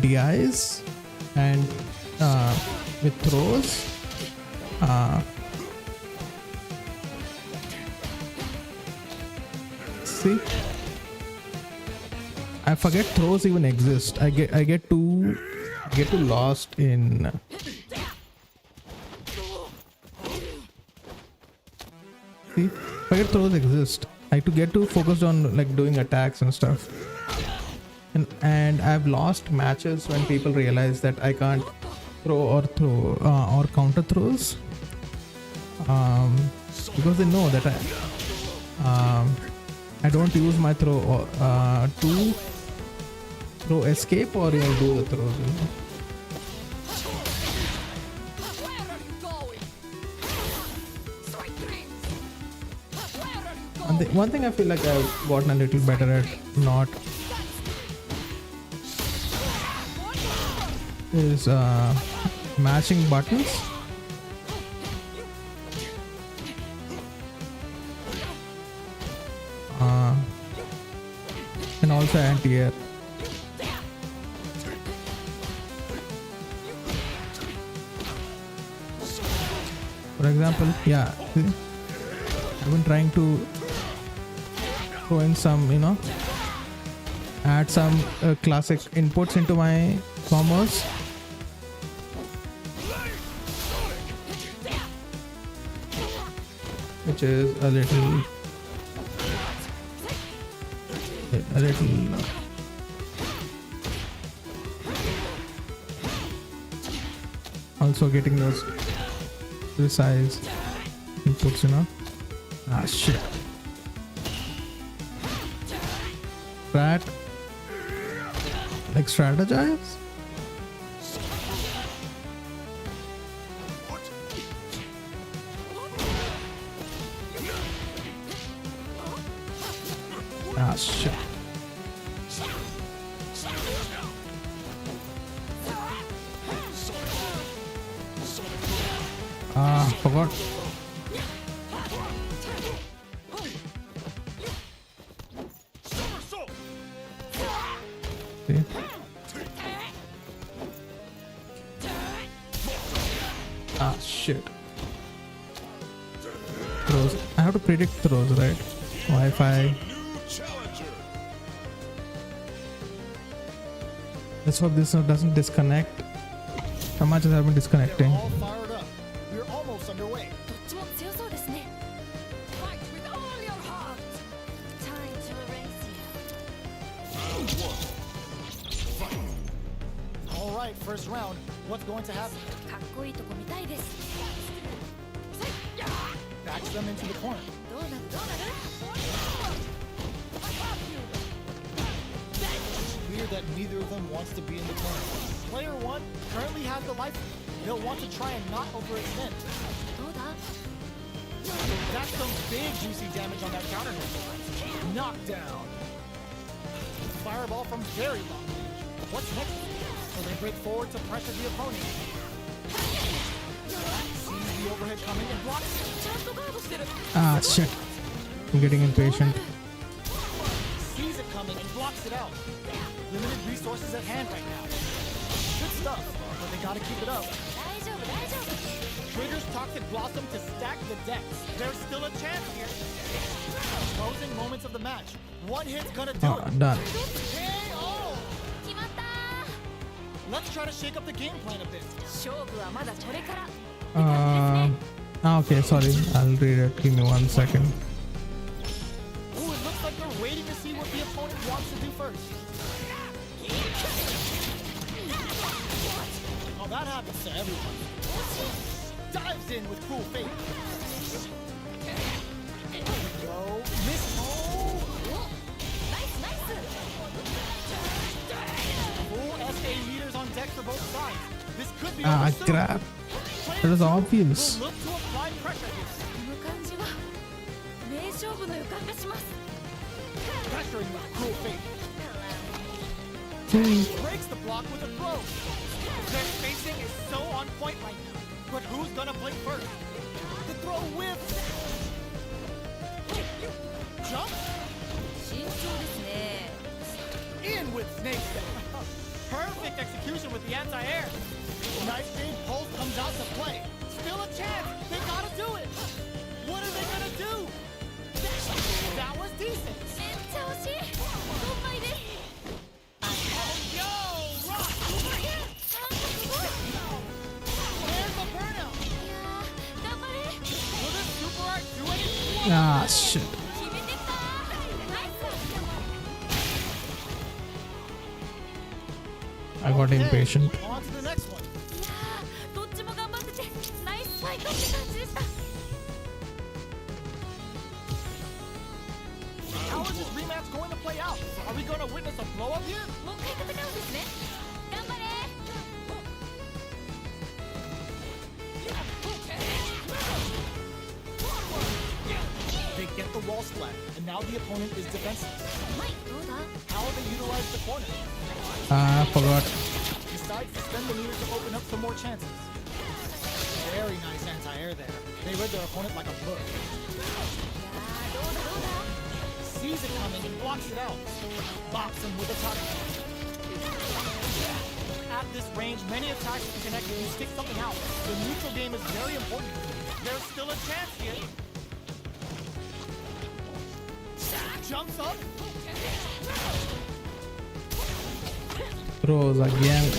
DIs and with throws. See, I forget throws even exist. I get too lost in. See, forget throws exist. I get too focused on like doing attacks and stuff. And I've lost matches when people realize that I can't throw or counter throws, because they know that I don't use my throw to throw escape or do the throws. And the one thing I feel like I've gotten a little better at not is matching buttons. And also anti-air. For example, yeah, see? I've been trying to throw in some, add some classic inputs into my combos. Which is a little also getting those precise inputs, shit. Strategize. Shit. Forgot. See? Shit. Throws. I have to predict throws, right? Wi-Fi. Let's hope this doesn't disconnect. How much has been disconnecting? All fired up. We're almost underway. Fight with all your heart. Time to erase you. All right, first round. What's going to happen? Backs them into the corner. Clear that neither of them wants to be in the corner. Player one currently has the life. He'll want to try and not overextend. That's some big juicy damage on that counter hit. Knockdown. Fireball from very long range. What's next? So they break forward to pressure the opponent. Sees the overhead coming and blocks it. Shit. I'm getting impatient. Sees it coming and blocks it out. Limited resources at hand right now. Good stuff, but they gotta keep it up. Triggers Toxic Blossom to stack the decks. There's still a chance here. Closing moments of the match. One hit's gonna do it. Done. KO! Let's try to shake up the game plan a bit. Okay, sorry. I'll read it. Give me 1 second. Ooh, it looks like they're waiting to see what the opponent wants to do first. Oh, that happens to everyone. Dives in with cool fate. Go. Miss. Oh, This could be Ah, over soon. crap. That was obvious. We'll look to apply pressure here. Pressuring with cruel fate. Breaks the block with a throw. Their spacing is so on point right now. But who's gonna blink first? The throw whiffs. Jump. In with snake step. Perfect execution with the anti-air. Nightshade Pulse comes out to play. Still a chance. They gotta do it. What are they gonna do? That was decent. Yo, rock. There's the burnout. Will this super art do anything? Ah, shit. I got impatient. On to the next one. How is this rematch going to play out? Are we going to witness a blow up here? They get the wall splat, and now the opponent is defenseless. How will they utilize the corner? I forgot. Decides to spend the meter to open up some more chances. Very nice anti-air there. They read their opponent like a book. Sees it coming and blocks it out. Bops him with a target. At this range, many attacks can connect if you stick something out. The neutral game is very important. There's still a chance here. Jumps up. Throws again.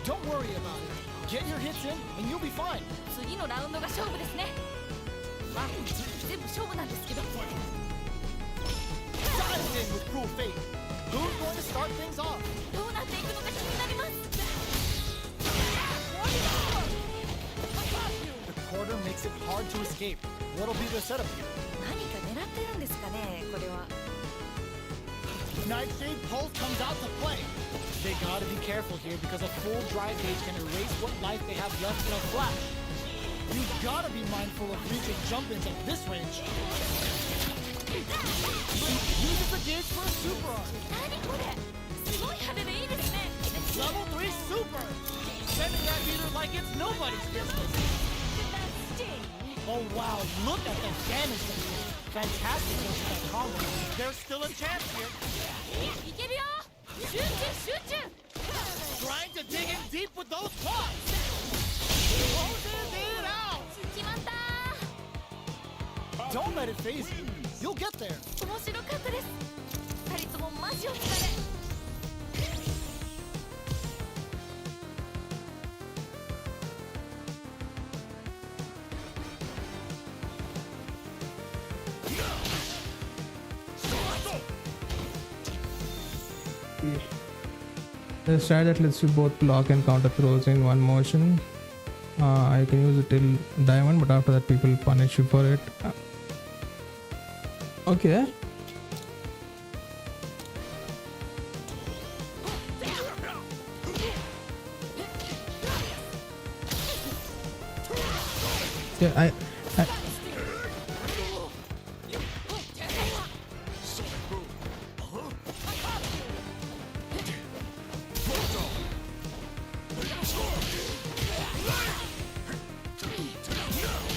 Don't worry about it. Get your hits in and you'll be fine. Dives in with cruel fate. Who's going to start things off? The quarter makes it hard to escape. What'll be the setup here? Nightshade Pulse comes out to play. They gotta be careful here because a full drive gauge can erase what life they have left in a flash. You've gotta be mindful of reaching jump-ins at this range. Uses the gauge for a super art. Level 3 super! Sending that meter like it's nobody's business. Oh wow, look at the damage they did. Fantastic with that combo. There's still a chance here. Trying to dig in deep with those claws. Closes it out. Don't let it phase you. You'll get there. The strat that lets you both block and counter throws in one motion. You can use it till diamond, but after that people punish you for it. Okay. Yeah, I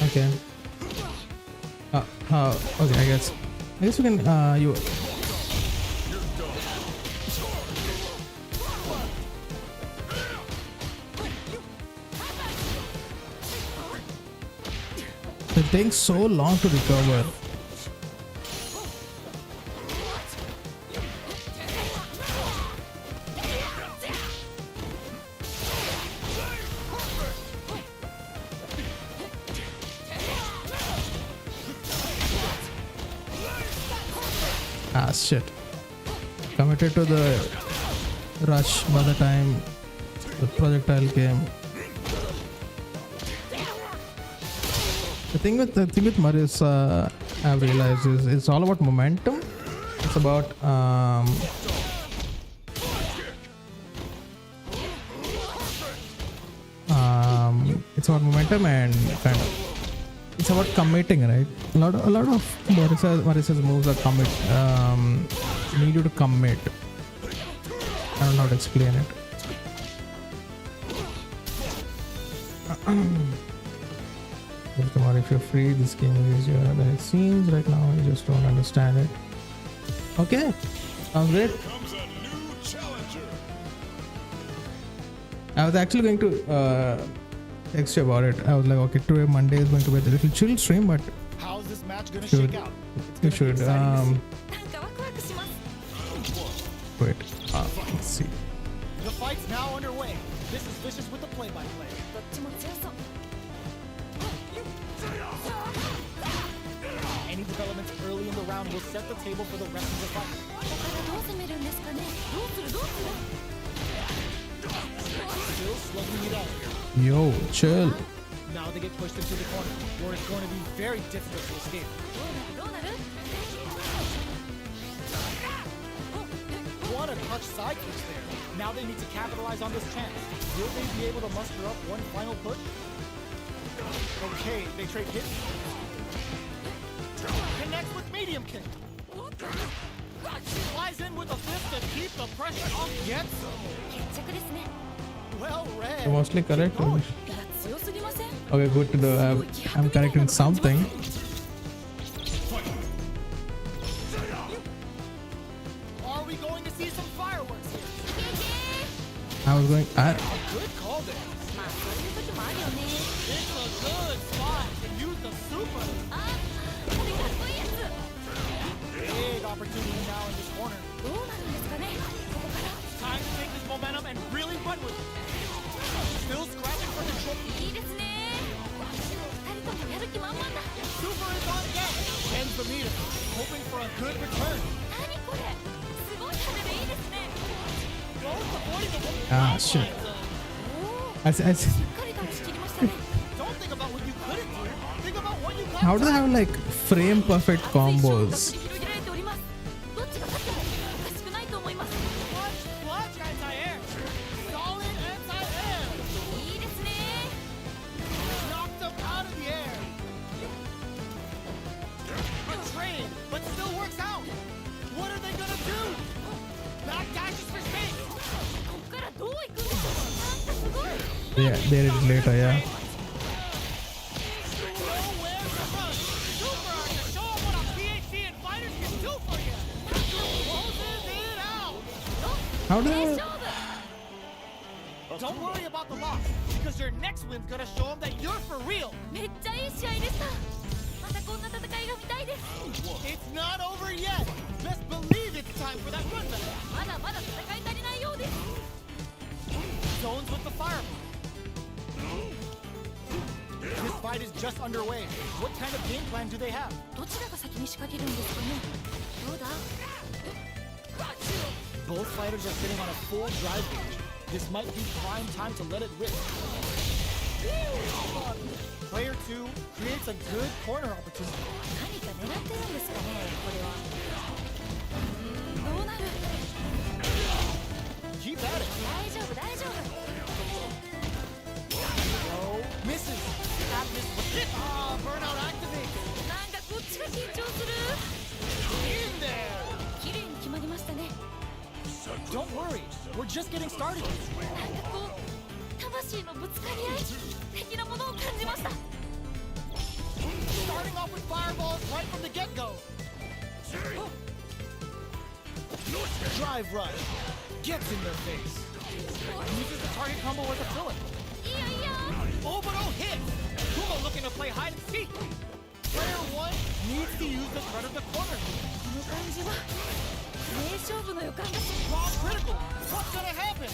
okay. Okay, I guess you can you it takes so long to recover. Ah, shit. Committed to the rush by the time the projectile came. The thing with Marisa, I've realized is it's all about momentum. It's about it's about momentum and kind of it's about committing, right? A lot of Marisa's moves are commit. Need you to commit. I don't know how to explain it. If you're free, this game is easier than it seems right now. You just don't understand it. Okay, sounds great. I was actually going to text you about it. I was like, okay, today Monday is going to be a little chill stream, but how's this match gonna shake out? You should wait. Let's see. The fight's now underway. This is Vicious with the play-by-play. Any developments early in the round will set the table for the rest of the fight. Still slugging it out. Yo, chill. Now they get pushed into the corner, where it's going to be very difficult to escape. What a clutch side push there. Now they need to capitalize on this chance. Will they be able to muster up one final push? Okay, they trade hits. Connects with medium kick. Flies in with a fist to keep the pressure on Getsu. Well read. You're mostly correct. Okay, good to the. I'm correct in something. Are we going to see some fireworks here? I was going. A good call there. It's a good spot to use the super. Big opportunity now in this corner. Time to take this momentum and really run with it. Still scratching for control. Super is on deck. Ends the meter, hoping for a good return. Ah, shit. I Don't think about what you couldn't do. Think about what you got. How do they have like frame perfect combos? Clutch anti-air. Solid anti-air. Knocked him out of the air. Betrayed, but still works out. What are they gonna do? Back dashes for space. Yeah, there it is later, yeah. How do I... Don't worry about the loss, because your next win's gonna show them that you're for real. It's not over yet. Best believe it's time for that run back. Zones with the fireball. This fight is just underway. What kind of game plan do they have? Both fighters are sitting on a full drive gauge. This might be prime time to let it rip. Player 2 creates a good corner opportunity. Keep at it. No, misses. Atlas with it. Ah, burnout activated. In there. Don't worry, we're just getting started. Starting off with fireballs right from the get-go. Drive rush. Gets in their face. Uses the target combo as a filler. Oh, but oh hit! Kumo looking to play hide and seek. Player 1 needs to use the threat of the corner. Wrong critical. What's gonna happen?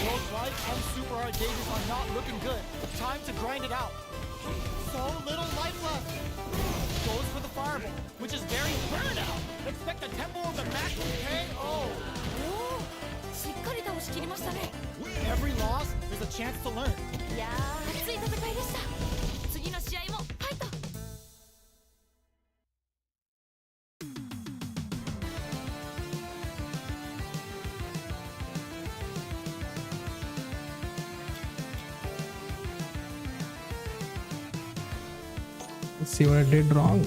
Both life and super hard gauges are not looking good. Time to grind it out. So little life left. Goes for the fireball, which is very burnout. Expect the tempo of the match to KO. Every loss is a chance to learn. Let's see what I did wrong.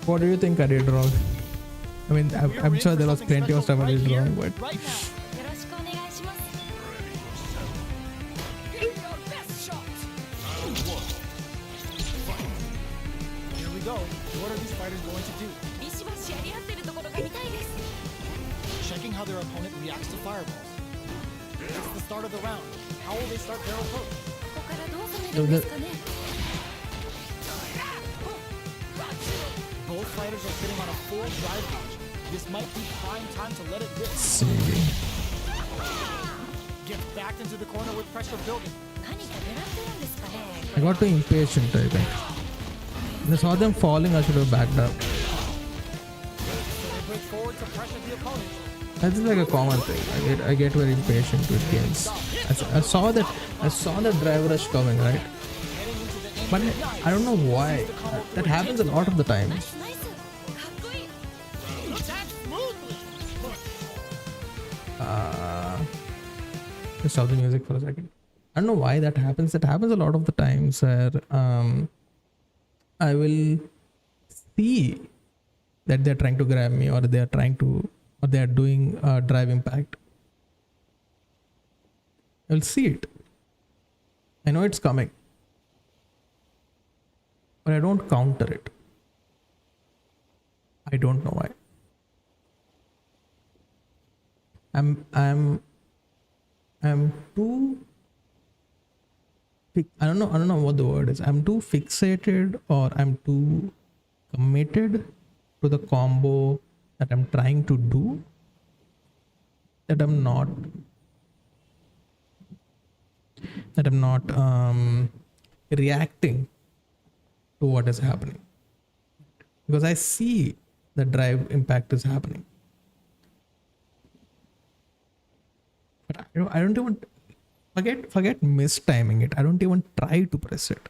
What do you think I did wrong? I mean, I'm sure there was plenty of stuff I did wrong, but Right now. Here we go. What are these fighters going to do? Checking how their opponent reacts to fireballs. It's the start of the round. How will they start their approach? Both fighters are sitting on a full drive gauge. This might be prime time to let it rip. Gets backed into the corner with pressure building. I got too impatient, I think. When I saw them falling, I should have backed up. So they break forward to pressure the opponent. That's like a common thing. I get very impatient with games. I saw that drive rush coming, right? But I don't know why. That happens a lot of the time. Just stop the music for a second. I don't know why that happens. That happens a lot of the times where I will see that they're trying to grab me, or they're doing drive impact. I'll see it. I know it's coming, but I don't counter it. I don't know why. I'm too. I don't know what the word is. I'm too fixated, or I'm too committed to the combo that I'm trying to do, that I'm not reacting to what is happening, because I see the drive impact is happening, but I don't even forget mistiming it. I don't even try to press it.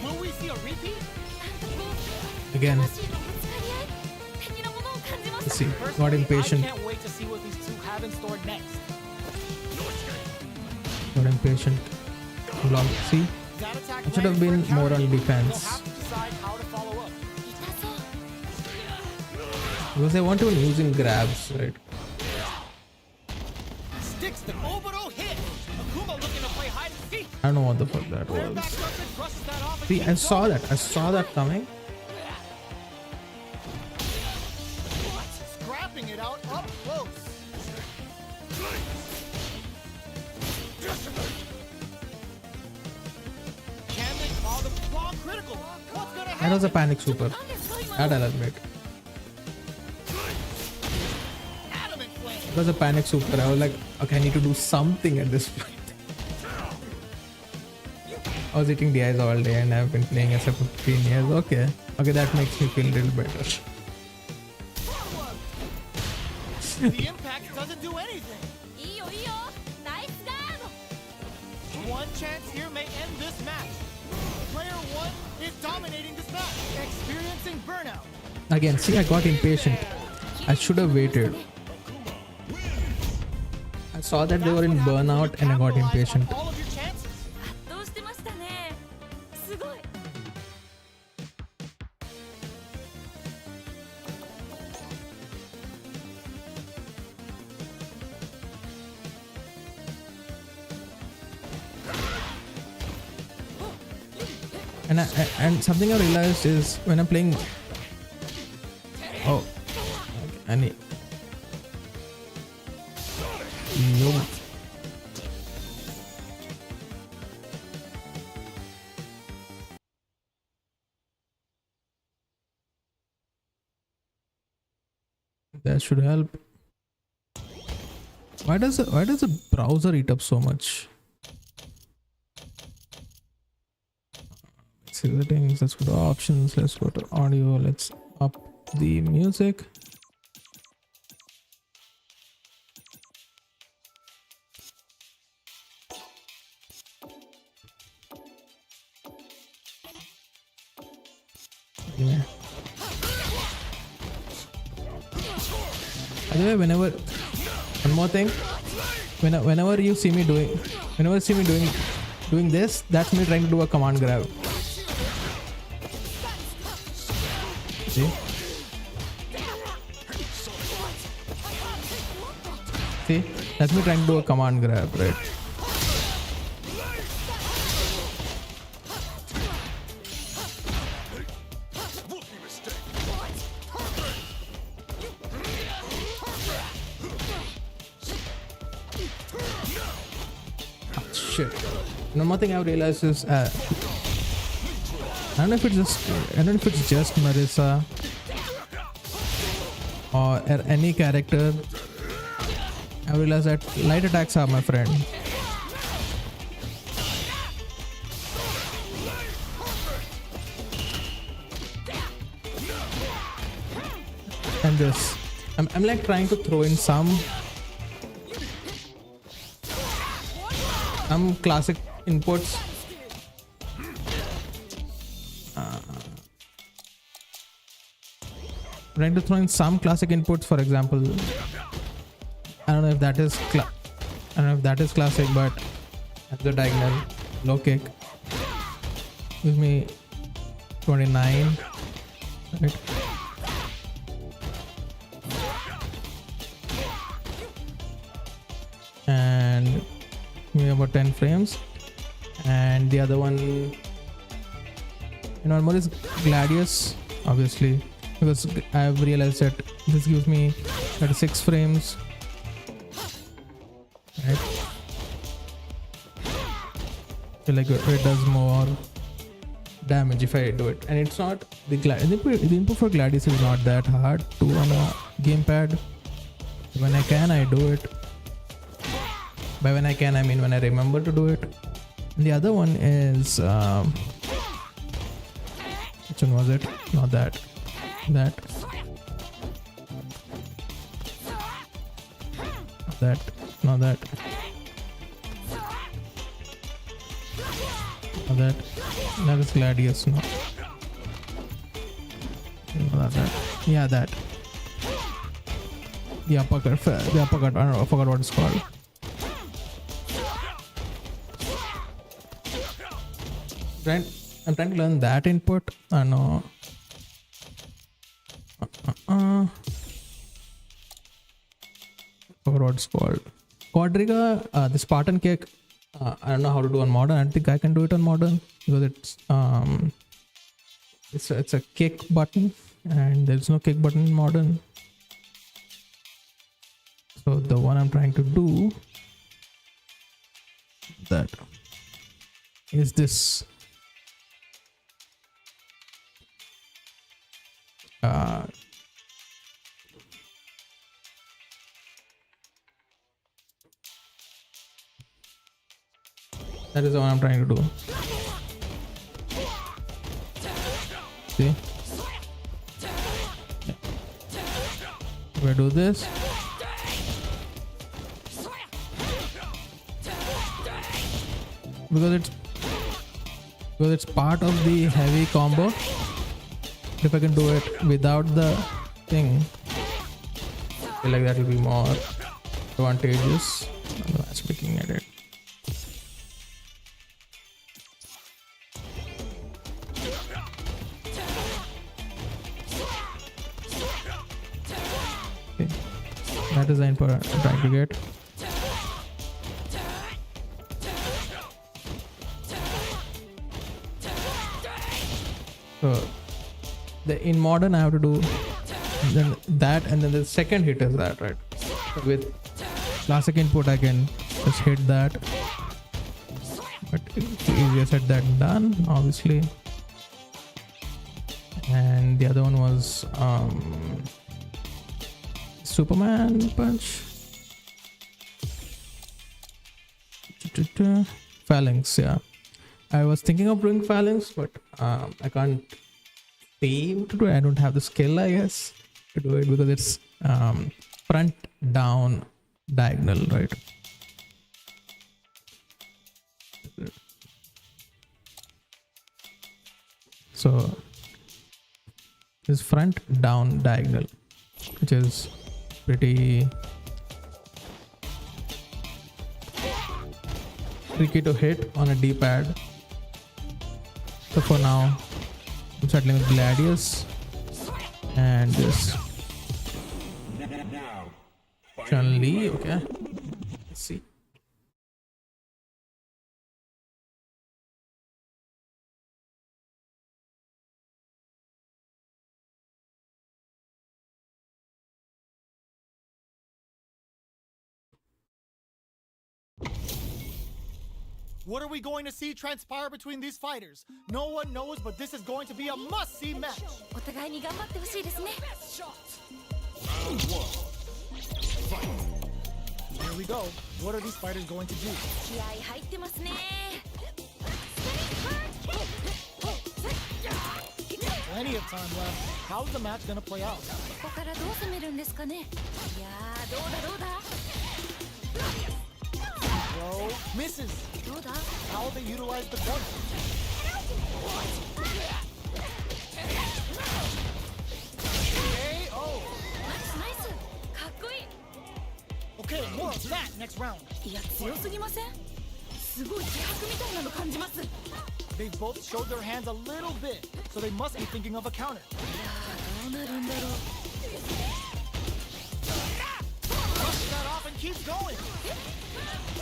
Will we see a repeat? Again. See, got impatient. I can't wait to see what these two have in store next. Got impatient. Long. See, I should have been more on defense. Because I want to be using grabs, right? Sticks the orbital hit. Akuma looking to play hide and seek. I don't know what the fuck that was. See, I saw that coming. Scrapping it out up close. Can they call the long critical? What's gonna happen? That was a panic super. That I'll admit. It was a panic super. I was like, okay, I need to do something at this point. I was eating DIs all day and I've been playing SF for 15 years. Okay, that makes me feel a little better. The impact doesn't do anything. One chance here may end this match. Player one is dominating this match, experiencing burnout. Again, see, I got impatient. I should have waited. I saw that they were in burnout and I got impatient. And something I realized is when I'm playing. Oh, I need. No. That should help. Why does the browser eat up so much? Settings, let's go to options, let's go to audio, let's up the music. Yeah. By the way, whenever one more thing, whenever you see me doing this, that's me trying to do a command grab. See? See? That's me trying to do a command grab, right? Shit. One more thing I've realized is I don't know if it's just Marisa or any character. I realized that light attacks are my friend. And this, I'm like trying to throw in some classic inputs. Trying to throw in some classic inputs. For example, I don't know if that is classic, but the diagonal low kick gives me 29. Right. And maybe about 10 frames. And the other one, normal is Gladius, obviously, because I've realized that this gives me 36 frames, right? I feel like it does more damage if I do it, and it's not the input for Gladius is not that hard to on a gamepad. When I can, I do it. By when I can, I mean when I remember to do it. And the other one is which one was it? Not that. Not that. Not that. Not that. That is Gladius. No. Not that. Yeah, that. The uppercut. The uppercut. I don't know. I forgot what it's called. I'm trying to learn that input. I know. Forgot what it's called. Quadriga, the Spartan kick. I don't know how to do on modern. I don't think I can do it on modern because it's a kick button and there's no kick button in modern. So the one I'm trying to do that is this. That is the one I'm trying to do. See? If I do this, because it's part of the heavy combo. If I can do it without the thing, I feel like that will be more advantageous. I'm matchmaking at it. Okay. That is the input I'm trying to get. So in modern I have to do then that, and then the second hit is that, right? So with classic input I can just hit that, but it's easier said than done, obviously. And the other one was Superman punch. Phalanx, yeah. I was thinking of doing phalanx, but I can't seem to do it. I don't have the skill, I guess, to do it because it's front down diagonal, right? So this front down diagonal. which is pretty tricky to hit on a D-pad. So for now, I'm settling with Gladius and this Chun-Li. Okay, let's see. What are we going to see transpire between these fighters? No one knows, but this is going to be a must-see match. お互いに頑張ってほしいですね。 Here we go. What are these fighters going to do? 気合入ってますね。 Plenty of time left. How's the match going to play out? ここからどう攻めるんですかね。いやー、どうだどうだ。 Bro, misses. どうだ。 How they utilize the corner. KO. ナイスナイス。かっこいい。 Okay, more of that next round. いや、強すぎません？すごい気迫みたいなの感じます。 They both showed their hands a little bit, so they must be thinking of a counter. いやー、どうなるんだろう。 Brushes that off and keeps going.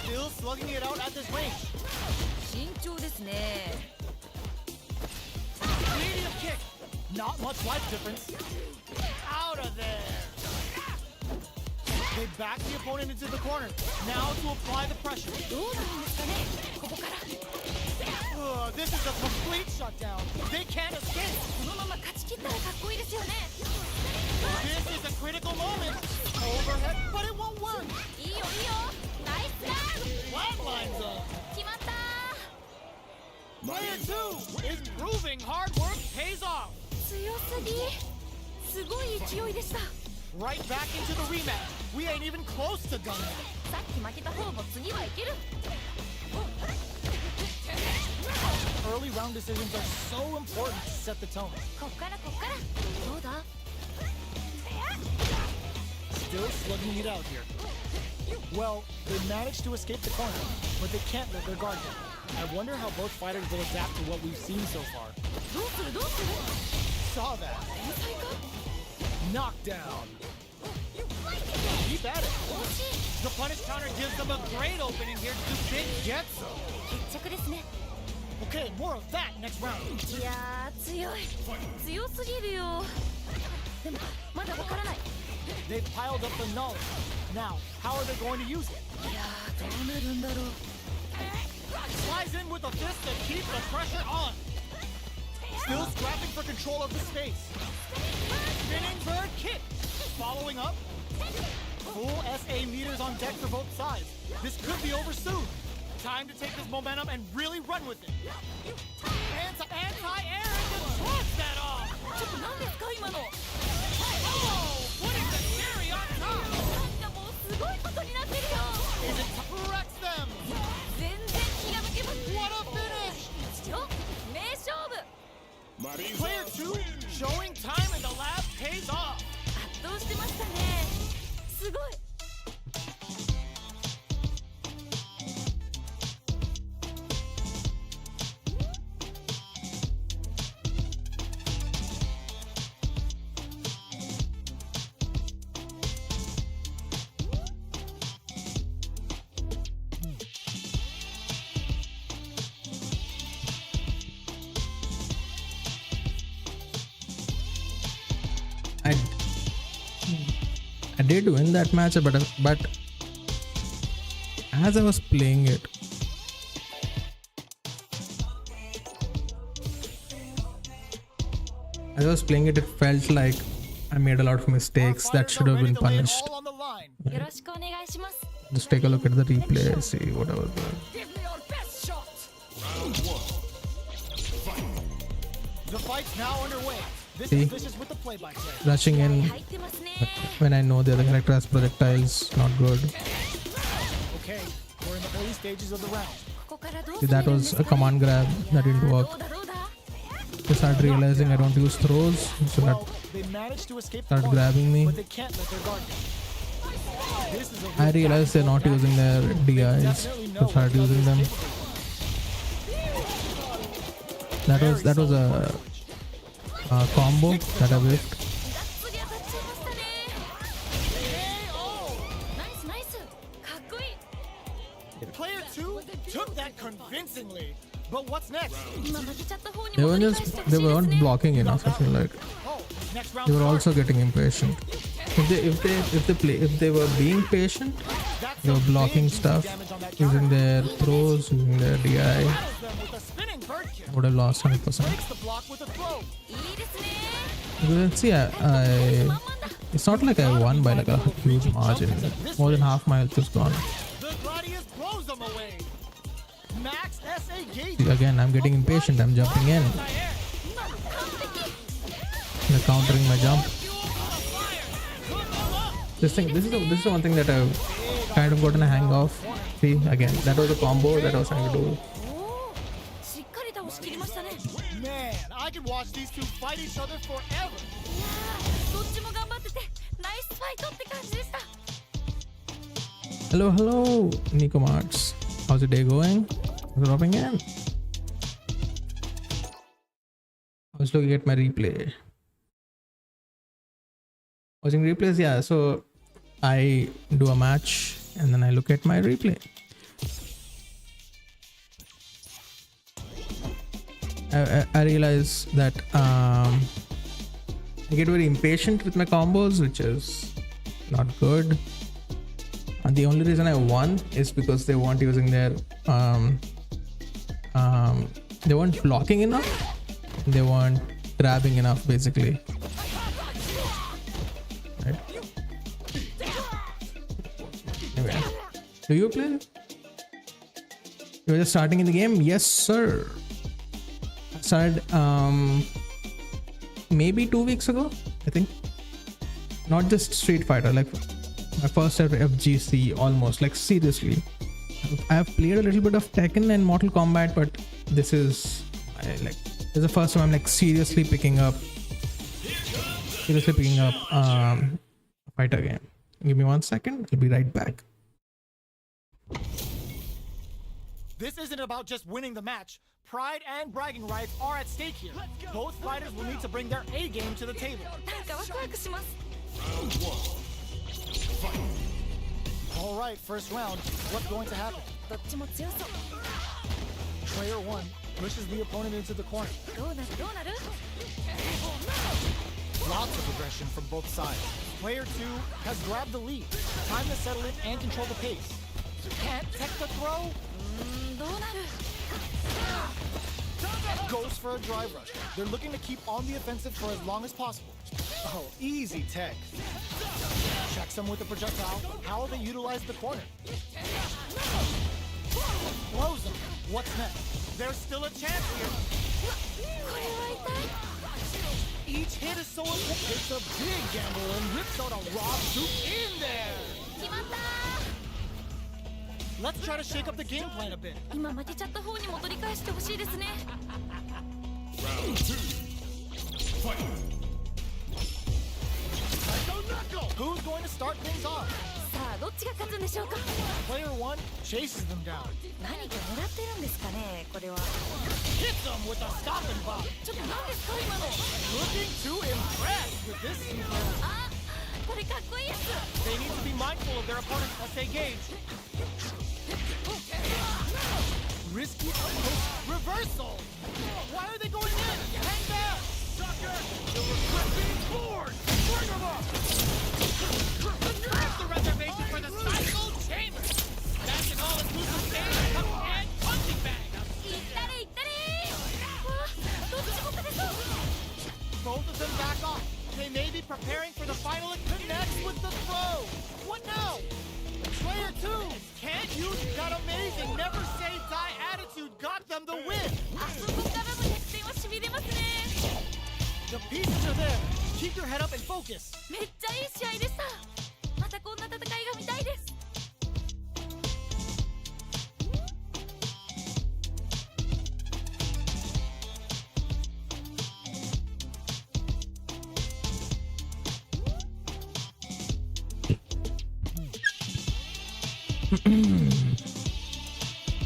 Still slugging it out at this range. 慎重ですね。 Medium kick. Not much life difference. Out of there. They back the opponent into the corner. Now to apply the pressure. どうなるんですかね。ここから。 This is a complete shutdown. They can't escape. このまま勝ち切ったらかっこいいですよね。 This is a critical moment. Overhead, but it won't work. いいよいいよ。ナイスだ。 Flatlines up. 決まった。 Player 2 is proving hard work pays off. 強すぎ。すごい勢いでした。 Right back into the rematch. We ain't even close to done yet. さっき負けた方も次はいける。 Early round decisions are so important to set the tone. こっからこっから。どうだ。 Still slugging it out here. Well, they managed to escape the corner, but they can't let their guard down. I wonder how both fighters will adapt to what we've seen so far. どうするどうする。 Saw that. 天才か。 Knockdown. Keep at it. The punish counter gives them a great opening here to do big getsu. 決着ですね。 Okay, more of that next round. いやー、強い。強すぎるよ。でもまだわからない。 They've piled up the knowledge. Now, how are they going to use it? いやー、どうなるんだろう。 Slides in with a fist to keep the pressure on. Still scrapping for control of the space. Spinning bird kick. Following up. Full SA meters on deck for both sides. This could be over soon. Time to take this momentum and really run with it. Anti-air and destroys that off. ちょっと何ですか今の。 Oh, putting the cherry on top. なんかもうすごいことになってるよ。 Is it wrecks them? 全然気が抜けます。 What a finish! よ、名勝負。 Player 2 showing time in the lab pays off. 圧倒してましたね。すごい。 I did win that match, but as I was playing it, it felt like I made a lot of mistakes that should have been punished. Just take a look at the replay, see what I was doing. The fight's now underway. This See? is vicious with the play-by-play. Rushing in when I know the other character has projectiles, not good. Okay, we're in the early stages of the round. See, that was a command grab that didn't work. I started realizing I don't use throws, so that They managed to escape start the corner, grabbing me. but they can't let their guard down. This is a I real realized they're not using their DIs. So started using them. That was a combo that I whiffed. Player 2 took that convincingly. But what's next? They weren't blocking enough. I feel like they were also getting impatient. If they were being patient, they were blocking stuff, using their throws, using their DI. I would have lost 100%. You can see, it's not like I won by like a huge margin. More than half my health is gone. See, again, I'm getting impatient. I'm jumping in. They're countering my jump. This is the one thing that I've kind of gotten a hang of. See, again, that was a combo that I was trying to do. Man, I could watch these two fight each other forever. Hello, Nico Marts. How's your day going? Dropping in. I was looking at my replay. Watching replays, yeah. So I do a match and then I look at my replay. I realize that I get very impatient with my combos, which is not good. And the only reason I won is because they weren't using their they weren't blocking enough, they weren't grabbing enough, basically. Right? Anyway, do you play? You were just starting in the game? Yes, sir. I started maybe 2 weeks ago, I think. Not just Street Fighter, like my first ever FGC, almost, like seriously. I have played a little bit of Tekken and Mortal Kombat, but this is the first time I'm like seriously picking up a fighter game. Give me 1 second, I'll be right back. This isn't about just winning the match. Pride and bragging rights are at stake here. Both fighters will need to bring their A game to the table. All right, first round. What's going to happen? Player 1 pushes the opponent into the corner. Lots of aggression from both sides. Player 2 has grabbed the lead. Time to settle in and control the pace. Can't tech the throw. Goes for a drive rush. They're looking to keep on the offensive for as long as possible. Oh, easy tech. Checks them with the projectile. How will they utilize the corner? Blows them. What's next? There's still a chance here. Each hit is so important. It's a big gamble and rips out a raw soup in there. Let's try to shake up the game plan a bit. Round 2. Fight. Who's going to start things off? Player 1 chases them down. Hits them with a stopping block. Looking to impress with this super. They need to be mindful of their opponents as they gauge. Risky approach reversal. Why are they going in? Hang back. Sucker! You'll regret being born! Bring them up! Grab the reservation for the cycle chamber. That's an all-inclusive game and punching bag. Both of them back off. They may be preparing for the final and connects with the throw. What now? Player 2 can't use that amazing never say die attitude got them the win. The pieces are there. Keep your head up and focus.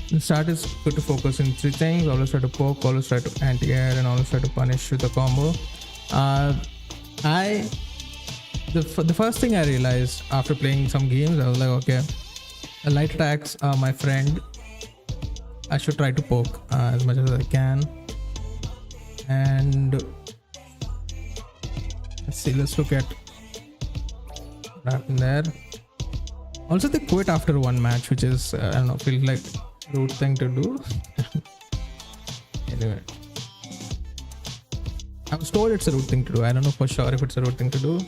The start is good to focus in 3 things. Always try to poke, always try to anti-air, and always try to punish with a combo. The first thing I realized after playing some games, I was like, okay, light attacks are my friend. I should try to poke as much as I can. And let's look at what happened there. Also, they quit after one match, which is I don't know, feels like rude thing to do. Anyway, I was told it's a rude thing to do. I don't know for sure if it's a rude thing to do.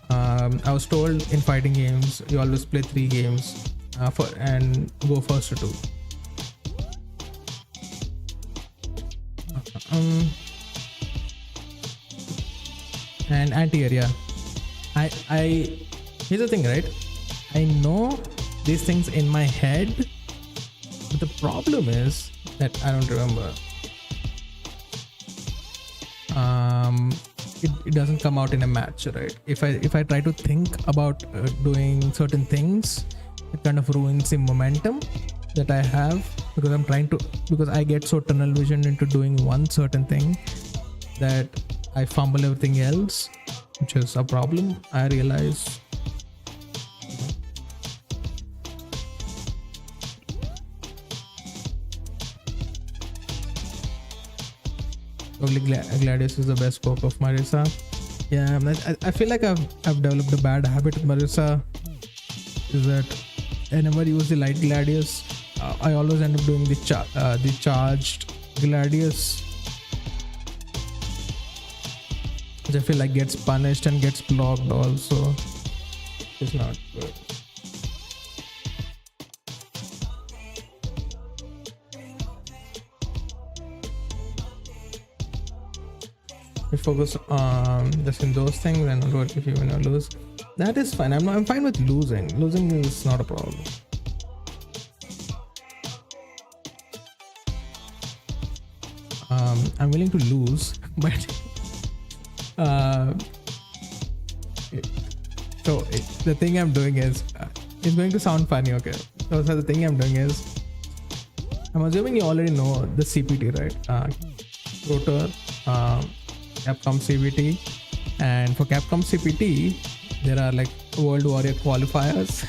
I was told in fighting games you always play 3 games and go first to 2. And anti-area. Here's the thing, right? I know these things in my head, but the problem is that I don't remember. It doesn't come out in a match, right? If I try to think about doing certain things, it kind of ruins the momentum that I have, because I get so tunnel vision into doing one certain thing that I fumble everything else, which is a problem, I realize. Probably Gladius is the best poke of Marisa. Yeah, I feel like I've developed a bad habit with Marisa, is that I never use the light Gladius. I always end up doing the charged Gladius, which I feel like gets punished and gets blocked also. It's not good. We focus on just in those things and not work if you win or lose. That is fine. I'm fine with losing. Losing is not a problem. I'm willing to lose, but so the thing I'm doing is it's going to sound funny, okay? So the thing I'm doing is, I'm assuming you already know the CPT, right? Rotor, Capcom CPT, and for Capcom CPT there are like World Warrior qualifiers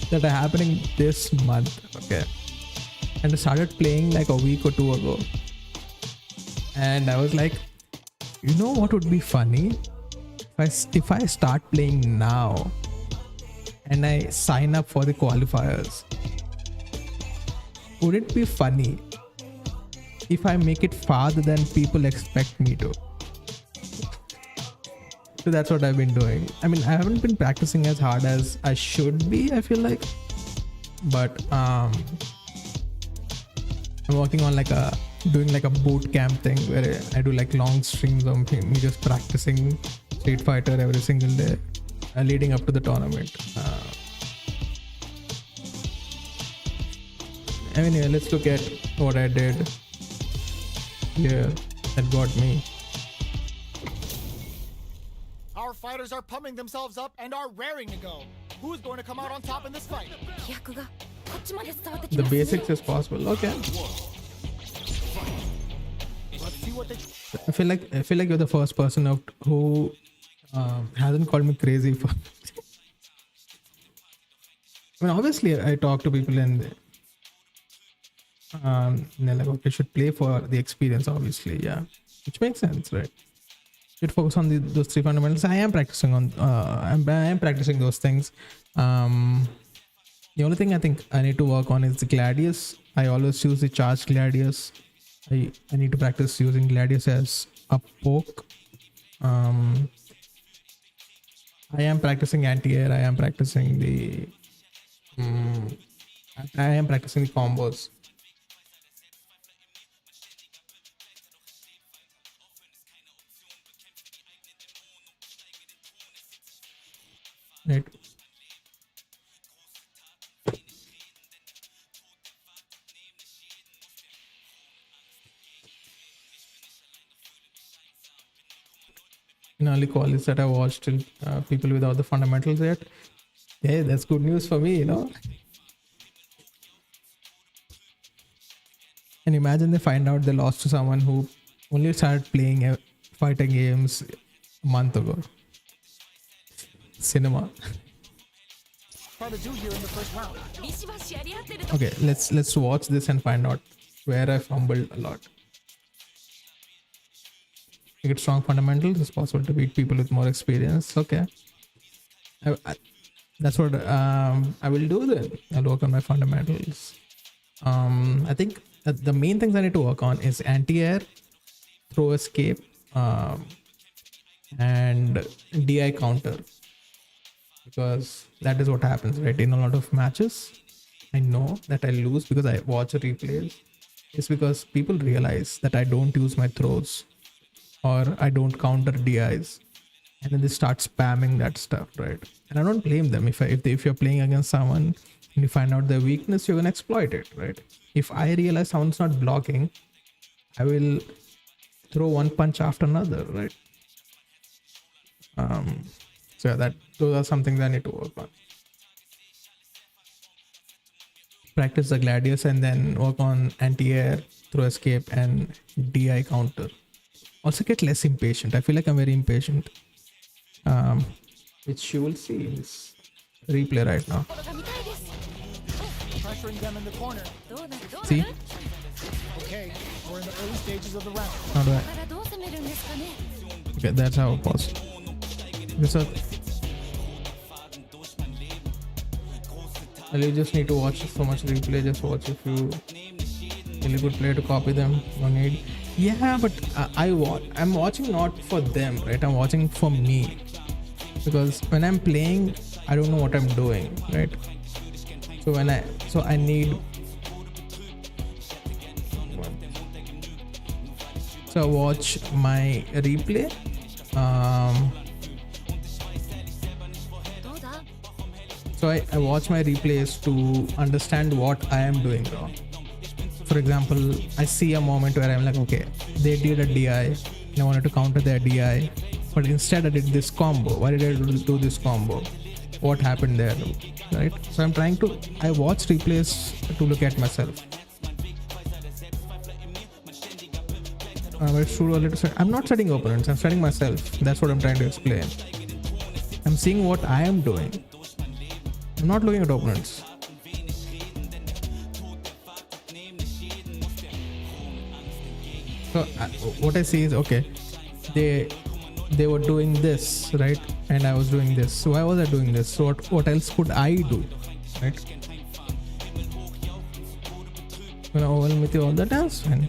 that are happening this month, okay? And I started playing like a week or 2 ago, and I was like, you know what would be funny if I start playing now and I sign up for the qualifiers? Would it be funny if I make it farther than people expect me to? So that's what I've been doing. I mean, I haven't been practicing as hard as I should be, I feel like, but I'm working on doing like a boot camp thing where I do like long streams of me just practicing Street Fighter every single day leading up to the tournament. Anyway, let's look at what I did here that got me. Our fighters are pumping themselves up and are raring to go. Who's going to come out on top in this fight? The basics is possible. Okay. Let's see what they. I feel like you're the first person who hasn't called me crazy for. I mean, obviously, I talk to people and they're like, okay, should play for the experience, obviously, yeah, which makes sense, right? Should focus on those 3 fundamentals. I am practicing on. I am practicing those things. The only thing I think I need to work on is the Gladius. I always use the charged Gladius. I need to practice using Gladius as a poke. I am practicing anti-air. I am practicing the combos. Right. In early calls that I watched till people without the fundamentals yet. Hey, that's good news for me, you know. And imagine they find out they lost to someone who only started playing fighting games a month ago. Cinema. Hard to do here in the first round. Okay, let's watch this and find out where I fumbled a lot. You get strong fundamentals. It's possible to beat people with more experience. Okay, that's what I will do then. I'll work on my fundamentals. I think the main things I need to work on is anti-air, throw escape, and DI counter, because that is what happens, right? In a lot of matches, I know that I lose because I watch replays. It's because people realize that I don't use my throws or I don't counter DIs, and then they start spamming that stuff, right? And I don't blame them. If you're playing against someone and you find out their weakness, you're gonna exploit it, right? If I realize someone's not blocking, I will throw one punch after another, right? So yeah, those are some things I need to work on. Practice the gladius and then work on anti-air, throw escape, and DI counter. Also get less impatient. I feel like I'm very impatient, which you will see in this replay right now. Pressuring them in the corner. See? Okay, we're in the early stages of the round. How do I? Okay, that's how it was. Yes, sir. Well, you just need to watch so much replay. Just watch if you really good player to copy them. No need. Yeah, but I'm watching not for them, right? I'm watching for me, because when I'm playing, I don't know what I'm doing, right? So I need. So I watch my replay. So I watch my replays to understand what I am doing wrong. For example, I see a moment where I'm like, okay, they did a DI and I wanted to counter their DI, but instead I did this combo. Why did I do this combo? What happened there, right? So I watch replays to look at myself. I'm not studying opponents, I'm studying myself. That's what I'm trying to explain. I'm seeing what I am doing. I'm not looking at opponents. So what I see is, okay, they were doing this, right? And I was doing this. So why was I doing this? So what else could I do, right? When I overwhelm with you all the times, and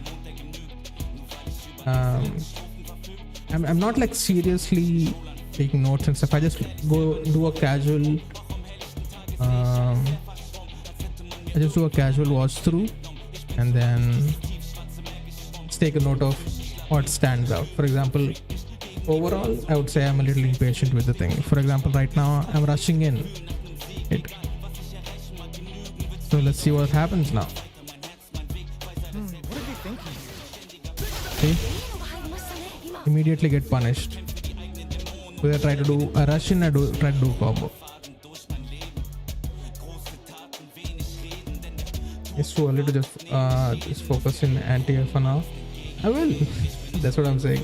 I'm not like seriously taking notes and stuff. I just go do a casual watch through, and then take a note of what stands out. For example, overall, I would say I'm a little impatient with the thing. For example, right now I'm rushing in it. So let's see what happens now. What are they thinking? See? Immediately get punished. So I try to do a rush in, try to do combo. It's too early to just focus in anti-air for now. I will. That's what I'm saying.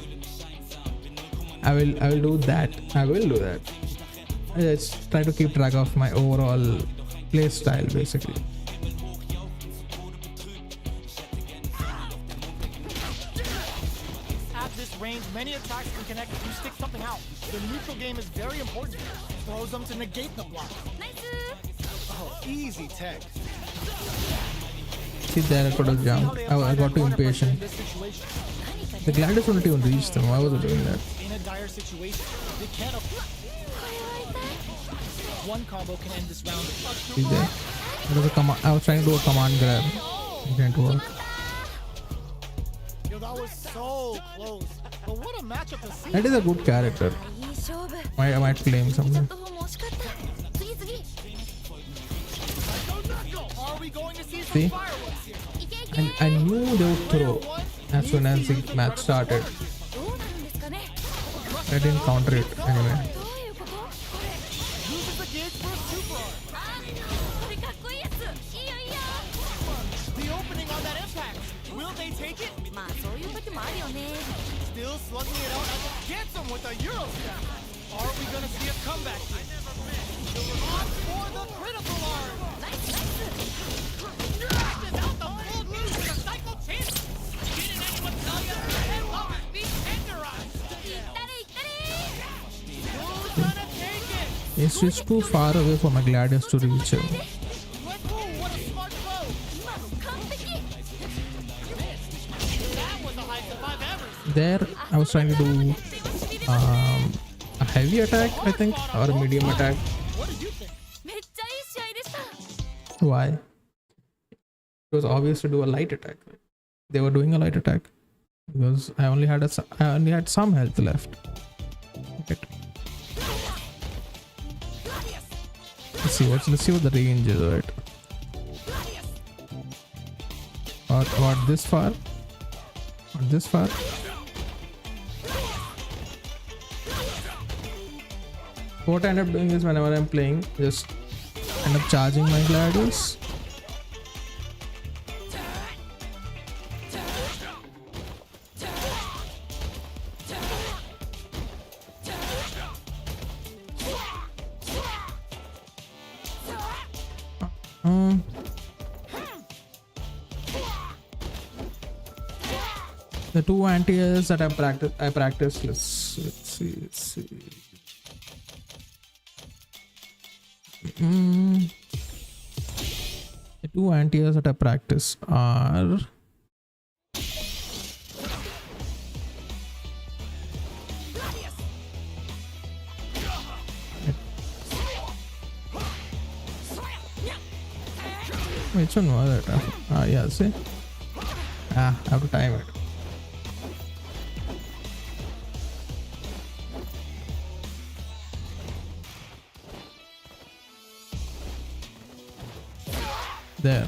I will do that. I just try to keep track of my overall play style, basically. At this range, many attacks can connect if you stick something out. The neutral game is very important. Throws them to negate the block. Oh, easy tech. See there, I could have jumped. I got too impatient. The Gladius wouldn't even reach them. Why was I doing that? In a dire situation, they can't one combo can end this round. See there? I was trying to do a command grab. It didn't work. Yo, that was so close. But what a matchup to see. That is a good character. I might play him sometime. See? I knew they would throw as soon as the match started. I didn't counter it anyway. stage for a super arc. The opening on that impact. Will they take it? Still slugging it out. Gets him with a Euro step. Are we gonna see a comeback here? On for the critical arm. Practice out the full use of the cycle pin. Didn't anyone tell you that head will be tenderized? Who's gonna take it? It's just too far away for my gladius to reach him. What a smart throw. That was the highest I've ever seen. There, I was trying to do a heavy attack, I think, or a medium attack. What did you think? Why? It was obvious to do a light attack. They were doing a light attack because I only had some health left. Okay. Let's see what the range is, right? Or this far? Or this far? What I end up doing is whenever I'm playing, just end up charging my gladius. The two anti-airs that I practiced. Let's see. The two anti-airs that I practice are which one was it? Yeah, see? I have to time it. There.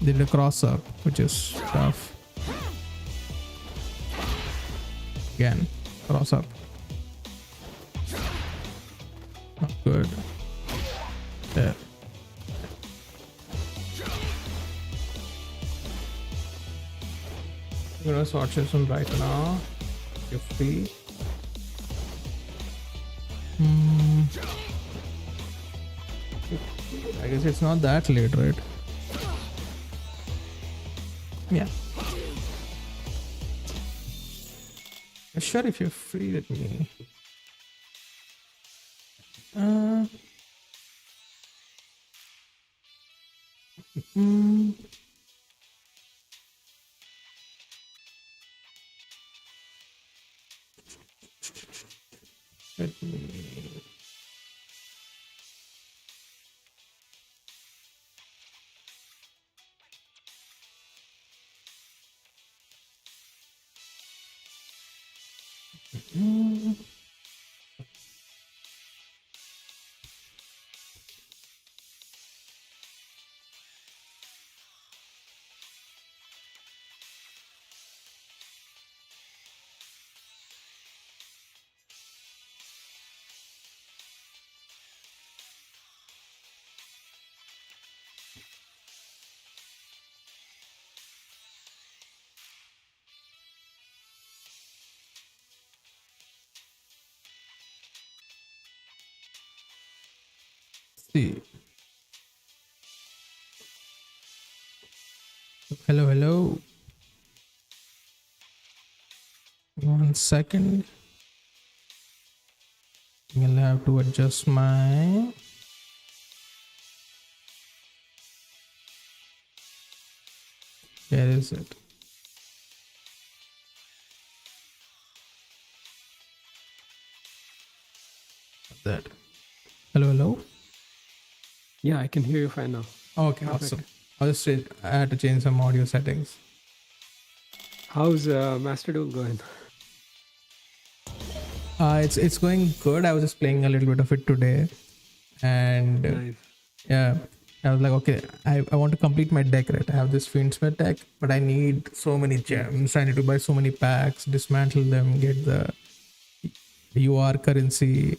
They did a cross up, which is tough. Again, cross up. Not good. There. I'm gonna sword Shinsun right now. You're free. I guess it's not that late, right? Yeah. Sure, if you're free, let me. Let me. See. Hello. 1 second. I'll have to adjust my. Where is it? That. Hello. Yeah, I can hear you fine now. Okay, awesome. I had to change some audio settings. How's Master Duel going? It's going good. I was just playing a little bit of it today, and Nice. yeah, I was like, okay, I want to complete my deck, right? I have this Fiendsmith deck, but I need so many gems. I need to buy so many packs, dismantle them, get the UR currency.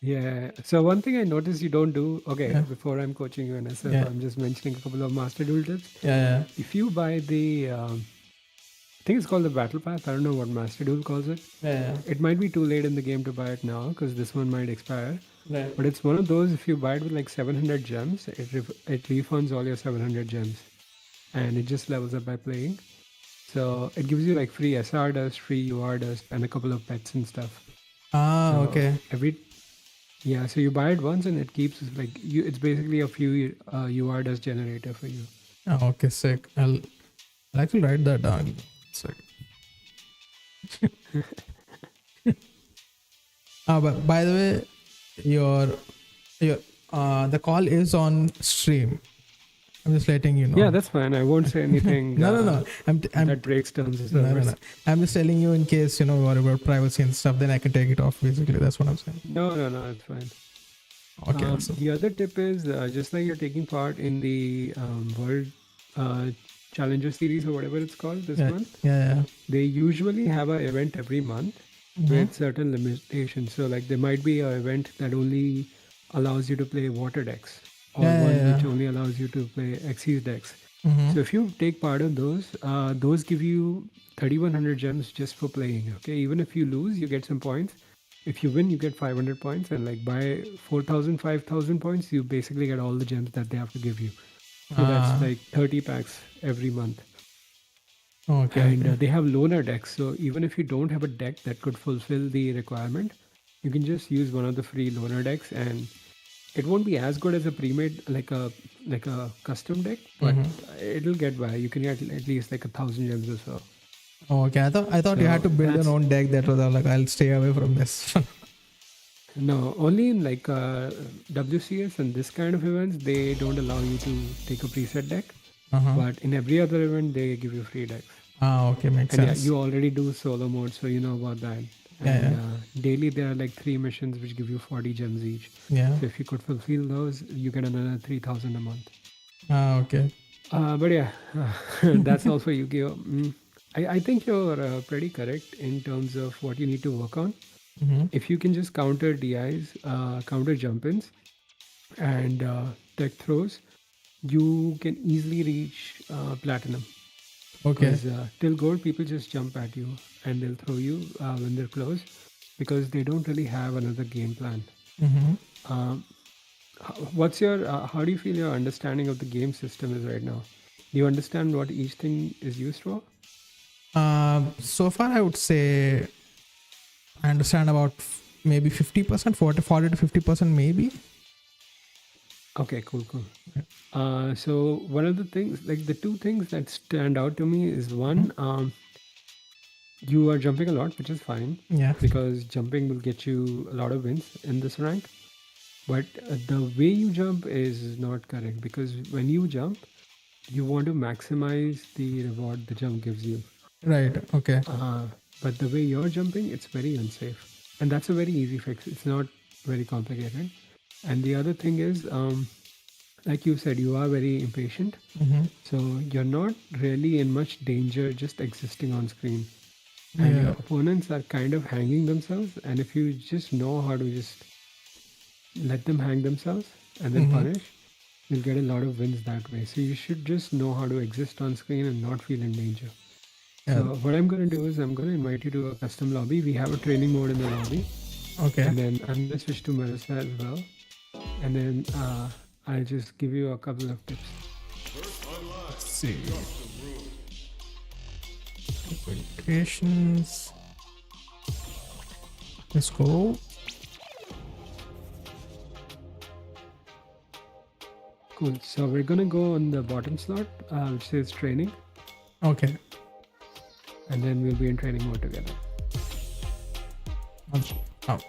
Yeah. So one thing I noticed you don't do. Okay, Yeah. before I'm coaching you in SF, Yeah. I'm just mentioning a couple of Master Duel tips. Yeah. If you buy the, I think it's called the Battle Pass. I don't know what Master Duel calls it. Yeah. It might be too late in the game to buy it now because this one might expire. Right. But it's one of those. If you buy it with like 700 gems, it refunds all your 700 gems, and it just levels up by playing. So it gives you like free SR dust, free UR dust, and a couple of pets and stuff. So Okay. so you buy it once and it keeps like you. It's basically a few UR dust generator for you. Oh, okay, sick. I'll actually write that down. Sick. But by the way, your the call is on stream. I'm just letting you know. Yeah, that's fine. I won't say anything. No. I'm that breaks down the no, servers. no. I'm just telling you in case worry about privacy and stuff. Then I can take it off. Basically, that's what I'm saying. No, it's fine. Okay. Awesome. The other tip is just like you're taking part in the World Challenger Series or whatever it's called this month. Yeah. They usually have an event every month with certain limitations. So like there might be an event that only allows you to play water decks, or one which only allows you to play Xyz decks. So if you take part in those give you 3,100 gems just for playing. Okay, even if you lose, you get some points. If you win, you get 500 points, and like by 4,000, 5,000 points, you basically get all the gems that they have to give you. So that's like 30 packs every month. Okay. And they have loaner decks. So even if you don't have a deck that could fulfill the requirement, you can just use one of the free loaner decks, and it won't be as good as a pre-made like a custom deck, but it'll get by. You can get at least like 1,000 gems or so. Okay, I thought you had to build your own deck. That was like I'll stay away from this. No, only in like WCS and this kind of events, they don't allow you to take a preset deck. But in every other event, they give you free decks. Okay, makes and sense. Yeah, you already do solo mode, so you know about that. And daily, there are like 3 missions which give you 40 gems each. Yeah. So if you could fulfill those, you get another 3,000 a month. Okay. But yeah, that's all for Yu-Gi-Oh! I think you're pretty correct in terms of what you need to work on. If you can just counter DIs, counter jump-ins, and tech throws, you can easily reach platinum. Okay. Because till gold, people just jump at you and they'll throw you when they're close because they don't really have another game plan. What's your? How do you feel your understanding of the game system is right now? Do you understand what each thing is used for? So far, I would say I understand about maybe 50%, 40 to 50%, maybe. Okay, cool. So one of the things, like the 2 things that stand out to me is one, you are jumping a lot, which is fine. Yeah. Because jumping will get you a lot of wins in this rank. But the way you jump is not correct because when you jump, you want to maximize the reward the jump gives you. Right. Okay. But the way you're jumping, it's very unsafe. And that's a very easy fix. It's not very complicated. And the other thing is, like you said, you are very impatient. So you're not really in much danger just existing on screen. And your opponents are kind of hanging themselves. And if you just know how to just let them hang themselves and then punish, you'll get a lot of wins that way. So you should just know how to exist on screen and not feel in danger. So what I'm going to do is I'm going to invite you to a custom lobby. We have a training mode in the lobby. Okay. And then I'm going to switch to Marisa as well. And then I'll just give you a couple of tips. Let's see. Creations. Let's go. Cool. So we're going to go on the bottom slot, which says training. Okay. And then we'll be in training mode together. Oh.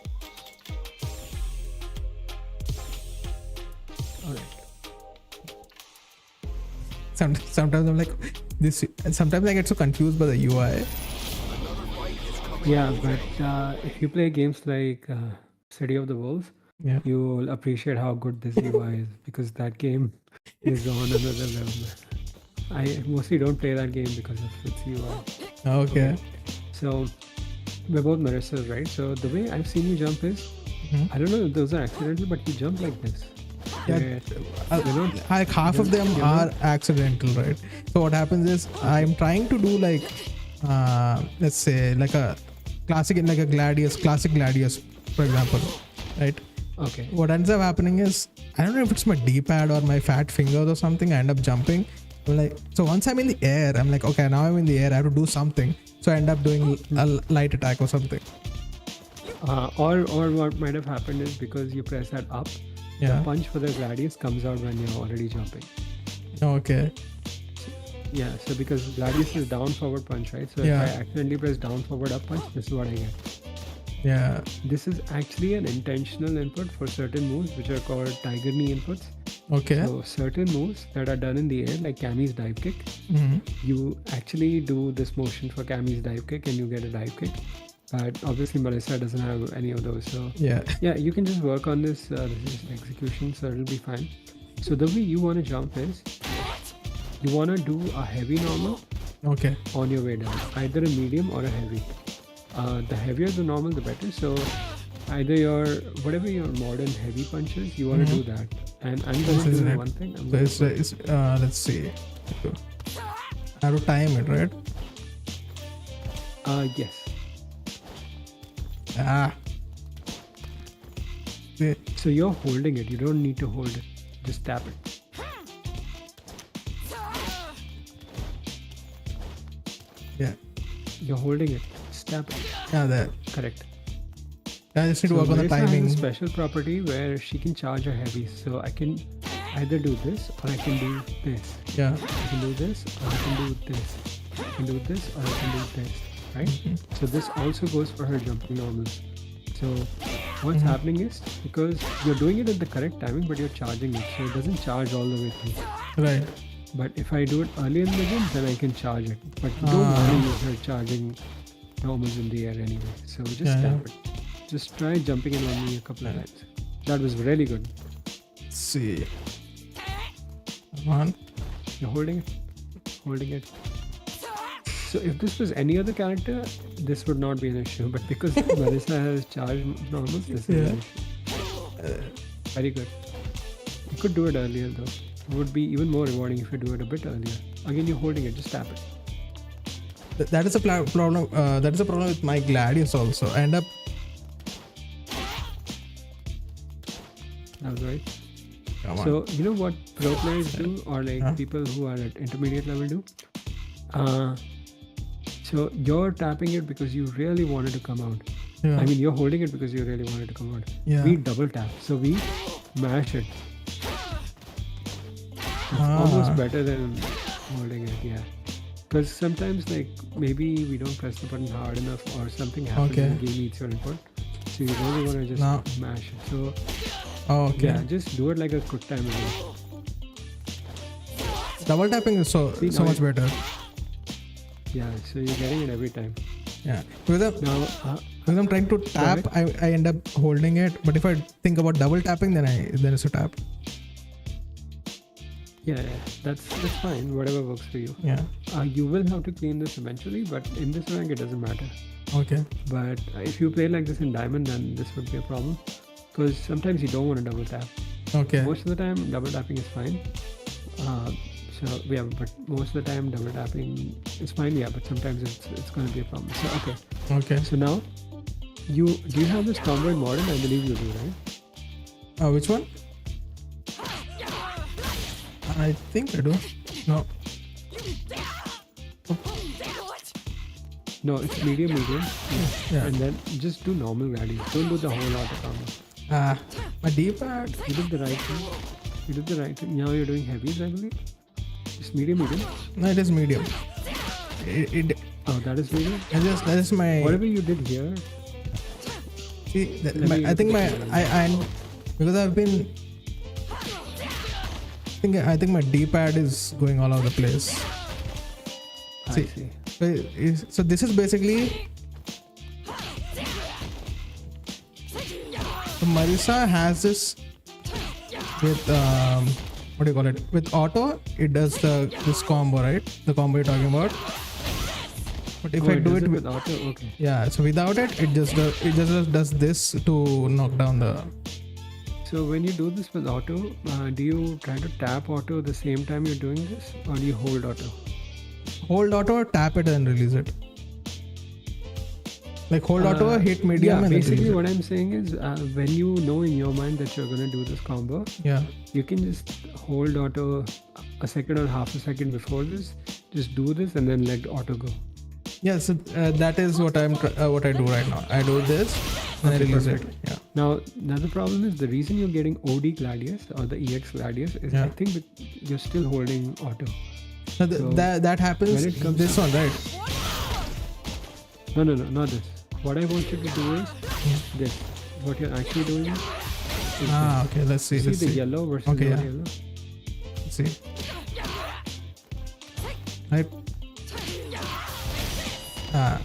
Sometimes I'm like this. Sometimes I get so confused by the UI. Yeah, but if you play games like City of the Wolves, you'll appreciate how good this UI is because that game is on another level. I mostly don't play that game because of its UI. Okay. So we're both Marisas, right? So the way I've seen you jump is, I don't know if those are accidental, but you jump like this. Yeah, like half of them are accidental, right? So what happens is I'm trying to do like let's say like a classic classic gladius, for example, right? Okay. What ends up happening is, I don't know if it's my D-pad or my fat fingers or something, I end up jumping. So once I'm in the air, I'm like, okay, now I'm in the air, I have to do something. So I end up doing a light attack or something. Or what might have happened is because you press that up, the punch for the gladius comes out when you're already jumping. Okay. Yeah, so because gladius is down forward punch, right? So if I accidentally press down forward up punch, this is what I get. Yeah. This is actually an intentional input for certain moves which are called tiger knee inputs. Okay. So certain moves that are done in the air, like Cammy's dive kick, you actually do this motion for Cammy's dive kick and you get a dive kick. But obviously Marisa doesn't have any of those. So yeah, you can just work on this. This is execution, so it'll be fine. So the way you want to jump is, you want to do a heavy normal on your way down, either a medium or a heavy. The heavier the normal, the better. So either whatever your modern heavy punches, you want to do that. And I'm going to do one thing. So it's let's see. I have to time it, right? Yes. So you're holding it. You don't need to hold it. Just tap it. Yeah. You're holding it. Just tap it. Yeah, there. Correct. I just need to work on the timing. Has a special property where she can charge her heavy. So I can either do this or I can do this. Yeah. I can do this or I can do this. I can do this or I can do this. Right? So this also goes for her jumping normals. So what's happening is, because you're doing it at the correct timing, but you're charging it, so it doesn't charge all the way through. Right. But if I do it early in the game, then I can charge it. But you don't want to use her charging normals in the air anyway. So just tap it. Just try jumping in on me a couple of times. That was really good. Let's see. Come on. You're holding it. Holding it. So if this was any other character, this would not be an issue. But because Marisa has charged normals, this is an issue. Very good. You could do it earlier though. It would be even more rewarding if you do it a bit earlier. Again, you're holding it. Just tap it. That is a problem. That is a problem with my gladius also. I end up. That's right. So you know what pro players do, or like people who are at intermediate level do? So you're tapping it because you really wanted to come out. I mean, you're holding it because you really wanted to come out. We double tap. So we mash it. It's almost better than holding it, Because sometimes, like, maybe we don't press the button hard enough or something happens and the game needs your input. So you really want to just mash it. So, just do it like a quick time event. Double tapping is so much better. Yeah, so you're getting it every time. Yeah. Because I'm trying to tap, I end up holding it. But if I think about double tapping, then it's a tap. Yeah, that's fine. Whatever works for you. Yeah. You will have to clean this eventually, but in this rank it doesn't matter. Okay. But if you play like this in Diamond, then this would be a problem. Because sometimes you don't want to double tap. Okay. Most of the time, double tapping is fine. But most of the time, double tapping is fine. But sometimes it's going to be a problem. So okay. So now, do you have this combo in Modern? I believe you do, right? Which one? I think I do. No. No, it's medium. Yeah. And then just do normal value. Don't do the whole auto combo. My D-pad. You did the right thing. Now you're doing heavies, I believe. It's medium. No, it is medium. Oh, that is medium? That is my... Whatever you did here... See, I think because I've been... I think my D-pad is going all over the place. I see. So this is basically... So Marisa has this with what do you call it? With auto, it does this combo, right? The combo you're talking about. But if Oh, I it do does it it with with auto. Okay. yeah, so without it, it just does this to knock down the. So when you do this with auto, do you try to tap auto the same time you're doing this, or do you hold auto? Hold auto, tap it and release it. Like hold auto, hit medium, Yeah, and basically release what I'm saying is when you know in your mind that you're gonna do this combo, Yeah. you can just hold auto a second or half a second before this. Just do this and then let auto go. Yeah, so that is what what I do right now. I do this and I Okay, release perfect. it. Yeah. Now, another problem is the reason you're getting OD Gladius or the EX Gladius is Yeah. I think that you're still holding auto. No, So that happens. when it comes This to- one, right? No, not this. What I want you to do is this. What you're actually doing is Ah, this. okay. Let's see. See Let's the see. yellow versus Okay, not yeah. yellow? Let's see. Right. Ah.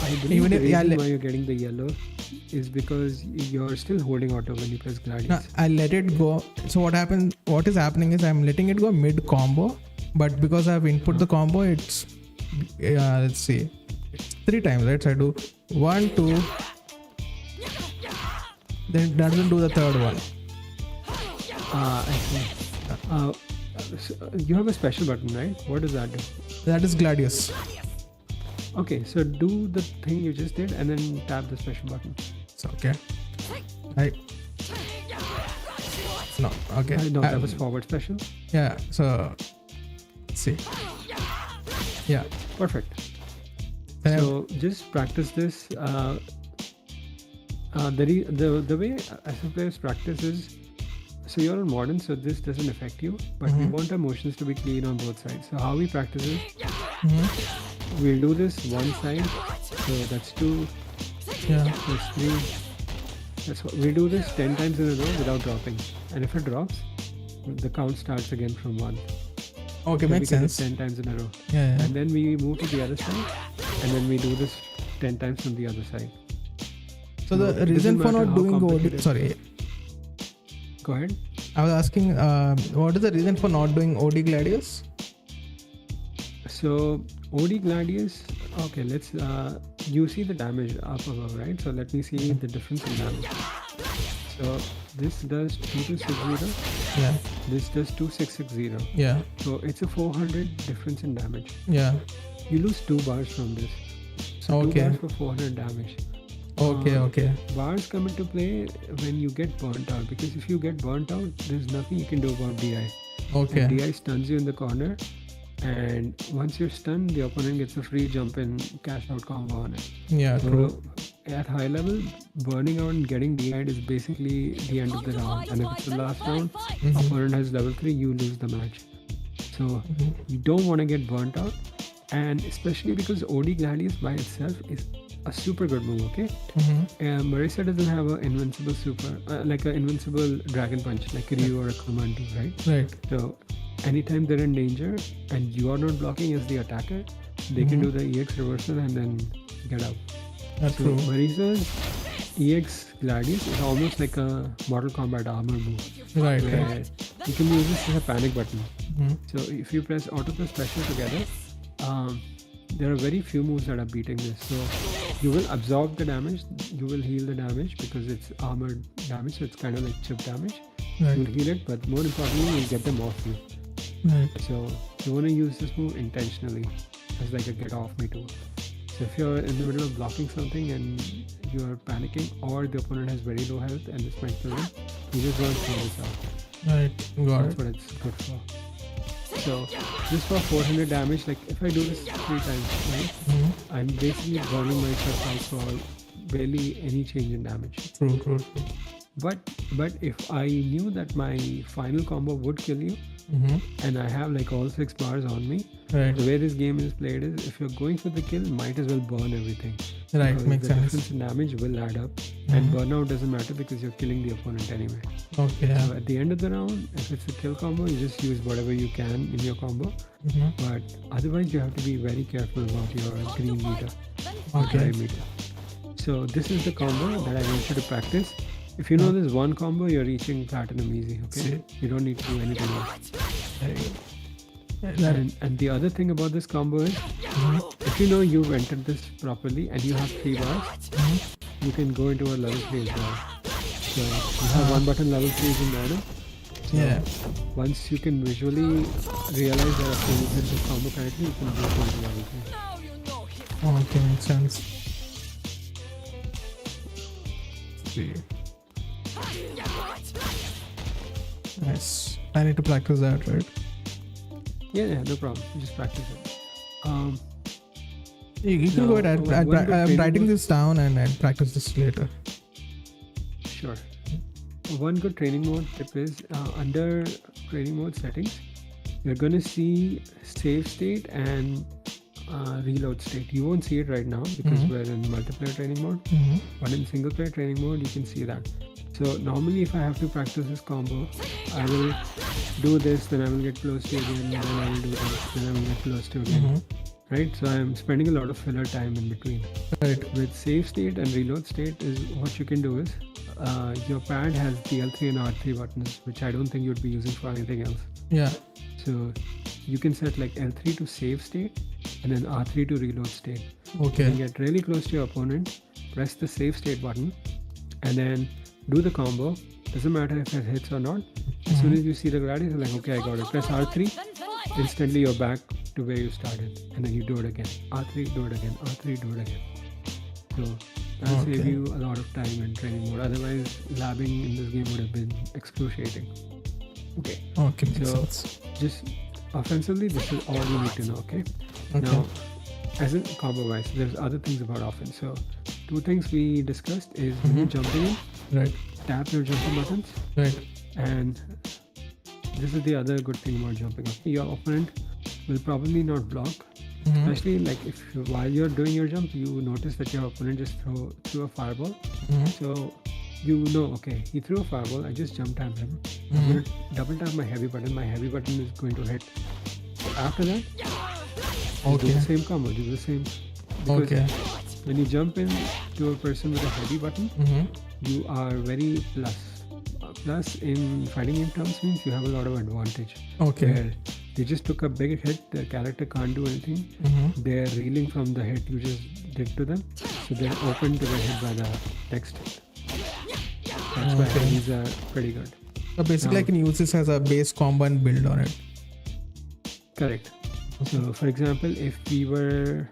I believe Even the if- yeah, reason le- why you're getting the yellow is because you're still holding auto when you press Gladius. No, I let it go. So what is happening is I'm letting it go mid combo, but because I've input the combo, it's let's see, it's 3 times, right? So I do 1, 2, then it doesn't do the third one. I see. So you have a special button, right? What does that do? That is Gladius. Okay, so do the thing you just did and then tap the special button. So okay. Right. No, okay. No, that was forward special. Yeah, so let's see. Yeah. Perfect. Then So just practice this. The way SF players practice is, so you're on modern, so this doesn't affect you, but we want our motions to be clean on both sides. So how we practice is, we'll do this one side, so that's 2, Yeah. that's 3. That's what we do this 10 times in a row without dropping, and if it drops, the count starts again from 1. Okay, So makes we get it sense. 10 times in a row. Yeah. And then we move to the other side, and then we do this 10 times from the other side. So the it reason doesn't for matter not how doing complicated- sorry, Go ahead. I was asking, what is the reason for not doing OD Gladius? So OD Gladius, okay, let's you see the damage up above, right? So let me see the difference in damage. So this does 2260, Yeah. this does 2660. Yeah. So it's a 400 difference in damage. Yeah. You lose 2 bars from this. So Okay. 2 bars for 400 damage. Okay, okay. Bars come into play when you get burnt out, because if you get burnt out, there's nothing you can do about DI. Okay. And DI stuns you in the corner, and once you're stunned, the opponent gets a free jump in cash out combo on it. Yeah, So true. at high level, burning out and getting DI'd is basically the end of the round. And if it's the last round, opponent has level 3, you lose the match. So you don't want to get burnt out, and especially because OD Gladius by itself is a super good move, okay? Marisa doesn't have an invincible super, like an invincible dragon punch, like a Ryu or a Kumandu, right? Right. So anytime they're in danger and you are not blocking as the attacker, they can do the EX reversal and then get out. That's So true. Marisa's EX Gladius is almost like a Mortal Kombat armor move. Right, where right. you can use this as a panic button. Mhm. So if you press auto plus special together, there are very few moves that are beating this. So you will absorb the damage, you will heal the damage because it's armored damage, so it's kind of like chip damage. Right. You'll heal it, but more importantly, you'll get them off you. Right. So you want to use this move intentionally as like a get off me tool. So if you're in the middle of blocking something and you're panicking, or the opponent has very low health and this might kill them, you just want to throw this out. Right. Got That's it. what it's good for. So just for 400 damage, like if I do this 3 times, right, I'm basically burning myself out for barely any change in damage. True, true, true. But if I knew that my final combo would kill you, and I have like all 6 bars on me, Right. the way this game is played is if you're going for the kill, might as well burn everything. Right, Because makes the sense. difference in damage will add up, and burnout doesn't matter because you're killing the opponent anyway. Okay. Yeah. So at the end of the round, if it's a kill combo, you just use whatever you can in your combo. But otherwise, you have to be very careful about your green meter, Okay. dry meter. So this is the combo that I want you to practice. If you know this one combo, you're reaching platinum easy. Okay, See. you don't need to do anything else. Very good. And the other thing about this combo is, if you know you've entered this properly and you have 3 bars, you can go into a level 3 as well. So you have one button level 3 is in order. So once you can visually realize that okay, you did this combo correctly, you can go into level 3. Okay, makes sense. See. Nice. I need to practice that, right? Yeah, no problem. You just practice it. You can go ahead. I'm writing this down and I'll practice this later. Sure. One good training mode tip is under training mode settings, you're going to see save state and reload state. You won't see it right now because we're in multiplayer training mode, but in single player training mode, you can see that. So normally if I have to practice this combo, I will do this, then I will get close to again, then I will do this, then I will get close to again. Right? So I'm spending a lot of filler time in between. Right. With save state and reload state is what you can do is your pad has the L3 and R3 buttons, which I don't think you'd be using for anything else. Yeah. So you can set like L3 to save state and then R3 to reload state. Okay. You can get really close to your opponent, press the save state button, and then do the combo. Doesn't matter if it hits or not. As soon as you see the gladius, you're like, okay, I got it. Press R3, instantly you're back to where you started, and then you do it again. R3, do it again. R3, do it again. So that'll save you a lot of time in training mode. Otherwise, labbing in this game would have been excruciating. Okay. Okay, makes so sense. just offensively, this is all you need to know. Okay. Now, as in combo wise, there's other things about offense. So 2 things we discussed is when you're jumping in, right, tap your jumping buttons, right, and this is the other good thing about jumping up. Your opponent will probably not block, especially like if while you're doing your jump, you notice that your opponent just threw a fireball. So you know, okay, he threw a fireball, I just jumped at him. I'm going to double tap my heavy button. My heavy button is going to hit. So after that, do the same combo, do the same. Because when you jump in to a person with a heavy button, you are very plus. Plus in fighting game terms means you have a lot of advantage. Okay. Where they just took a big hit, the character can't do anything. They're reeling from the hit you just did to them. So they're open to get hit by the next hit. That's why these are pretty good. So basically I can use this as a base combo and build on it. Correct. So for example, if we were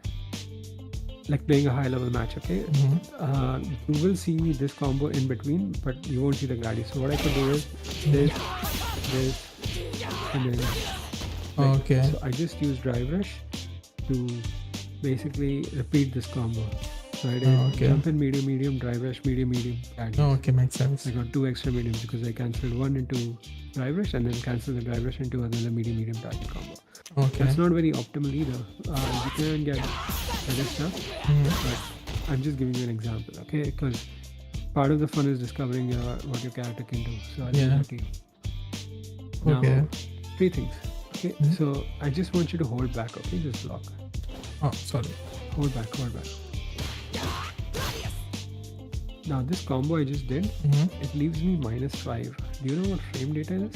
like playing a high level match, okay, you will see this combo in between, but you won't see the gladius. So what I could do is this, and then okay. So I just use drive rush to basically repeat this combo. So I did jump in medium, drive rush, medium, gladius. Okay, makes sense. I got 2 extra mediums because I cancelled one into drive rush and then cancelled the drive rush into another medium target combo. Okay. That's not very optimal either. You can get better stuff, but I'm just giving you an example, okay? Because part of the fun is discovering what your character can do. So I'll leave that to you. Now, 3 things. Okay, so I just want you to hold back, okay? Just block. Oh, sorry. Hold back. Now this combo I just did, it leaves me -5. Do you know what frame data is?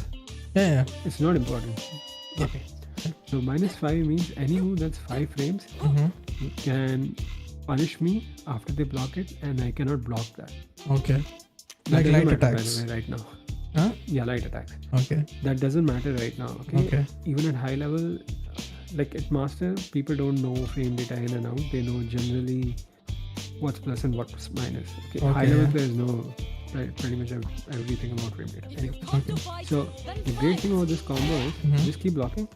Yeah. It's not important. Okay. So -5 means any move that's 5 frames can punish me after they block it, and I cannot block that. Okay. That Like light matter, attacks. by the way, right now. Huh? Yeah, light attacks. Okay. That doesn't matter right now. Okay. Even at high level, like at master, people don't know frame data in and out. They know generally what's plus and what's minus. Okay. High level players know pretty much everything about frame data. Anyway. Okay. So the great thing about this combo is just keep blocking.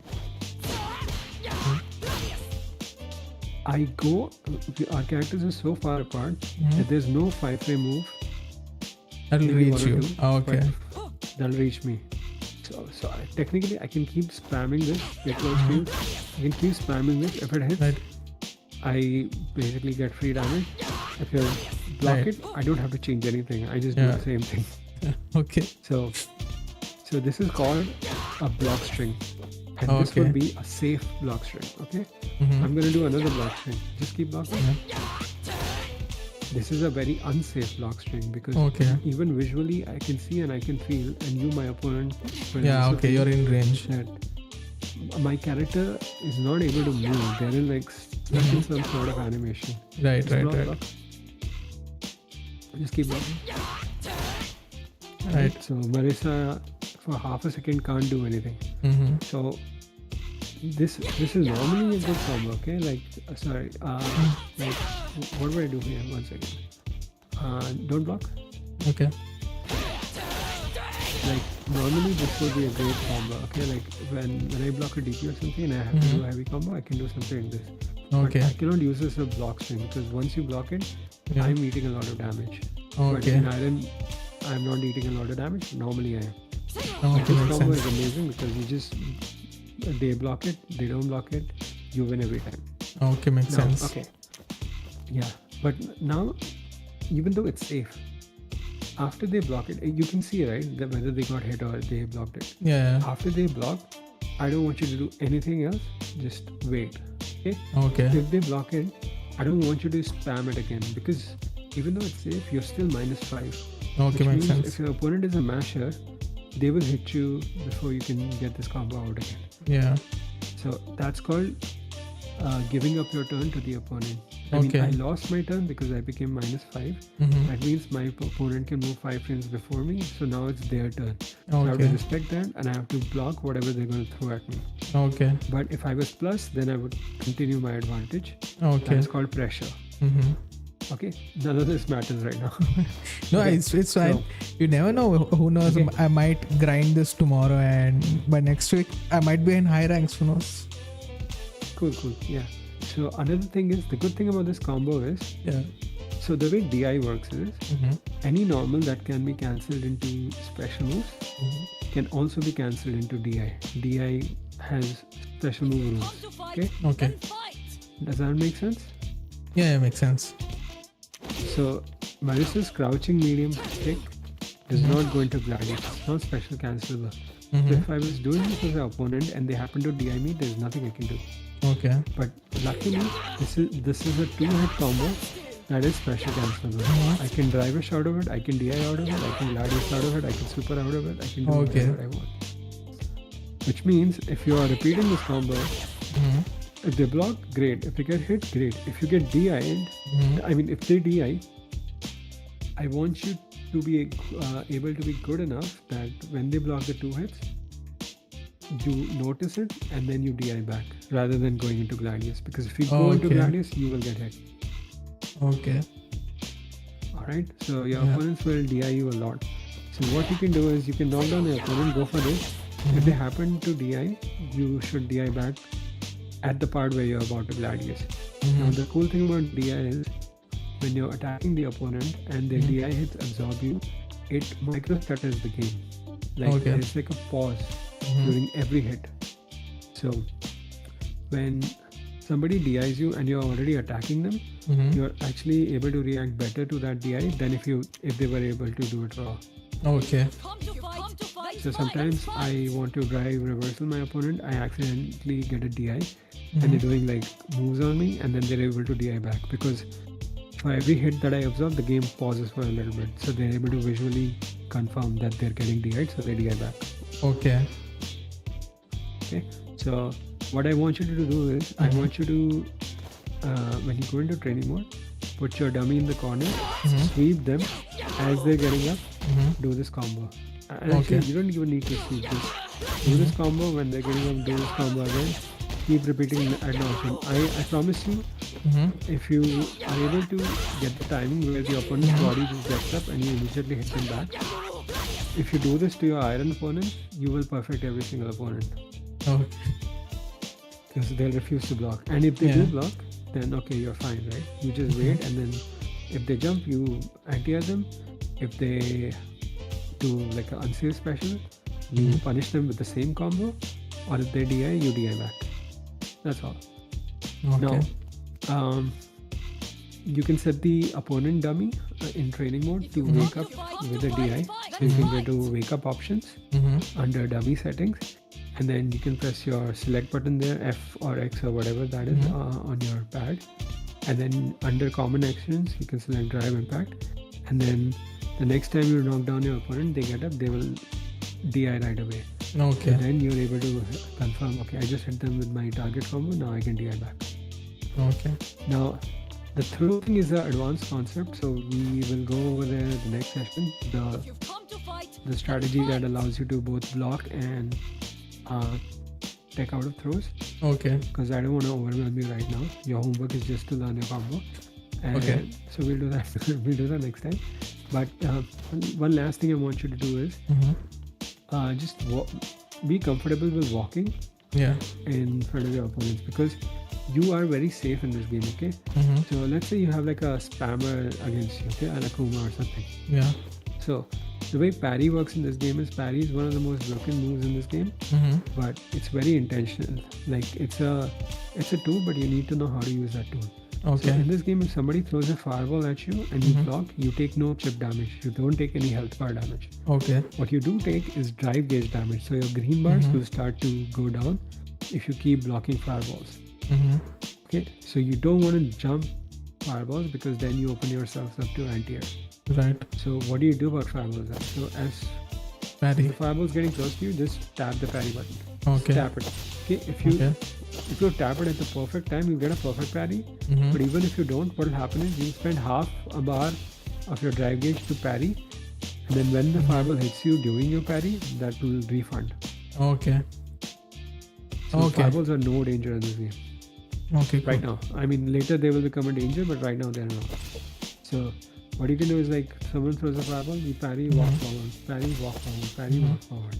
Our characters are so far apart that there's no 5 frame move that'll reach you. Okay. That'll reach me. So technically I can keep spamming this, get close to you. I can keep spamming this. If it hits, I basically get free damage. If you block it, I don't have to change anything. I just do the same thing. Okay. So this is called a block string. And this would be a safe block string, okay? I'm going to do another block string. Just keep blocking. This is a very unsafe block string because even visually I can see and I can feel, and you, my opponent, you're in range. That my character is not able to move. They're in like stuck in some sort of animation. Right, Just right, block, right. block. Just keep blocking. Right. So Marisa for half a second can't do anything. So this is normally a good combo, okay? Like sorry, like what do I do here? 1 second. Don't block. Okay. Like normally this would be a great combo, okay? Like when I block a DP or something and I have to do a heavy combo, I can do something like this. Okay. But I cannot use this as a block string because once you block it, Yeah. I'm eating a lot of damage. But Okay. in iron, I'm not eating a lot of damage. Normally I am. Okay, This makes combo sense. is amazing because you just they block it, they don't block it, you win every time. Okay, makes Now, sense. Okay. Yeah, but now even though it's safe, after they block it, you can see right that whether they got hit or they blocked it. Yeah. After they block, I don't want you to do anything else. Just wait. Okay. Okay. If they block it, I don't want you to spam it again because even though it's safe, you're still -5. Okay, Which makes means sense. if your opponent is a masher, they will hit you before you can get this combo out again. Yeah. So that's called giving up your turn to the opponent. I Okay. mean, I lost my turn because I became -5. That means my opponent can move 5 frames before me. So now it's their turn. So I have to Okay. respect that and I have to block whatever they're going to throw at me. Okay. But if I was plus, then I would continue my advantage. Okay. That's called pressure. Okay. None of this matters right now. No, Okay, it's fine. You never know. Who knows? Okay. I might grind this tomorrow, and by next week I might be in high ranks. Who knows? Cool. Yeah. So another thing is the good thing about this combo is so the way DI works is any normal that can be cancelled into special moves can also be cancelled into DI. DI has special move rules. Okay. Okay. Does that make sense? Yeah, makes sense. So Marisa's crouching medium kick is not going to gladiate. It's not special cancelable. So if I was doing this as an opponent and they happen to DI me, there's nothing I can do. Okay. But luckily, this is a 2-hit combo that is special cancelable. I can drive a out of it, I can DI out of it, I can gladius out of it, I can super out of it, I can do whatever I want. Which means if you are repeating this combo, if they block, great. If they get hit, great. If you get DI'd, I mean, if they DI, I want you to be able to be good enough that when they block the 2 hits, you notice it and then you DI back rather than going into Gladius. Because if you go into Gladius, you will get hit. Okay. Alright, so your opponents will DI you a lot. So what you can do is you can knock down your opponent, go for this. If they happen to DI, you should DI back at the part where you're about to Gladius. Now the cool thing about DI is when you're attacking the opponent and their DI hits absorb you, it micro stutters the game. Like there's like a pause during every hit. So when somebody DIs you and you're already attacking them, you're actually able to react better to that DI than if they were able to do it raw. Okay. So sometimes I want to drive reversal my opponent, I accidentally get a DI and they're doing like moves on me and then they're able to DI back because for every hit that I absorb, the game pauses for a little bit. So they're able to visually confirm that they're getting DI'd, so they DI back. Okay. So what I want you to do is, I want you to, when you go into training mode, put your dummy in the corner, sweep them as they're getting up, do this combo. And actually, you don't even need to sweep this. Do this combo when they're getting up, do this combo again. Keep repeating ad nauseam. I promise you, if you are able to get the timing where the opponent's body just gets up and you immediately hit them back, if you do this to your iron opponent, you will perfect every single opponent. Because they'll refuse to block. And if they do block, then okay, you're fine, right? You just wait and then if they jump, you anti-air them. If they do like an unsafe special, you punish them with the same combo. Or if they DI, you DI back. That's all. Okay. Now, you can set the opponent dummy in training mode to wake up with a DI. So you can go to wake up options under dummy settings. And then you can press your select button there, F or X or whatever that is on your pad. And then under common actions, you can select drive impact. And then the next time you knock down your opponent, they get up, they will DI right away. Okay. And then you're able to confirm, okay, I just hit them with my target combo, now I can DI back. Okay. Now, the throw thing is an advanced concept, so we will go over there in the next session. The strategy that allows you to both block and take out of throws. Okay. Because I don't want to overwhelm you right now. Your homework is just to learn your combo. And Okay. So we'll do that. We'll do that next time. But one last thing I want you to do is just be comfortable with walking. Yeah. In front of your opponents, because you are very safe in this game. Okay. So let's say you have like a spammer against you, okay, an Akuma or something. Yeah. So the way parry works in this game is parry is one of the most broken moves in this game, but it's very intentional. Like it's a tool, but you need to know how to use that tool. Okay. So in this game, if somebody throws a fireball at you and you block, you take no chip damage. You don't take any health bar damage. Okay. What you do take is drive gauge damage. So your green bars will start to go down if you keep blocking fireballs. Okay. So you don't want to jump fireballs because then you open yourselves up to anti-air. Right. So what do you do about fireballs then? So as parry. the fireball's getting close to you, just tap the parry button. Okay. Just tap it. Okay. If you tap it at the perfect time, you get a perfect parry. But even if you don't, what will happen is you spend half a bar of your drive gauge to parry, and then when the fireball hits you during your parry, that will refund. Okay. So fireballs are no danger in this game. Okay. Right now. I mean, later they will become a danger, but right now they're not. So what you can do is like someone throws a fireball, you parry, walk forward, parry, walk forward, parry, walk forward.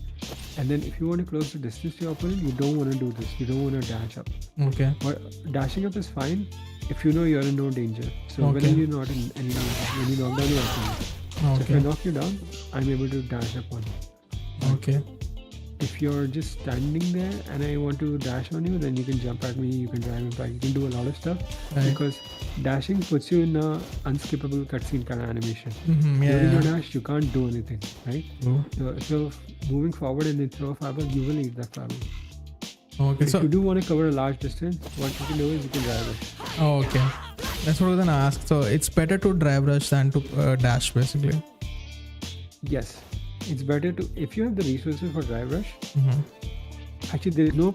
And then if you want to close the distance to your opponent, you don't want to do this. You don't want to dash up. Okay. But dashing up is fine if you know you're in no danger. So when you're not in any danger, when you knock down your opponent. So if I knock you down, I'm able to dash up on you. Okay. If you're just standing there and I want to dash on you, then you can jump at me, you can drive me back, you can do a lot of stuff. Right. Because dashing puts you in a unskippable cutscene kind of animation. Yeah. During your dash, you can't do anything, right? True. So if you're moving forward and then throw a fireball, you will eat that fireball. Okay. If you do want to cover a large distance, what you can do is you can drive rush. Oh, okay. That's what I was gonna ask. So it's better to drive rush than to dash, basically. Yes. It's better to, if you have the resources for drive rush, actually there is no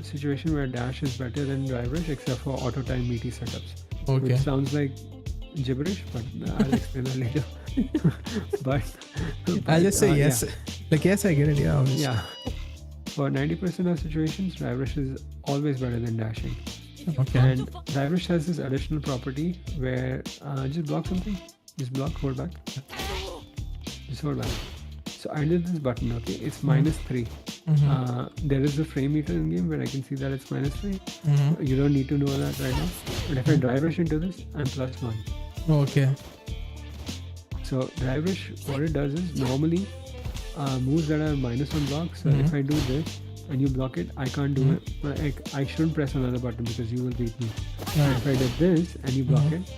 situation where dash is better than drive rush except for auto time meaty setups. Okay. Which sounds like gibberish, but I'll explain that later. but I'll just say yes. Yeah. Like yes, I get it. Yeah. Obviously. Yeah. For 90% of situations, drive rush is always better than dashing. Okay. And drive rush has this additional property where just block something. Just block, hold back. Just hold back. So I did this button, okay? It's -3. There is a frame meter in game where I can see that it's -3. You don't need to know that right now. But if I drive rush into this, I'm +1. Okay. So drive rush, what it does is normally moves that are -1 blocks. So if I do this and you block it, I can't do it. I shouldn't press another button because you will beat me. If I did this and you block it,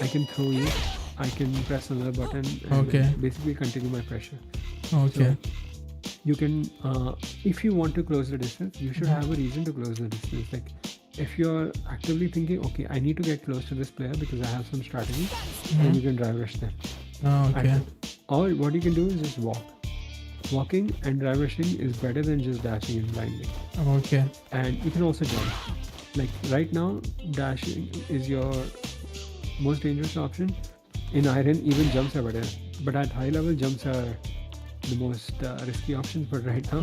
I can throw you. I can press another button and basically continue my pressure. Okay. So you can, if you want to close the distance, you should have a reason to close the distance. Like if you're actively thinking, okay, I need to get close to this player because I have some strategy, then you can drive rush them. Okay. Or what you can do is just walk. Walking and drive rushing is better than just dashing in blindly. Okay. And you can also jump. Like right now, dashing is your most dangerous option. In Iron, even jumps are better. But at high level, jumps are the most risky options. But right now,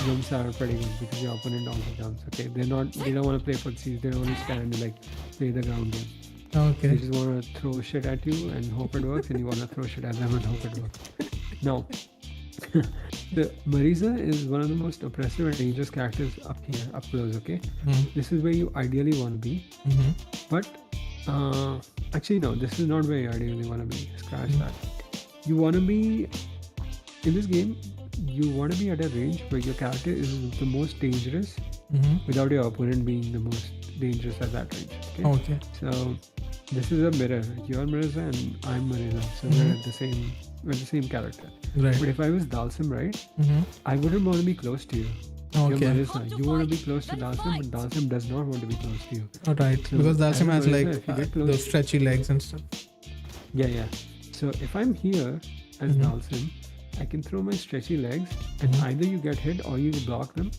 jumps are pretty good because your opponent also jumps. Okay, they don't want to play footsies. They don't want to stand and like play the ground game. Okay. They just want to throw shit at you and hope it works, and you want to throw shit at them and hope it works. Now, the Marisa is one of the most oppressive and dangerous characters up here, up close. Okay, this is where you ideally want to be. But actually, no, this is not where you ideally want to be. Scratch that. You want to be in this game. You want to be at a range where your character is the most dangerous, without your opponent being the most dangerous at that range. Okay. So this is a mirror. You're Marisa and I'm Marisa. So we're the same character. Right. But if I was Dalsim, right, I wouldn't want to be close to you. Okay. You're Marisa. You want to be close to Dalsim, but Dalsim does not want to be close to you. Alright. So Because Dalsim has Marisa, like those stretchy legs and stuff. Yeah. So if I'm here as Dalsim, I can throw my stretchy legs, and either you get hit or you block them.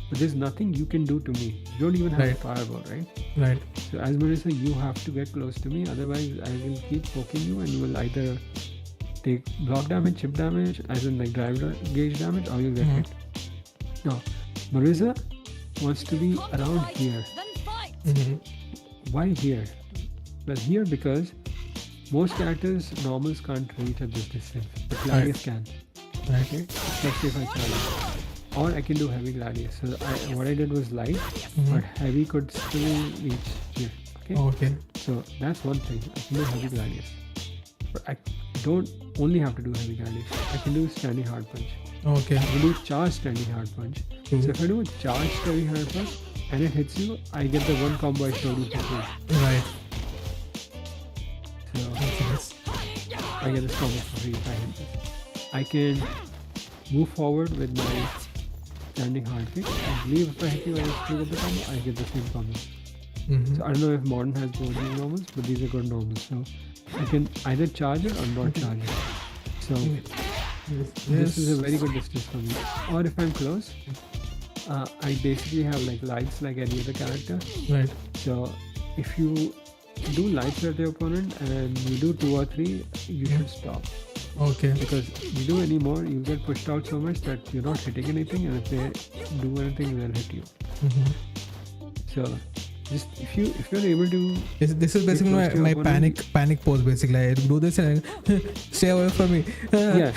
But there's nothing you can do to me. You don't even have a fireball, right? Right. So as Marisa, you have to get close to me. Otherwise, I will keep poking you, and you will either take block damage, chip damage, as in like drive gauge damage, or you'll get hit. Now, Marisa wants to be around here. Why here? Well, here because most characters, normals can't reach at this distance, but Gladius can. Okay? Especially if I challenge. Or I can do heavy Gladius. So what I did was light, but heavy could still reach here. Okay? So that's one thing. I can do heavy Gladius. But I don't only have to do heavy Gladius. I can do standing hard punch. Okay. I can do charge standing hard punch. So if I do a charge standing hard punch and it hits you, I get the one combo I showed you before. Right. So I get this combo for free if I hit this. I can move forward with my standing hard kick. I believe if I hit you, I still get the combo. I get the same combo. So I don't know if modern has good normals, but these are good normals. So I can either charge it or not charge it. So this is a very good distance for me. Or if I'm close, I basically have like lights like any other character. Right. So if you do lights at your opponent and you do 2 or 3, you should stop. Okay. Because you do any more, you get pushed out so much that you're not hitting anything, and if they do anything, they'll hit you. So just if you're able to, this is basically my panic pose. Basically, I do this and stay away from me. Yeah.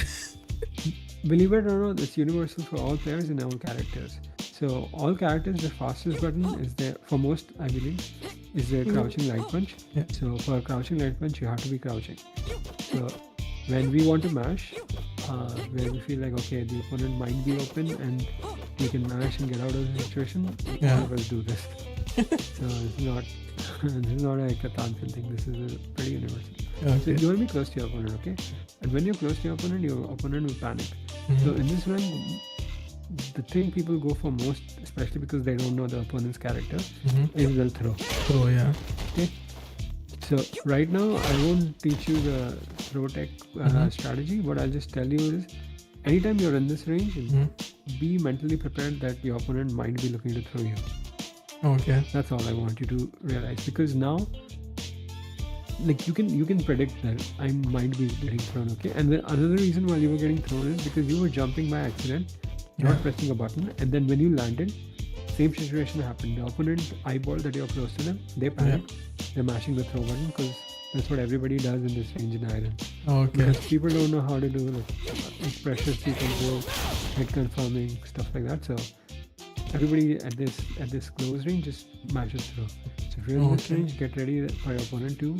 Believe it or not, it's universal for all players and all characters. So all characters, the fastest button is there for most, I believe, is the crouching light punch. Yeah. So for crouching light punch, you have to be crouching. So when we want to mash, where we feel like okay, the opponent might be open and we can mash and get out of the situation, all of us do this. So this is not a Tantan thing. This is a pretty universal. Okay. So you want to be close to your opponent, okay? And when you're close to your opponent will panic. So in this run, the thing people go for most, especially because they don't know the opponent's character, is they'll throw. Throw, yeah. Okay. So right now, I won't teach you the throw tech strategy. What I'll just tell you is, anytime you're in this range, be mentally prepared that your opponent might be looking to throw you. Okay. That's all I want you to realize, because now, like you can predict that I might be getting thrown. Okay. And the another reason why you were getting thrown is because you were jumping by accident, not pressing a button, and then when you landed, same situation happened. The opponent eyeball that you're close to them, they panic. They're mashing the throw button because that's what everybody does in this range in Iron. Okay. Because people don't know how to do like pressure sequences, hit confirming, stuff like that. So everybody at this close range just mashes throw. So if you're in this range, get ready for your opponent to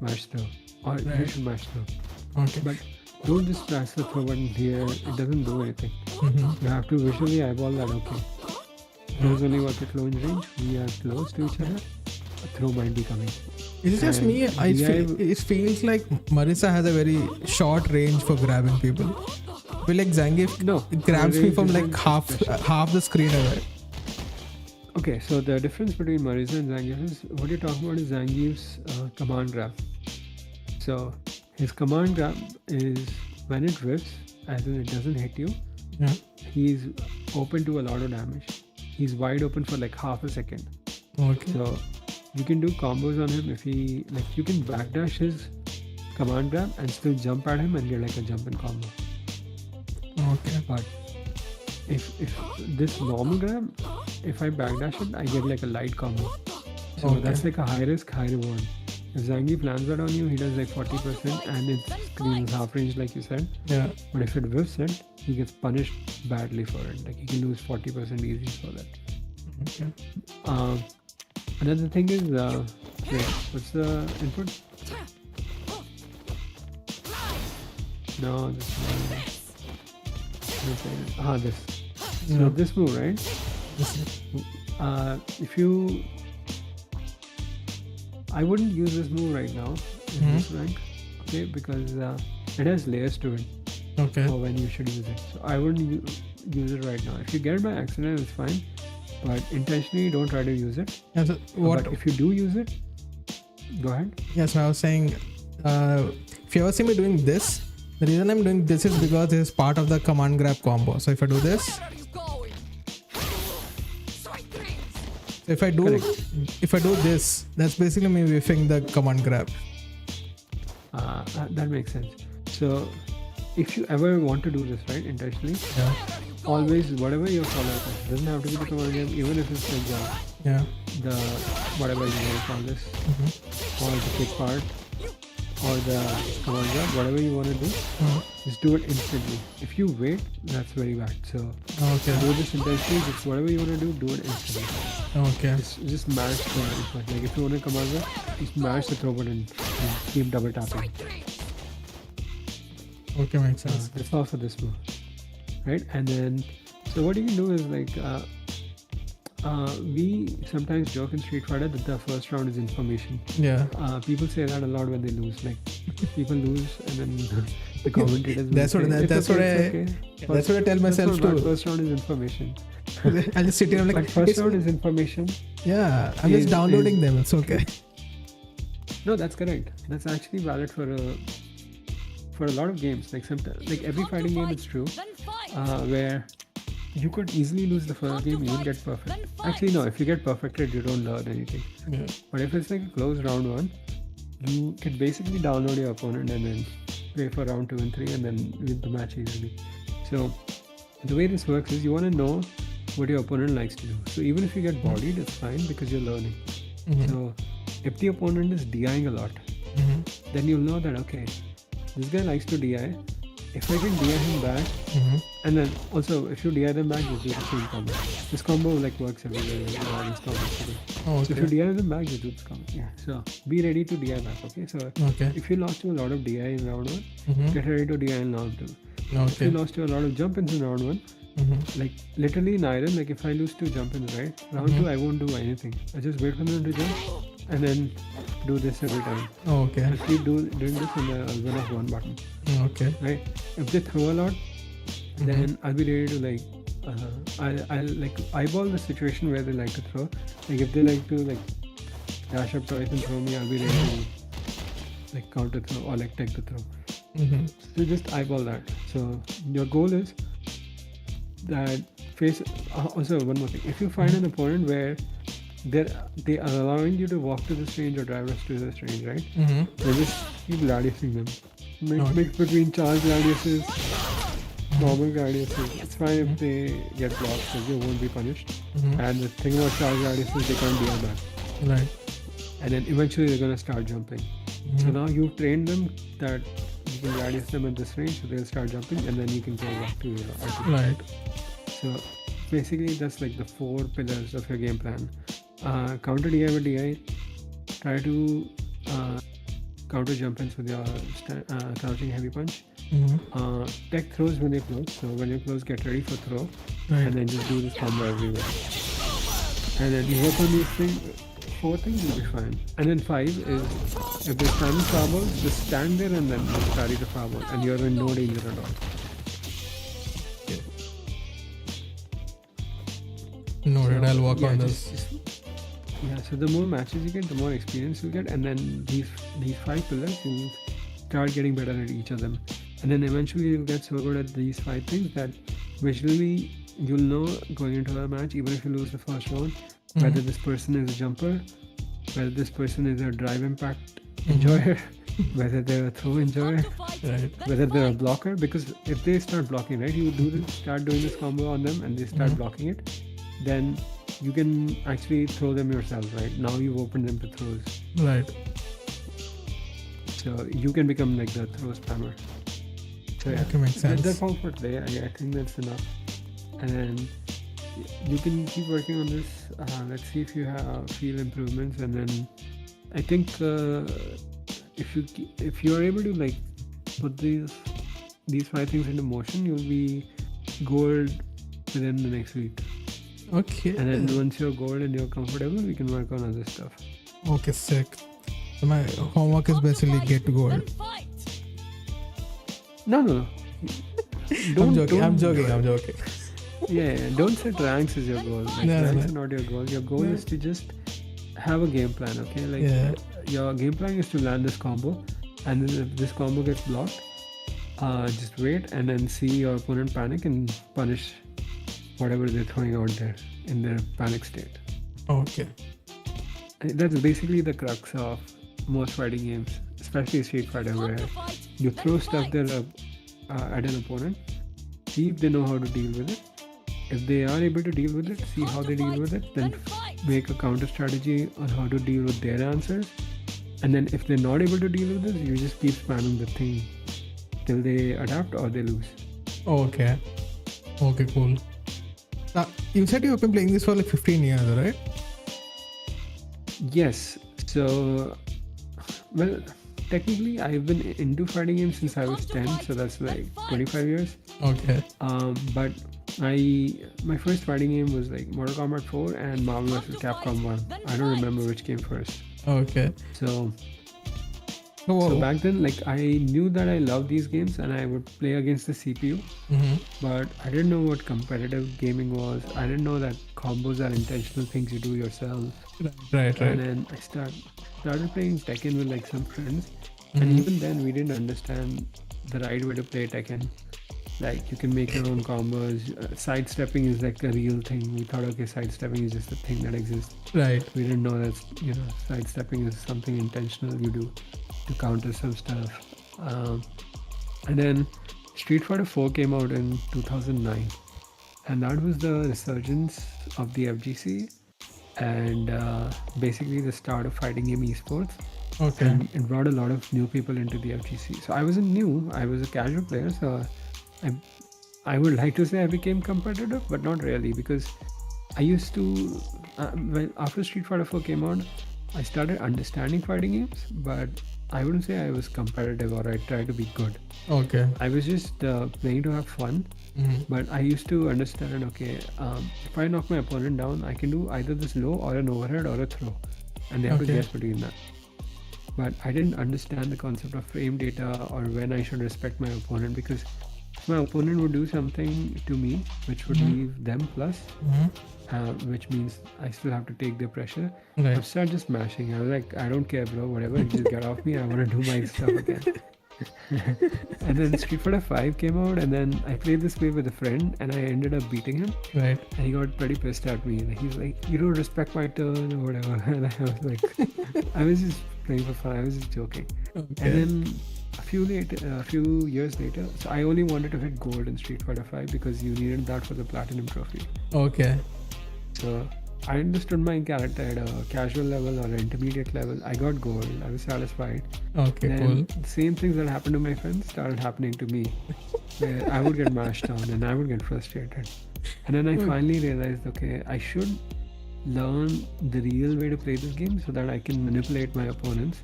mash throw, or you should mash throw. Okay. But don't just mash the throw button here. It doesn't do anything. You have to visually eyeball that. Okay, throws only work at close range. We are close to each other. A throw might be coming. Is it just me? It feels like Marisa has a very short range for grabbing people. I feel like Zangief grabs me from like half the screen away. Okay, so the difference between Marisa and Zangief is, what you're talking about is Zangief's command grab. So his command grab is when it rips, as in it doesn't hit you, he's open to a lot of damage. He's wide open for like half a second. Okay. So you can do combos on him if he, like, you can backdash his command grab and still jump at him and get like a jump in combo. Okay. But if this normal grab, if I backdash it, I get like a light combo. So that's like a high risk, high reward. If Zangief lands that on you, he does like 40% and it screens half range like you said. Yeah. But if it whiffs it, he gets punished badly for it. Like he can lose 40% easy for that. Okay. Another thing is, wait, what's the input? No, this one. This. So this move, right? If you, I wouldn't use this move right now in this rank, okay? Because it has layers to it. Okay. For when you should use it. So I wouldn't use it right now. If you get it by accident, it's fine. But intentionally, don't try to use it. Yeah, so but if you do use it, go ahead. Yeah, so I was saying, if you ever see me doing this, The reason I'm doing this is because this is part of the command grab combo. So if I do this, so if I do this, that's basically me whiffing the command grab. That makes sense. So if you ever want to do this, right, intentionally, always whatever your follow-up is, doesn't have to be the command grab, even if it's like the whatever you want to call this, or the kick part, or the command grab, whatever you want to do, just do it instantly. If you wait, that's very bad. So do this intentionally, just whatever you want to do it instantly. Just mash the button. Like if you want to command grab, just mash the throw button and keep double tapping. Okay, makes sense. That's all for this move, right? And then, so what you can do is like, we sometimes joke in Street Fighter that the first round is information. Yeah. People say that a lot when they lose. Like people lose, and then the commentators. That's what I tell myself too. First round is information. I just sit here. I'm like, but first round is information. Yeah, I'm just downloading them. It's okay. No, that's correct. That's actually valid for a lot of games. Like sometimes, like every fighting game, it's true. Where you could easily lose the first game, you would get perfect. Actually, no, if you get perfected, you don't learn anything. Yeah. But if it's like a close round one, you can basically download your opponent and then play for round 2 and 3 and then win the match easily. So the way this works is you want to know what your opponent likes to do. So even if you get bodied, it's fine because you're learning. So if the opponent is DIing a lot, then you'll know that, okay, this guy likes to DI. If I can DI him back, and then also if you DI them back, you do the same combo. This combo like works everywhere. This combo. So if you DI them back, you do this combo. Yeah. So be ready to DI back. Okay. So if you lost to a lot of DI in round 1, get ready to DI in round 2. If you lost to a lot of jump ins in round 1, like literally in iron, like if I lose 2 jump ins, right? Round 2, I won't do anything. I just wait for them to jump and then do this every time. I'll keep doing this in the win of 1 button. Right? If they throw a lot, then I'll be ready to like I'll like eyeball the situation where they like to throw. Like if they like to like dash up twice and throw me, I'll be ready to like counter throw or like take the throw. So just eyeball that. So your goal is that face. Also one more thing. If you find an opponent where they are allowing you to walk to this range or drive us to this range, right? Then just keep radiusing them. Mix between charge radiuses, normal radiuses. It's fine if they get blocked because they won't be punished. And the thing about charge radiuses, they can't DI back. Right. And then eventually they're gonna start jumping. So now you've trained them that you can radius them at this range, so they'll start jumping, and then you can go back to your RTP. Right. So basically, that's like the 4 pillars of your game plan. Counter DI with DI. Try to counter jump ins with your crouching heavy punch. Tech throws when they close. So when you close, get ready for throw, and then just do this combo everywhere. And then you work on these things. 4 things will be fine. And then 5 is if they're standing fireballs, just stand there and then just carry the fireball, and you're in no danger at all. Noted. I'll work on this. So the more matches you get, the more experience you get, and then these 5 pillars, you start getting better at each of them, and then eventually you'll get so good at these 5 things that visually you'll know going into a match, even if you lose the first round, whether this person is a jumper, whether this person is a drive impact enjoyer, whether they're a throw enjoyer, whether they're a blocker. Because if they start blocking, right, you start doing this combo on them and they start blocking it, then you can actually throw them yourself, right? Now you've opened them to throws. Right. So you can become like the throw spammer. So yeah, that makes sense. That's all for today. I think that's enough. And then you can keep working on this. Let's see if you feel improvements. And then I think if you are able to like put these 5 things into motion, you'll be gold within the next week. Okay. And then once you're gold and you're comfortable, we can work on other stuff. Okay, sick. So my homework is basically get to gold. No. I'm joking. Yeah, don't set ranks as your goal. Like, ranks are not your goal. Your goal is to just have a game plan, okay? Like your game plan is to land this combo, and then if this combo gets blocked, just wait and then see your opponent panic and punish whatever they're throwing out there in their panic state. Okay. That's basically the crux of most fighting games, especially Street Fighter, where you throw stuff there at an opponent, see if they know how to deal with it. If they are able to deal with it, see how they deal with it, then make a counter strategy on how to deal with their answers. And then if they're not able to deal with this, you just keep spamming the thing till they adapt or they lose. Okay. Okay, cool. Now, you said you've been playing this for like 15 years, right? Yes. So, well, technically I've been into fighting games since I was 10, so that's like 25 years. Okay. But my first fighting game was like Mortal Kombat 4 and Marvel vs. Capcom 1. I don't remember which came first. Okay. So back then, like, I knew that I loved these games and I would play against the CPU, but I didn't know what competitive gaming was. I didn't know that combos are intentional things you do yourself. Right. And then I started playing Tekken with like some friends, and even then we didn't understand the right way to play Tekken. Like, you can make your own combos. Sidestepping is like a real thing. We thought, okay, sidestepping is just a thing that exists. Right. We didn't know that, sidestepping is something intentional you do to counter some stuff. And then Street Fighter 4 came out in 2009. And that was the resurgence of the FGC and basically the start of fighting game esports. Okay. And it brought a lot of new people into the FGC. So I wasn't new. I was a casual player. So I would like to say I became competitive, but not really, because I used to, after Street Fighter 4 came out, I started understanding fighting games, but I wouldn't say I was competitive or I tried to be good. Okay. I was just playing to have fun, but I used to understand, okay, if I knock my opponent down, I can do either this low or an overhead or a throw, and they have to guess between that. But I didn't understand the concept of frame data or when I should respect my opponent, because if my opponent would do something to me which would leave them plus, which means I still have to take their pressure, Right. I started just mashing. I was like, I don't care, bro, whatever, just get off me, I want to do my stuff again. And then Street Fighter 5 came out, and then I played this way with a friend, and I ended up beating him. Right. And he got pretty pissed at me. Like, he's like, you don't respect my turn or whatever. And I was like, I was just playing for fun. I was just joking. Okay. And then a few years later, so I only wanted to hit gold in Street Fighter 5 because you needed that for the platinum trophy. Okay. So I understood my character at a casual level or an intermediate level. I got gold. I was satisfied. Okay, then cool. The same things that happened to my friends started happening to me. Where I would get mashed down and I would get frustrated. And then I finally realized, okay, I should learn the real way to play this game so that I can manipulate my opponents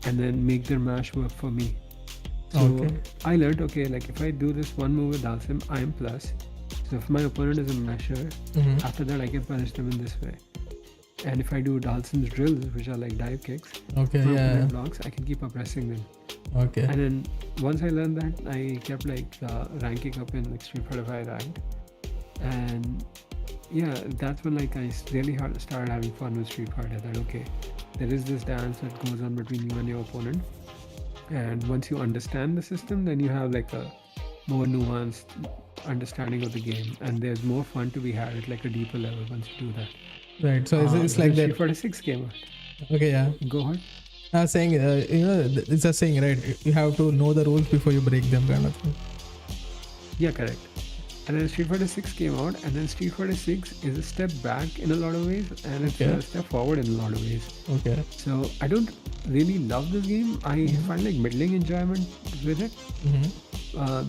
and then make their mash work for me. So I learned, okay, like if I do this one move with Dalsim, I am plus. So if my opponent is a masher, after that I can punish them in this way. And if I do Dalsim's drills, which are like dive kicks, blocks, I can keep oppressing them. Okay. And then once I learned that, I kept like ranking up in like Street Fighter 5 ranked. And yeah, that's when like I really started having fun with Street Fighter. That okay, there is this dance that goes on between you and your opponent. And once you understand the system, then you have like a more nuanced understanding of the game, and there's more fun to be had at like a deeper level once you do that. Right. So it's like that. Street Fighter 6 came out. Okay. Yeah. Go ahead. I was saying, it's a saying, right? You have to know the rules before you break them, kind of thing. Yeah, correct. And then Street Fighter 6 came out, and then Street Fighter 6 is a step back in a lot of ways, and it's a step forward in a lot of ways. Okay. So I don't really love this game. I find like middling enjoyment with it.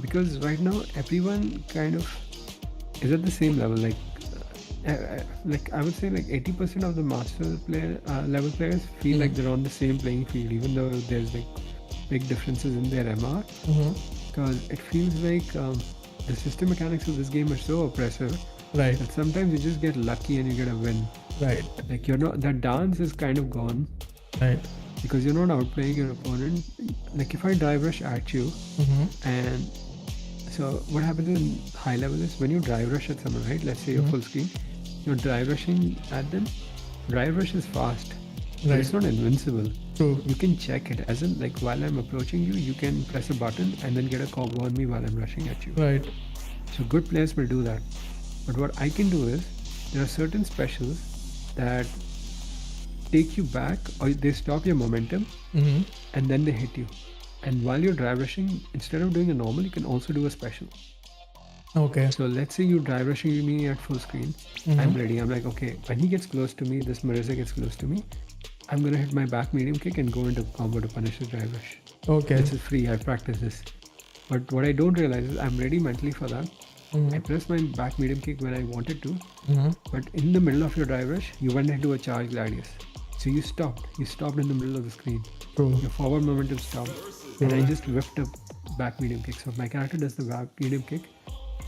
Because right now everyone kind of is at the same level. Like I would say like 80% of the master player level players feel like they're on the same playing field, even though there's like big differences in their MR. Because it feels like the system mechanics of this game are so oppressive, right, that sometimes you just get lucky and you get a win. Right. Like you're not, that dance is kind of gone. Right. Because you're not outplaying your opponent. Like if I drive rush at you, and so what happens in high level is when you drive rush at someone, right? Let's say you're full screen, you're drive rushing at them. Drive rush is fast, but it's not invincible. True. You can check it, as in like while I'm approaching you, you can press a button and then get a combo on me while I'm rushing at you. Right. So good players will do that. But what I can do is, there are certain specials that take you back, or they stop your momentum, and then they hit you. And while you're drive rushing, instead of doing a normal, you can also do a special. Okay. So let's say you drive rushing me at full screen. I'm ready. I'm like, okay, when he gets close to me, this Marisa gets close to me, I'm gonna hit my back medium kick and go into combo to punish his drive rush. Okay. This is free. I practice this. But what I don't realize is I'm ready mentally for that. I press my back medium kick when I wanted to, but in the middle of your drive rush, you went into a charge gladius. So you stopped. You stopped in the middle of the screen. True. Your forward momentum stopped. True. And I just whipped a back medium kick. So if my character does the back medium kick,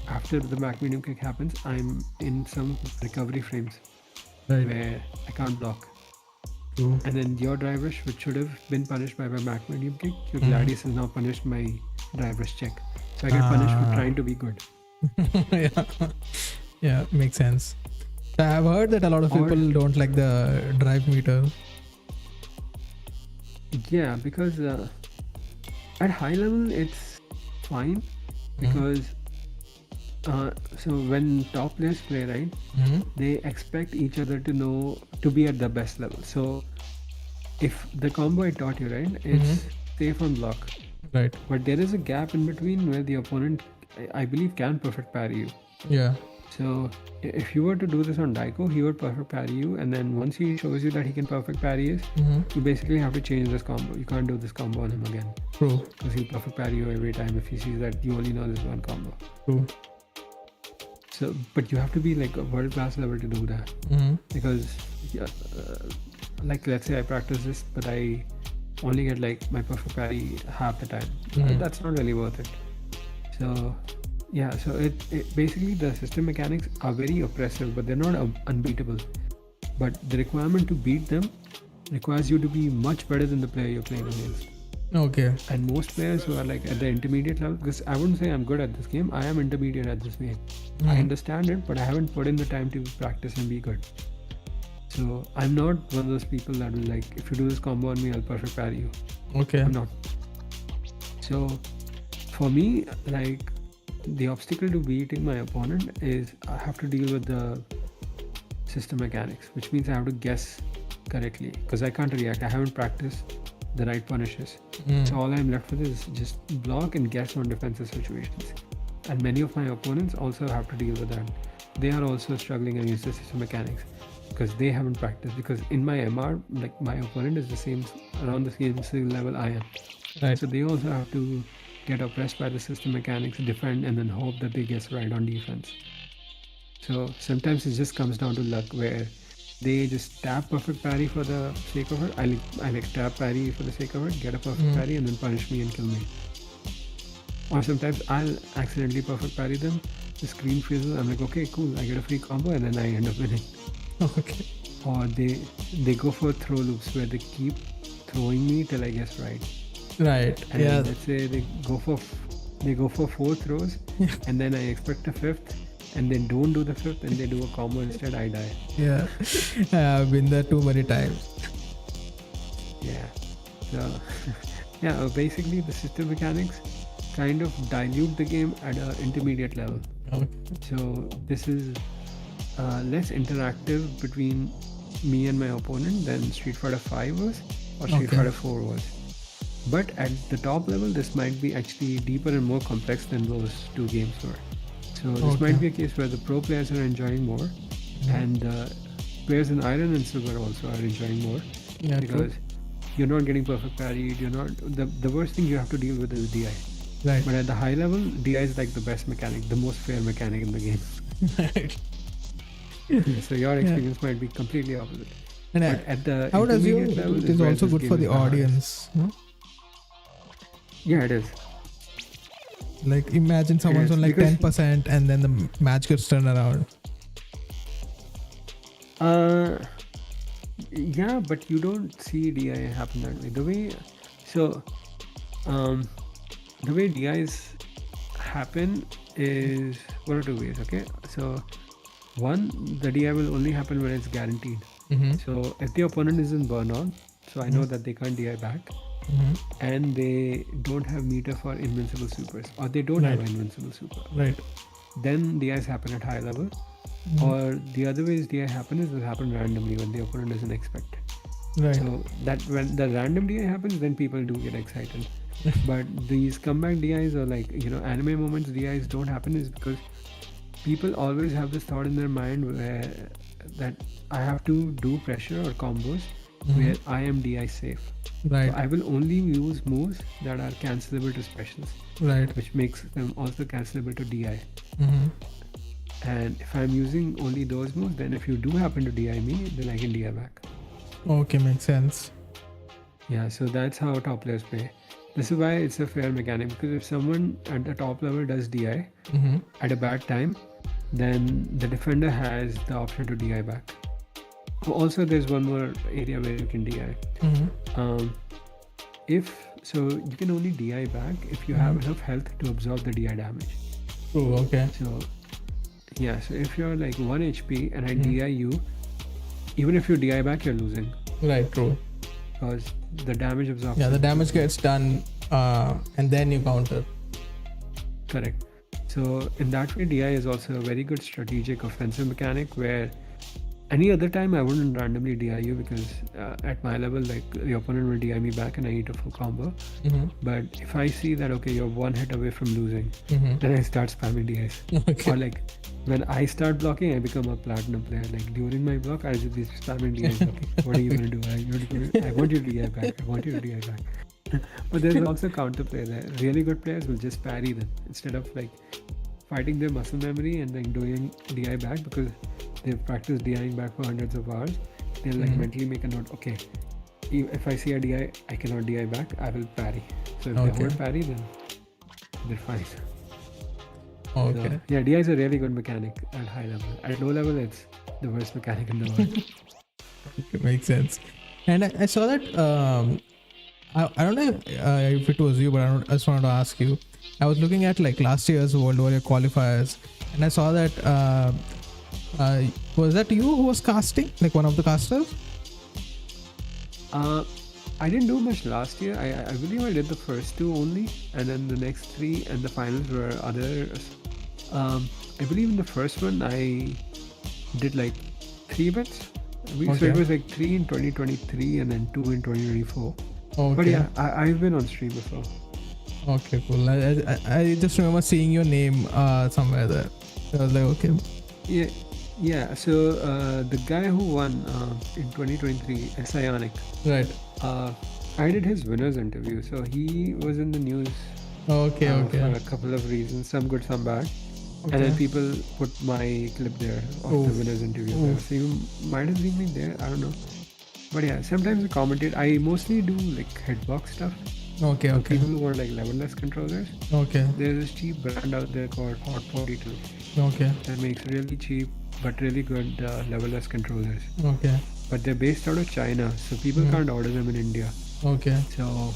after the back medium kick happens, I'm in some recovery frames where I can't block. True. And then your drive rush, which should have been punished by my back medium kick, your gladius is now punished my drive rush check. So I get punished for trying to be good. Yeah, makes sense. I've heard that a lot of people don't like the drive meter. Yeah, because at high level it's fine, because so when top players play, right, they expect each other to be at the best level. So if the combo I taught you, right, it's safe on block, right, but there is a gap in between where the opponent, I believe, can perfect parry you. Yeah. So if you were to do this on Daiko, he would perfect parry you, and then once he shows you that he can perfect parry you, you basically have to change this combo. You can't do this combo on him again. True. Because he'll perfect parry you every time if he sees that you only know this one combo. True. So, but you have to be like a world class level to do that. Because, like let's say I practice this, but I only get like my perfect parry half the time. That's not really worth it. So, yeah, so it basically the system mechanics are very oppressive, but they're not unbeatable. But the requirement to beat them requires you to be much better than the player you're playing against. Okay. And most players who are like at the intermediate level, because I wouldn't say I'm good at this game, I am intermediate at this game. I understand it, but I haven't put in the time to practice and be good. So I'm not one of those people that will like, if you do this combo on me, I'll perfect parry you. Okay. I'm not. So for me, like, the obstacle to beating my opponent is I have to deal with the system mechanics, which means I have to guess correctly, because I can't react. I haven't practiced the right punishes. So all I'm left with is just block and guess on defensive situations. And many of my opponents also have to deal with that. They are also struggling against the system mechanics because they haven't practiced. Because in my MR, like my opponent is the same, around the same skill level I am. Right. So they also have to get oppressed by the system mechanics, defend, and then hope that they guess right on defense. So sometimes it just comes down to luck, where they just tap perfect parry for the sake of it. I like tap parry for the sake of it, get a perfect parry, and then punish me and kill me. Or sometimes I'll accidentally perfect parry them, the screen freezes, I'm like, okay, cool, I get a free combo, and then I end up winning. Okay. Or they go for throw loops where they keep throwing me till I guess right. Right. And yeah. let's say they go for 4 throws, and then I expect a 5th, and they don't do the 5th, and they do a combo instead, I die. Yeah. I've been there too many times. Yeah. So, yeah, basically the system mechanics kind of dilute the game at an intermediate level. Okay. So this is less interactive between me and my opponent than Street Fighter 5 was or Street Fighter 4 was. But at the top level, this might be actually deeper and more complex than those two games were. So this might be a case where the pro players are enjoying more, and the players in Iron and Silver also are enjoying more, because you're not getting perfect parried. You're not the worst thing you have to deal with is DI. Right. But at the high level, DI is like the best mechanic, the most fair mechanic in the game. Right. So your experience might be completely opposite. And but at the how does you? intermediate level It is where also this good game for is the audience. No? Yeah, it is. Like imagine someone's on like 10% and then the match gets turned around. Yeah, but you don't see DI happen that way. The way DIs happen is one or two ways. Okay, so one, the DI will only happen when it's guaranteed. So if the opponent is in burnout, so I know that they can't DI back. And they don't have meter for invincible supers, or they don't have an invincible super. Right. Then DIs happen at high level, or the other ways DI happen is they happen randomly when the opponent doesn't expect it. Right. So that when the random DI happens, then people do get excited. But these comeback DIs or anime moments DIs don't happen is because people always have this thought in their mind where that I have to do pressure or combos where I am DI safe. Right. So I will only use moves that are cancelable to specials. Right. Which makes them also cancelable to DI. And if I'm using only those moves, then if you do happen to DI me, then I can DI back. Okay, makes sense. Yeah, so that's how top players play. This is why it's a fair mechanic, because if someone at the top level does DI at a bad time, then the defender has the option to DI back. Also, there's one more area where you can DI. You can only DI back if you have enough health to absorb the DI damage. Oh, okay. So if you're like 1 HP and I DI you, even if you DI back, you're losing. Right, true. Because the damage absorption. Yeah, the damage gets done and then you counter. Correct. So in that way, DI is also a very good strategic offensive mechanic where any other time I wouldn't randomly DI you because at my level, like the opponent will DI me back and I need a full combo. But if I see that, okay, you're one hit away from losing, then I start spamming DIs. Okay. Or like when I start blocking, I become a platinum player. Like during my block, I'll just be spamming DIs. Okay, what are you going to do? I want you to DI back. I want you to DI back. But there's also counterplay there. Really good players will just parry them instead of like fighting their muscle memory and then doing DI back because they've practiced DIing back for hundreds of hours. They'll like mentally make a note, okay, if I see a DI, I cannot DI back, I will parry. So if they hold parry, then they're fine. Okay. So, yeah, DI is a really good mechanic at high level. At low level, it's the worst mechanic in the world. Okay, makes sense. And I saw that, I don't know if it was you, but I just wanted to ask you. I was looking at like last year's World Warrior qualifiers, and I saw that was that you who was casting, like one of the casters? I didn't do much last year. I believe I did the first two only, and then the next three and the finals were others. I believe in the first one I did like 3 events. So it was like 3 in 2023 and then 2 in 2024. Okay. But yeah, I've been on stream before. Okay, cool. I just remember seeing your name somewhere there. So I was like, okay. Yeah. So the guy who won in 2023, Sionic. Right. I did his winners interview. So he was in the news. Okay. For a couple of reasons, some good, some bad. And then people put my clip there of the winners interview. There. So you might have seen me there. I don't know. But yeah, sometimes I commentate. I mostly do like hitbox stuff. Okay. People who want like level-less controllers. Okay. There's this cheap brand out there called Hot 42. Okay. That makes really cheap but really good level-less controllers. Okay. But they're based out of China, so people can't order them in India. Okay. So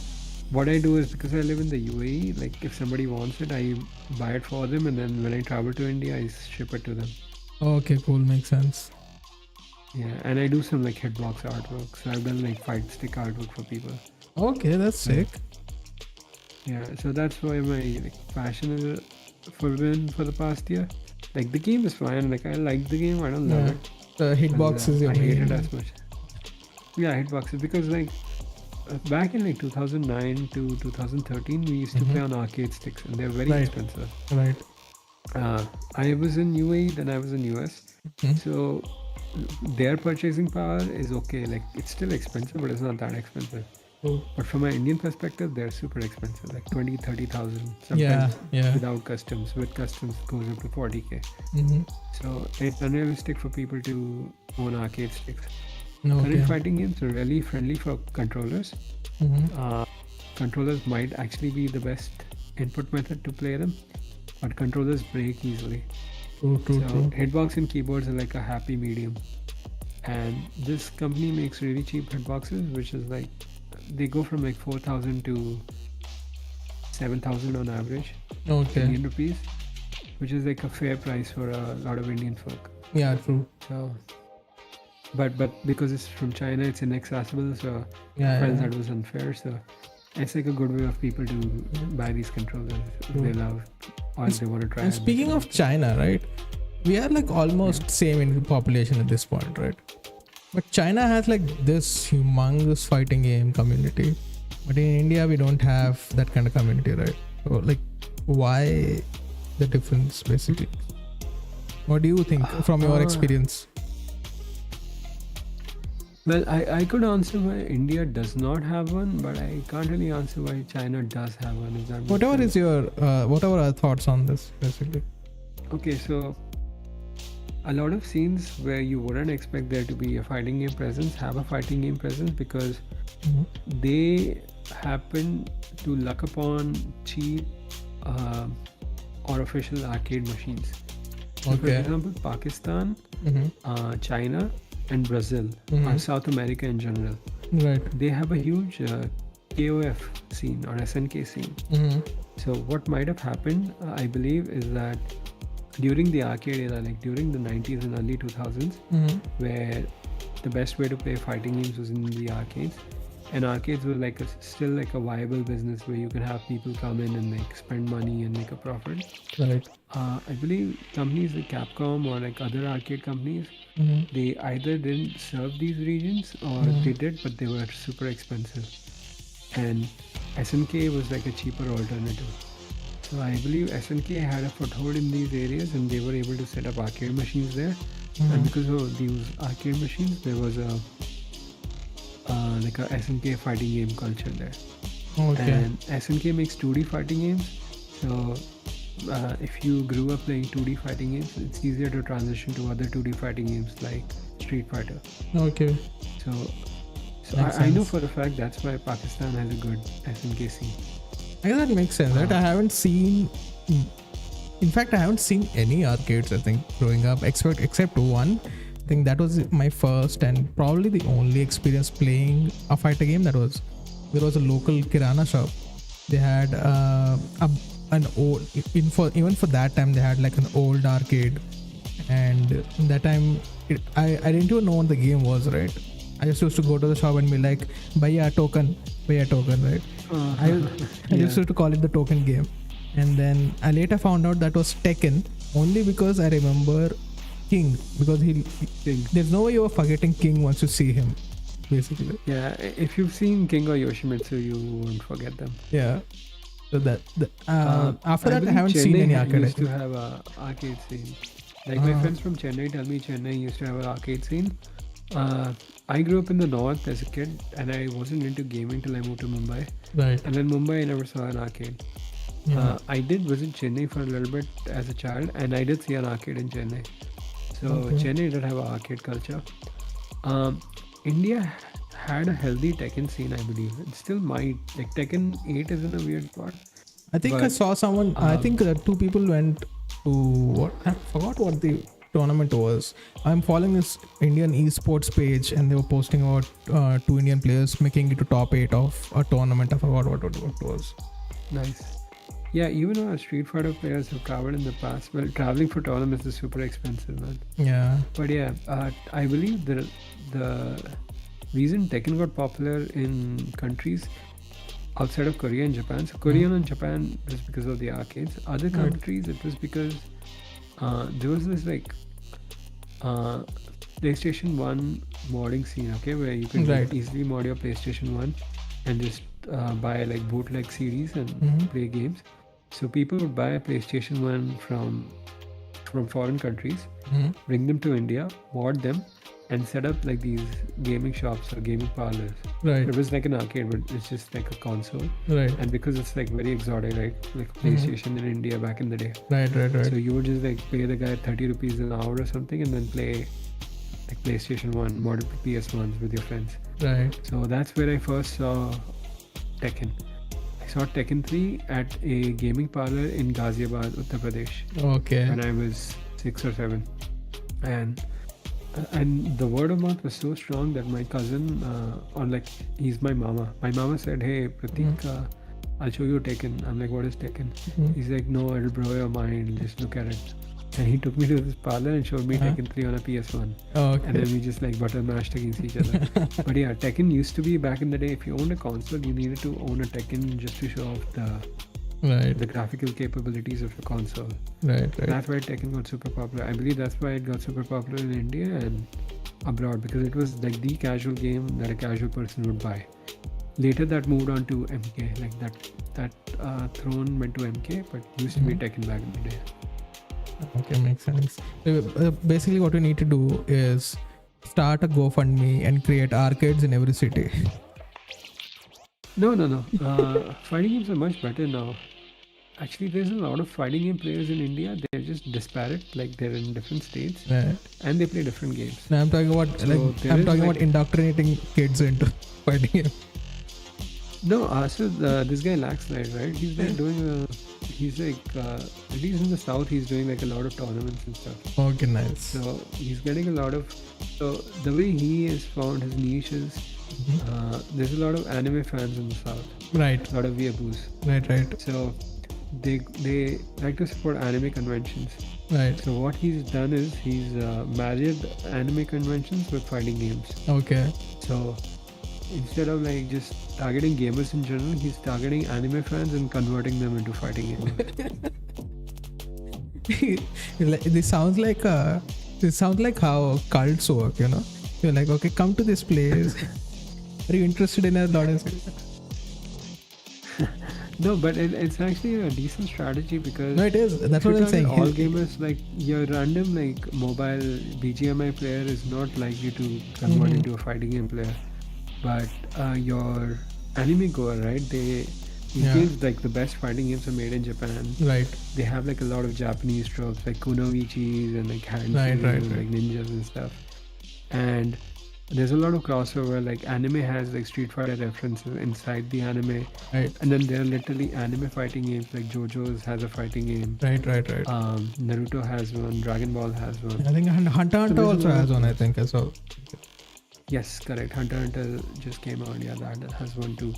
what I do is, because I live in the UAE, like if somebody wants it, I buy it for them, and then when I travel to India, I ship it to them. Okay, cool. Makes sense. Yeah, and I do some like hitbox artwork. So I've done like fight stick artwork for people. Okay, that's sick. Yeah, so that's why my passion is for the past year. Like the game is fine. Like I like the game. I don't love it. The hitbox is your main. I hate it as much. Yeah, hitboxes, because like back in like 2009 to 2013, we used to play on arcade sticks, and they're very expensive. Right. I was in UAE, then I was in US. So their purchasing power is okay. Like it's still expensive, but it's not that expensive. But from an Indian perspective, they're super expensive, like 20,000-30,000 sometimes without customs. With customs, it goes up to 40k. So it's unrealistic for people to own arcade sticks. Current fighting games are really friendly for controllers. Controllers might actually be the best input method to play them, but controllers break easily. True. Hitbox and keyboards are like a happy medium. And this company makes really cheap hitboxes, which is like they go from like 4,000 to 7,000 on average. Indian rupees, which is like a fair price for a lot of Indian folk. Yeah, true. So but because it's from China, it's inaccessible. So Yeah, friends yeah. that was unfair. So it's like a good way of people to buy these controllers if they love or if they want to try. And speaking of China, right? We are like almost same in population at this point, right? But China has like this humongous fighting game community. But in India, we don't have that kind of community, right? So like, why the difference basically? What do you think from your experience? Well, I could answer why India does not have one, but I can't really answer why China does have one. If that makes Whatever sense. is your, whatever are thoughts on this basically? Okay, so a lot of scenes where you wouldn't expect there to be a fighting game presence have a fighting game presence because they happen to luck upon cheap or official arcade machines. So for Okay. example, Pakistan, China, and Brazil, or South America in general, Right. they have a huge KOF scene or SNK scene. So what might have happened, I believe, is that during the arcade era, like during the 90s and early 2000s, where the best way to play fighting games was in the arcades, and arcades were like still like a viable business where you can have people come in and like spend money and make a profit. Right. I believe companies like Capcom or like other arcade companies, they either didn't serve these regions or they did, but they were super expensive. And SNK was like a cheaper alternative. So I believe SNK had a foothold in these areas and they were able to set up arcade machines there. And because of these arcade machines, there was a like a SNK fighting game culture there. Okay. And SNK makes 2D fighting games. So if you grew up playing 2D fighting games, it's easier to transition to other 2D fighting games like Street Fighter. Okay. So Makes I know sense. for a fact that's why Pakistan has a good SNK scene. I guess that makes sense, right? I haven't seen. In fact, I haven't seen any arcades. I think growing up, except one. I think that was my first and probably the only experience playing a fighter game. There was a local Kirana shop. They had an old even for that time they had like an old arcade, and that time I didn't even know what the game was, right? I just used to go to the shop and be like, buy a token, right? I just used to call it the token game. And then I later found out that was Tekken, only because I remember King, because there's no way you are forgetting King once you see him, basically. Yeah, if you've seen King or Yoshimitsu, you won't forget them. Yeah. So after that I believe haven't seen Chennai any arcade. used to have a arcade scene. Like my friends from Chennai tell me Chennai used to have an arcade scene. I grew up in the north as a kid and I wasn't into gaming till I moved to Mumbai. Right. And then Mumbai I never saw an arcade. Yeah. I did visit Chennai for a little bit as a child and I did see an arcade in Chennai. So Chennai did have an arcade culture. India had a healthy Tekken scene, I believe. It still might. Like Tekken 8 is in a weird spot. I think I saw someone. I think two people went to what? I forgot what the tournament was. I'm following this Indian esports page, and they were posting about 2 Indian players making it to top 8 of a tournament. I forgot what it was. Nice. Yeah, even our Street Fighter players have traveled in the past. Well, traveling for tournaments is super expensive, man. Yeah. But yeah, I believe the reason Tekken got popular in countries outside of Korea and Japan. So Korea and Japan was because of the arcades. Other countries, it was because there was this like PlayStation 1 modding scene, okay, where you can easily mod your PlayStation 1 and just buy like bootleg CDs and play games. So people would buy a PlayStation 1 from foreign countries, bring them to India, mod them, and set up like these gaming shops or gaming parlors. Right. It was like an arcade, but it's just like a console. Right. And because it's like very exotic, right? Like PlayStation in India back in the day. Right. So you would just like pay the guy 30 rupees an hour or something and then play like PlayStation 1, modded PS1s with your friends. Right. So that's where I first saw Tekken. I saw Tekken 3 at a gaming parlor in Ghaziabad, Uttar Pradesh. Okay. When I was 6 or 7. And the word of mouth was so strong that my cousin, or like he's my mama. My mama said, "Hey Pratik, I'll show you Tekken." I'm like, "What is Tekken?" He's like, "No, it'll blow your mind. Just look at it." And he took me to this parlor and showed me Tekken 3 on a PS1. Oh, okay. And then we just like butter mashed against each other. But yeah, Tekken used to be back in the day, if you owned a console, you needed to own a Tekken just to show off the graphical capabilities of the console. Right. That's why Tekken got super popular. I believe that's why it got super popular in India and abroad, because it was like the casual game that a casual person would buy. Later that moved on to MK, like that throne went to MK, but used to be Tekken back in the day. Okay, makes sense. So, basically what you need to do is start a GoFundMe and create arcades in every city. No. Fighting games are much better now. Actually, there's a lot of fighting game players in India. They're just disparate, like they're in different states, and they play different games. No, I'm talking about about indoctrinating kids into fighting games. No, so this guy Laxlight, right? He's like doing at least in the south, he's doing like a lot of tournaments and stuff. Okay, nice. So he's getting a lot of. So the way he has found his niche is, there's a lot of anime fans in the south. Right. A lot of weeaboos. Right. So they like to support anime conventions. Right. So what he's done is he's married anime conventions with fighting games. Okay. So instead of like just targeting gamers in general, he's targeting anime fans and converting them into fighting gamers. This sounds like how cults work, you know. You're like, okay, come to this place. Are you interested in a lot of No, but it's actually a decent strategy because no, it is. That's what I'm saying. All gamers, like your random like mobile BGMI player is not likely to convert into a fighting game player, but your anime goer, right? These games, like the best fighting games are made in Japan. Right. They have like a lot of Japanese tropes like kunoichis and like hands and like ninjas and stuff. And there's a lot of crossover, like anime has like Street Fighter references inside the anime. Right. And then there are literally anime fighting games, like JoJo's has a fighting game. Right. Naruto has one, Dragon Ball has one. I think Hunter also has one, I think, as well. Yes, correct. Hunter just came out, that has one too.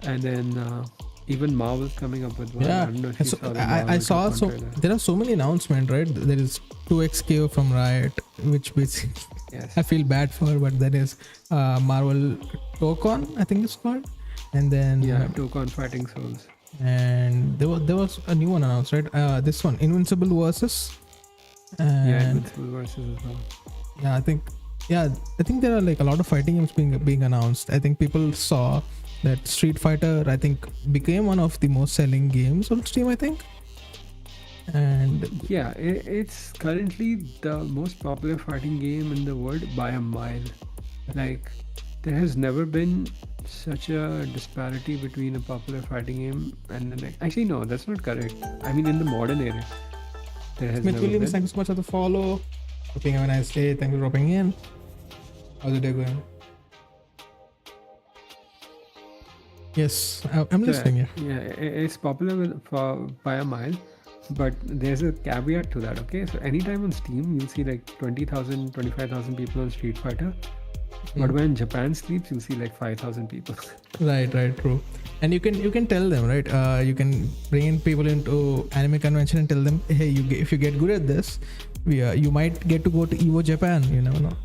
And then even Marvel's coming up with one. Yeah. I don't know if you saw the I saw there are so many announcements, right? There is 2XK from Riot, which basically I feel bad for, but there is Marvel Tokon, I think it's called, and then Tokon Fighting Souls, and there was a new one announced, right? This one, Invincible Versus. Invincible Versus as well. I think there are like a lot of fighting games being announced. I think people saw that Street Fighter, I think, became one of the most selling games on Steam, I think. And yeah, it's currently the most popular fighting game in the world by a mile. Like, there has never been such a disparity between a popular fighting game and the next. Actually, no, that's not correct. I mean, in the modern era, there has Smith never Williams, been. thanks so much for the follow. Hoping have a nice day. Thanks for dropping in. How's the day going? Yes, I'm listening. Yeah, it's popular by a mile, but there's a caveat to that. Okay, so anytime on Steam you'll see like 20,000, 25,000 people on Street Fighter, but when Japan sleeps you'll see like 5,000 people. Right, true. And you can tell them, right? You can bring in people into anime convention and tell them, hey, if you get good at this, you might get to go to EVO Japan. You never know.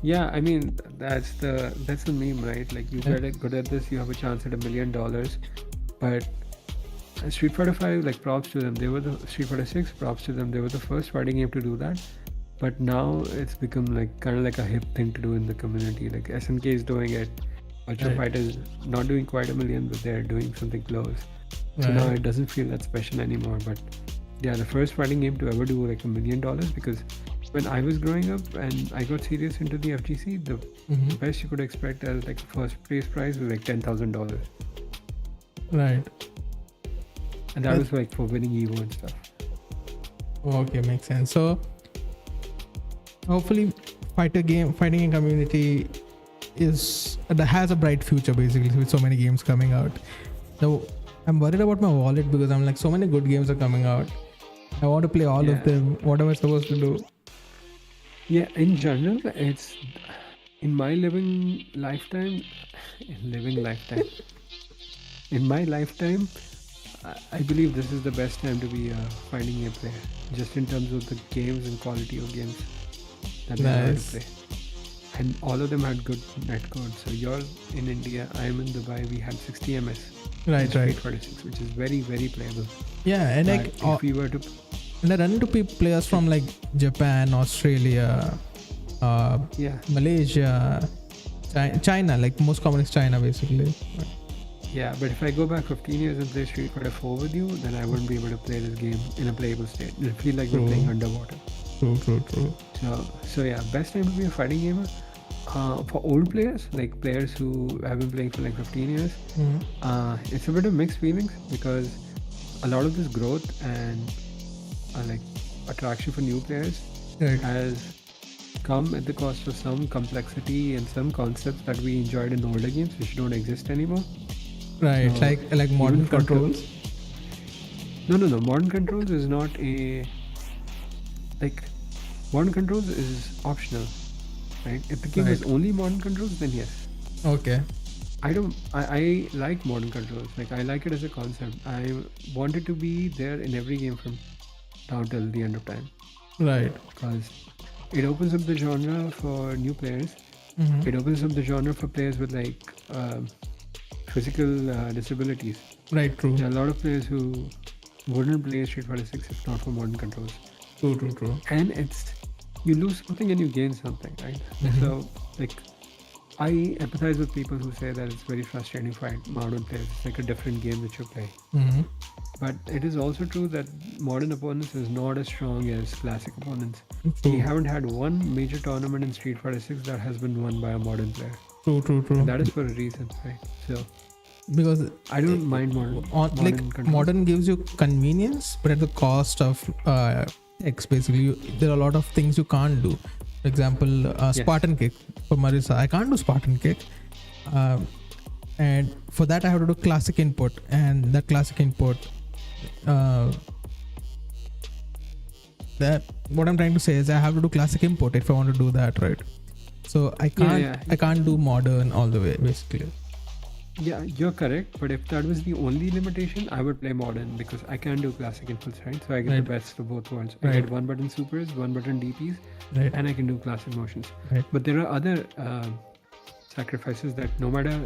Yeah, I mean that's the meme, right? Like you get good at this, you have a chance at $1 million. But Street Fighter 5, like props to them. Street Fighter 6, props to them. They were the first fighting game to do that. But now it's become like kind of like a hip thing to do in the community. Like SNK is doing it. Ultra Fighter is not doing quite $1 million, but they're doing something close. So now it doesn't feel that special anymore. But yeah, the first fighting game to ever do like $1 million, because when I was growing up and I got serious into the FGC, the best you could expect as like first place prize was like $10,000. Right. And that was like for winning EVO and stuff. Okay, makes sense. So hopefully fighting game community has a bright future basically with so many games coming out. So I'm worried about my wallet because I'm like, so many good games are coming out. I want to play all of them. What am I supposed to do? Yeah, in general, it's in my in my lifetime, I believe this is the best time to be a fighting game player, just in terms of the games and quality of games that they are to play. And all of them had good netcode. So you're in India, I'm in Dubai, we had 60 ms. Right. 46, which is very, very playable. Yeah, and but like if we were to... And I run into players from like Japan, Australia, Malaysia, China, like most common is China basically. Yeah, but if I go back 15 years and play Street Fighter 4 with you, then I wouldn't be able to play this game in a playable state. It'll feel like we're playing underwater. True. So yeah, best time to be a fighting gamer. For old players, like players who have been playing for like 15 years, it's a bit of mixed feelings because a lot of this growth and like attraction for new players has come at the cost of some complexity and some concepts that we enjoyed in older games which don't exist anymore. Right, so like modern controls. No. Modern controls is not a modern controls is optional, right? If the game is only modern controls, then yes. Okay. I like modern controls. Like I like it as a concept. I want it to be there in every game from now till the end of time. Right. Because it opens up the genre for new players. Mm-hmm. It opens up the genre for players with like physical disabilities. Right, true. There are a lot of players who wouldn't play Street Fighter 6 if not for modern controls. True. And it's, you lose something and you gain something, right? Mm-hmm. So like I empathize with people who say that it's very frustrating to fight modern players. It's like a different game that you play. Mm-hmm. But it is also true that modern opponents is not as strong as classic opponents. True. We haven't had one major tournament in Street Fighter 6 that has been won by a modern player. True. And that is for a reason, right? So because I don't mind modern modern gives you convenience, but at the cost of X. Basically, there are a lot of things you can't do. For example, Spartan kick for Marisa, I can't do Spartan kick, and for that I have to do classic input, and that classic input. That what I'm trying to say is I have to do classic input if I want to do that, right? So I can't do modern all the way basically. Yeah, you're correct. But if that was the only limitation, I would play modern because I can do classic inputs, right? So I get the best of both worlds. I get one button supers, one button DPs, and I can do classic motions. But there are other sacrifices that no matter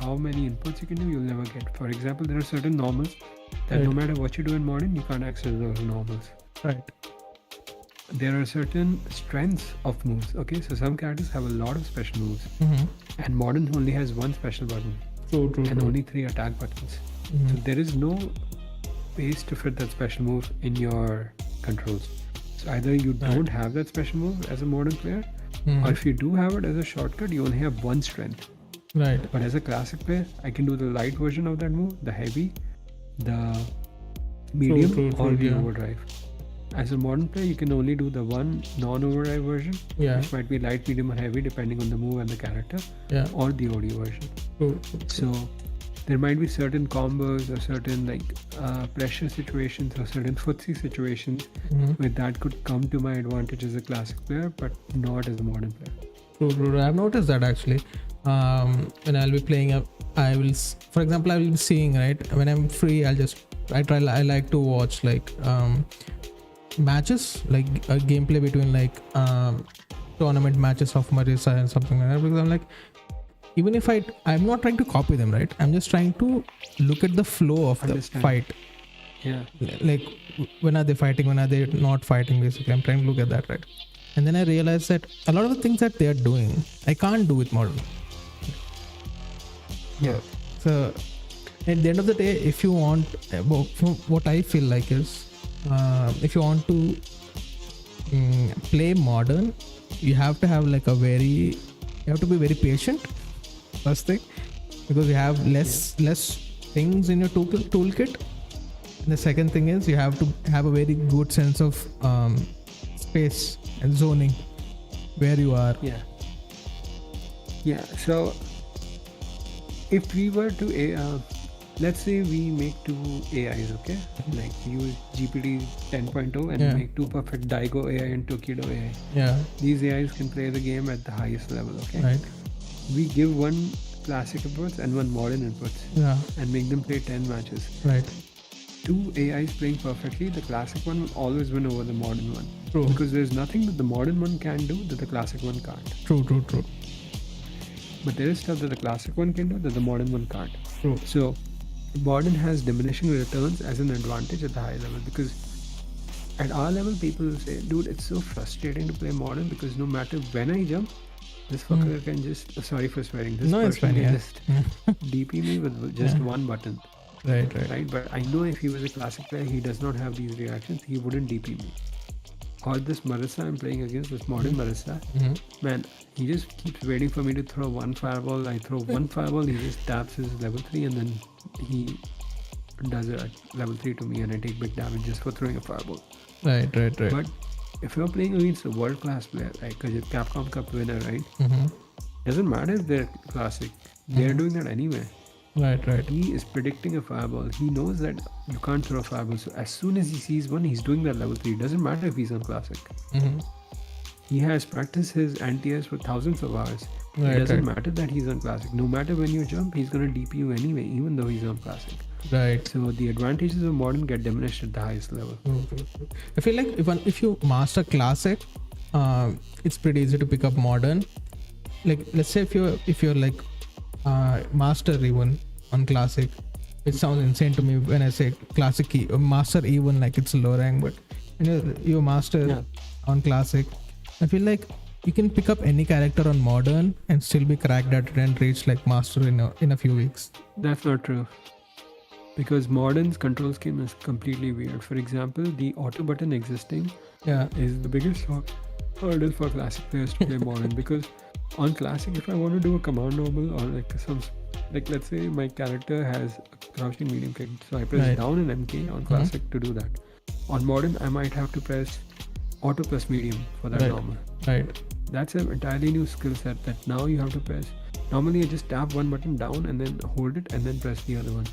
how many inputs you can do, you'll never get. For example, there are certain normals that no matter what you do in modern, you can't access those normals. Right. There are certain strengths of moves. Okay, so some characters have a lot of special moves, and modern only has one special button and only 3 attack buttons. So there is no space to fit that special move in your controls. So either you don't have that special move as a modern player, or if you do have it as a shortcut, you only have one strength. Right. But as a classic player, I can do the light version of that move, the heavy, the medium, or the overdrive. As a modern player, you can only do the one non-overdrive version, which might be light, medium, or heavy depending on the move and the character, or the audio version. So there might be certain combos or certain like pressure situations or certain footsie situations where that could come to my advantage as a classic player, but not as a modern player. True. I've noticed that actually. When I'll be playing I will, for example, I will be seeing, right, when I'm free, I like to watch like matches, like a gameplay between like tournament matches of Marisa and something like that, because I'm like, even if I'm not trying to copy them, right, I'm just trying to look at the flow of the fight. Like when are they fighting, when are they not fighting, basically I'm trying to look at that, right? And then I realized that a lot of the things that they're doing I can't do with modern. So at the end of the day, if you want, what I feel like is, if you want to play modern, you have to have like you have to be very patient, first thing, because you have less things in your toolkit. And the second thing is you have to have a very good sense of space and zoning where you are. So if we were to let's say we make 2 AIs, okay? Like use GPT 10.0 and make 2 perfect Daigo AI and Tokido AI. These AIs can play the game at the highest level, okay? Right. We give one classic inputs and 1 modern inputs. Yeah. And make them play 10 matches. Right. 2 AIs playing perfectly, the classic one will always win over the modern one. True. Because there's nothing that the modern one can do that the classic one can't. True. But there is stuff that the classic one can do that the modern one can't. True. So, modern has diminishing returns as an advantage at the high level, because at our level, people will say, dude, it's so frustrating to play modern because no matter when I jump, this fucker can just, sorry for swearing, this No, it's person fine, can yeah. just DP me with just one button. Right. But I know if he was a classic player, he does not have these reactions, he wouldn't DP me. Or this Marisa I'm playing against, this modern Marisa, man, he just keeps waiting for me to throw one fireball. I throw one fireball, he just taps his level 3 and then he does a level 3 to me and I take big damage just for throwing a fireball. Right. But if you're playing against a world-class player, right, because you're Capcom Cup winner, right, doesn't matter if they're classic, they're doing that anyway. Right. He is predicting a fireball. He knows that you can't throw a fireball. So as soon as he sees one, he's doing that level 3. Doesn't matter if he's on classic. He has practiced his anti-airs for thousands of hours. It doesn't matter that he's on classic. No matter when you jump, he's going to DP you anyway, even though he's on classic. Right. So the advantages of modern get diminished at the highest level. I feel like if you master classic, it's pretty easy to pick up modern. Like let's say if you're like master even on classic, it sounds insane to me when I say classic master even like it's a low rank, but you master on classic, I feel like you can pick up any character on modern and still be cracked at it and reach like master in a few weeks. That's not true. Because modern's control scheme is completely weird. For example, the auto button existing is the biggest hurdle for classic players to play modern. Because on classic, if I want to do a command normal or like let's say my character has a crouching medium kick, so I press down and MK on classic to do that. On modern, I might have to press auto plus medium for that normal. Right. That's an entirely new skill set that now you have to press. Normally, I just tap one button down and then hold it and then press the other one.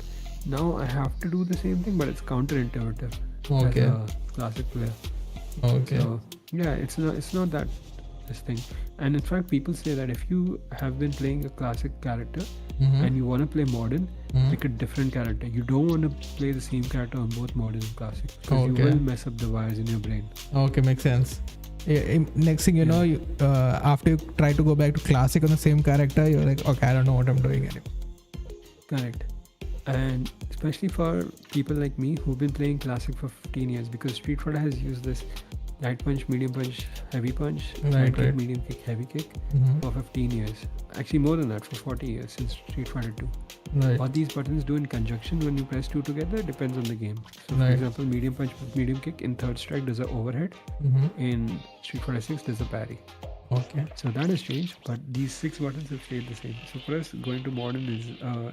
Now I have to do the same thing, but it's counterintuitive as a classic player. Okay. So yeah, it's not that this thing. And in fact, people say that if you have been playing a classic character and you want to play modern, pick a different character. You don't want to play the same character on both modern and classic because you will mess up the wires in your brain. Okay, makes sense. Next thing you know, you, after you try to go back to classic on the same character, you're like, okay, I don't know what I'm doing anymore. Correct. And especially for people like me who've been playing classic for 15 years, because Street Fighter has used this light punch, medium punch, heavy punch, light kick, medium kick, heavy kick for 15 years. Actually more than that, for 40 years since Street Fighter 2. What these buttons do in conjunction when you press 2 together depends on the game. So for example, medium punch with medium kick in third strike does an overhead. In Street Fighter 6 does a parry. Okay. So that has changed, but these 6 buttons have stayed the same. So for us, going to modern is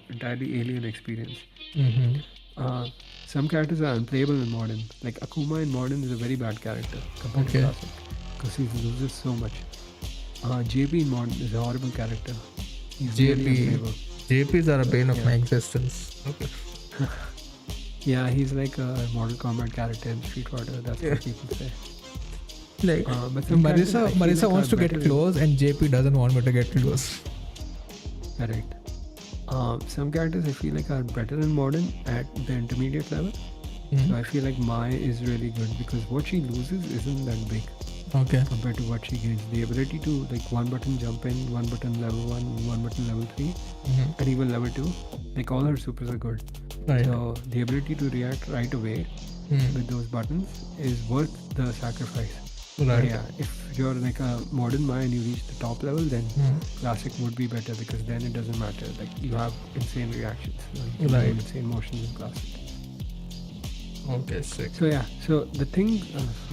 entirely alien experience. Some characters are unplayable in modern. Like Akuma in modern is a very bad character compared to classic because he loses so much. JP in modern is a horrible character. He's really unplayable. JPs are a bane of my existence. Okay. Yeah, he's like a Mortal Kombat character in Street Fighter. That's what people say. Like but Marisa wants to get close and JP doesn't want me to get close. Correct. Some characters I feel like are better in modern at the intermediate level. So I feel like Mai is really good because what she loses isn't that big compared to what she gains. The ability to like one button jump in, one button level 1, one button level 3 and even level 2, like all her supers are good. So the ability to react right away with those buttons is worth the sacrifice. But yeah, if you're like a modern Mai and you reach the top level, then classic would be better because then it doesn't matter. Like you have insane reactions, you do insane motions in classic. Okay, sick. So yeah, so the thing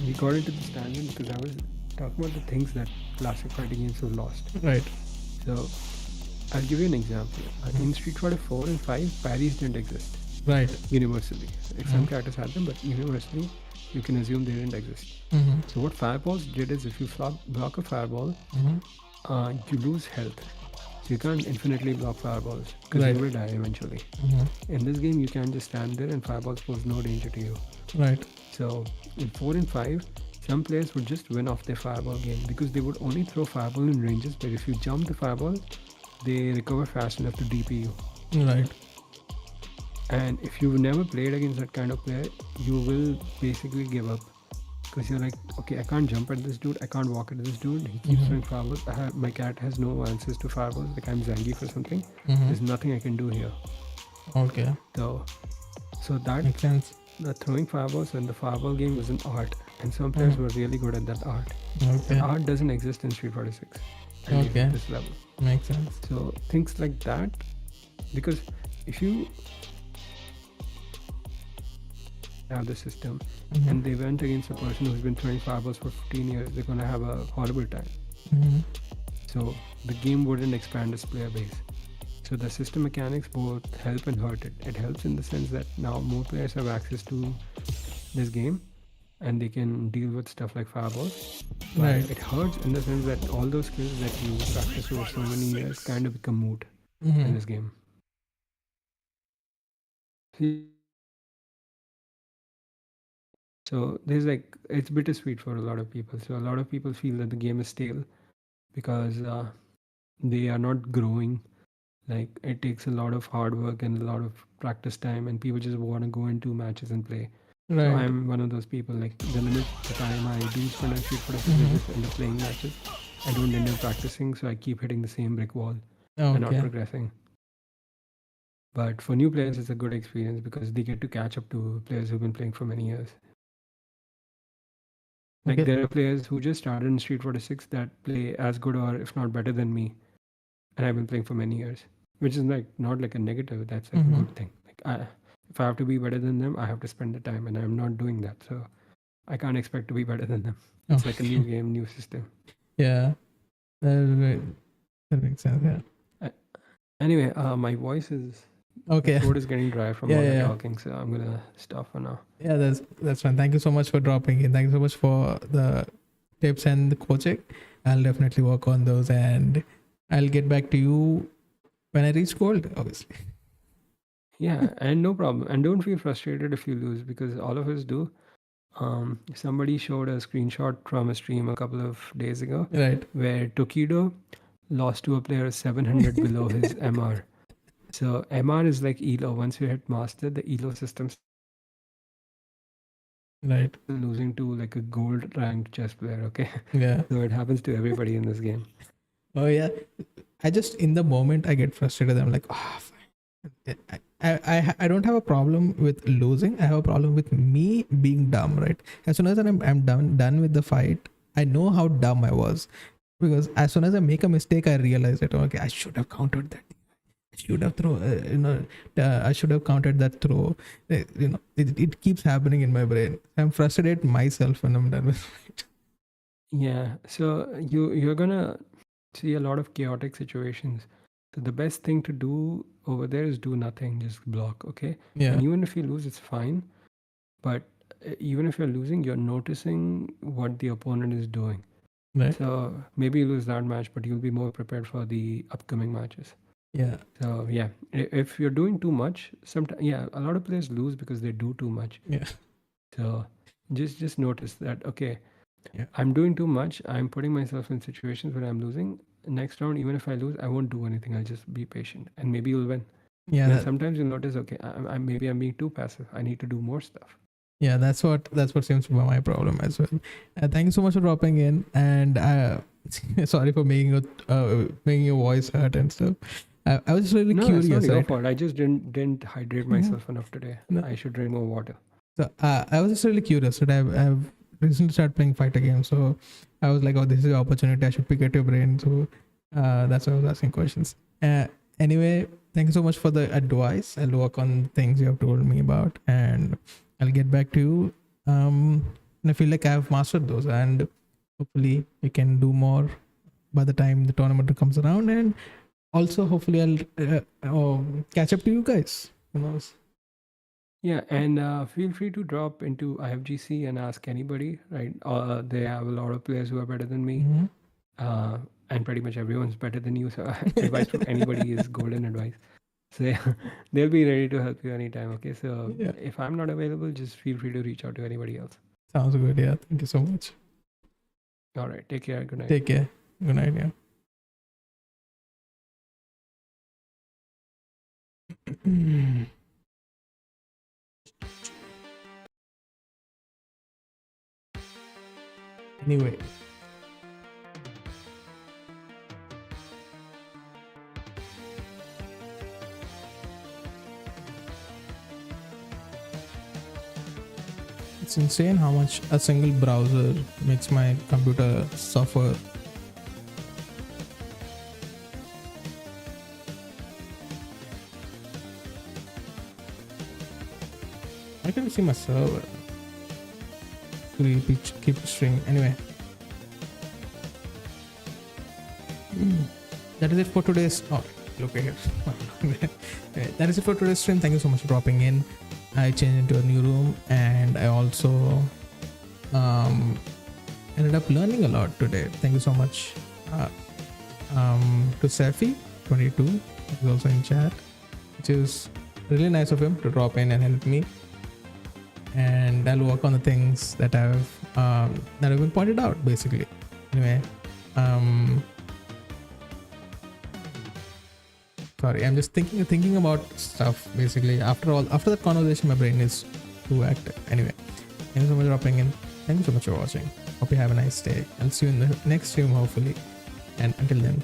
we got into this tangent because I was talking about the things that classic fighting games have lost. Right. So I'll give you an example. In Street Fighter 4 and 5, parries didn't exist. Right. Universally. Like some characters had them, but universally you can assume they didn't exist. So what fireballs did is if you block a fireball, you lose health. So you can't infinitely block fireballs because you will die eventually. In this game, you can just stand there and fireballs pose no danger to you. Right. So in 4 and 5, some players would just win off their fireball game because they would only throw fireball in ranges where if you jump the fireball, they recover fast enough to DP you. Right. And if you've never played against that kind of player, you will basically give up. Because you're like, okay, I can't jump at this dude, I can't walk at this dude, he keeps throwing fireballs. My cat has no answers to fireballs, like I'm Zangief or something. There's nothing I can do here. Okay. So that makes sense. The throwing fireballs and the fireball game was an art, and some players were really good at that art. Okay. That art doesn't exist in Street Fighter 6. Okay. At this level. Makes sense. So things like that, because if you have the system and they went against a person who's been throwing fireballs for 15 years, they're gonna have a horrible time. So the game wouldn't expand its player base. So the system mechanics both help and hurt it. It helps in the sense that now more players have access to this game and they can deal with stuff like fireballs. But Right. it hurts in the sense that all those skills that you practice over so many years kind of become moot in this game. So there's like, it's bittersweet for a lot of people. So a lot of people feel that the game is stale because they are not growing. Like it takes a lot of hard work and a lot of practice time, and people just want to go into matches and play. Right. So I'm one of those people. Like the limit the time I do spend on Street Fighter, I just end up playing matches. I don't end up practicing, so I keep hitting the same brick wall and not Okay. progressing. But for new players, it's a good experience because they get to catch up to players who've been playing for many years. Like Okay. there are players who just started in Street Fighter 6 that play as good or if not better than me, and I've been playing for many years, which is like not like a negative. That's like a good thing. Like if I have to be better than them, I have to spend the time, and I'm not doing that. So I can't expect to be better than them. It's like a new game, new system. Yeah. That makes sense. Yeah. Anyway, my voice is Okay. the throat is getting dry from Yeah, all the yeah. talking, so I'm gonna stop for now. Yeah, that's fine. Thank you so much for dropping in. Thank you so much for the tips and the coaching. I'll definitely work on those, and I'll get back to you when I reach gold, obviously. Yeah, and no problem. And don't feel frustrated if you lose because all of us do. Somebody showed a screenshot from a stream a couple of days ago, Right. where Tokido lost to a player 700 below his MR. So MR is like ELO. Once you hit master, the ELO system Right. losing to like a gold ranked chess player. Okay. Yeah. So it happens to everybody in this game. Oh yeah. I just in the moment I get frustrated. I'm like, oh, fine. I don't have a problem with losing. I have a problem with me being dumb. Right. As soon as I'm done with the fight, I know how dumb I was, because as soon as I make a mistake, I realize that okay, I should have countered that. I should have I should have countered that throw. It keeps happening in my brain. I'm frustrated myself when I'm done with it. Yeah. So you're gonna see a lot of chaotic situations. So the best thing to do over there is do nothing, just block, okay? Yeah. And even if you lose, it's fine. But even if you're losing, you're noticing what the opponent is doing. Right. So maybe you lose that match, but you'll be more prepared for the upcoming matches. Yeah. So yeah, if you're doing too much, sometimes a lot of players lose because they do too much. Yeah. So just notice that okay, yeah, I'm doing too much. I'm putting myself in situations where I'm losing. Next round, even if I lose, I won't do anything. I'll just be patient, and maybe you'll win. Yeah. And sometimes you'll notice, okay, maybe I'm being too passive. I need to do more stuff. Yeah, that's what seems to be my problem as well. Thank you so much for dropping in, and sorry for making your voice hurt and stuff. I was just really curious. It's not your right? fault. I just didn't hydrate myself enough today. No. I should drink more water. So I was just really curious that I've recently started playing fighter games, so I was like, oh, this is an opportunity. I should pick at your brain. So that's why I was asking questions. Anyway, thank you so much for the advice. I'll work on things you have told me about, and I'll get back to you. And I feel like I've mastered those, and hopefully we can do more by the time the tournament comes around. And also, hopefully, I'll catch up to you guys. Who knows? Yeah, and feel free to drop into IFGC and ask anybody, right? They have a lot of players who are better than me. And pretty much everyone's better than you. So advice from anybody is golden advice. So yeah, they'll be ready to help you anytime. Okay, so if I'm not available, just feel free to reach out to anybody else. Sounds good. Yeah, thank you so much. All right, take care. Good night. Take care. Good night. Yeah. Anyway. It's insane how much a single browser makes my computer suffer. I can see my server. Keep string. Anyway. That is it for today's. Oh, look here. That is it for today's stream. Thank you so much for dropping in. I changed into a new room and I also ended up learning a lot today. Thank you so much to Safi22, who's also in chat, which is really nice of him to drop in and help me. And I'll work on the things that have been pointed out, basically. Anyway, sorry, I'm just thinking about stuff, basically. After that conversation, my brain is too active. Anyway, thank you so much for dropping in. Thank you so much for watching. Hope you have a nice day. I'll see you in the next stream, hopefully. And until then,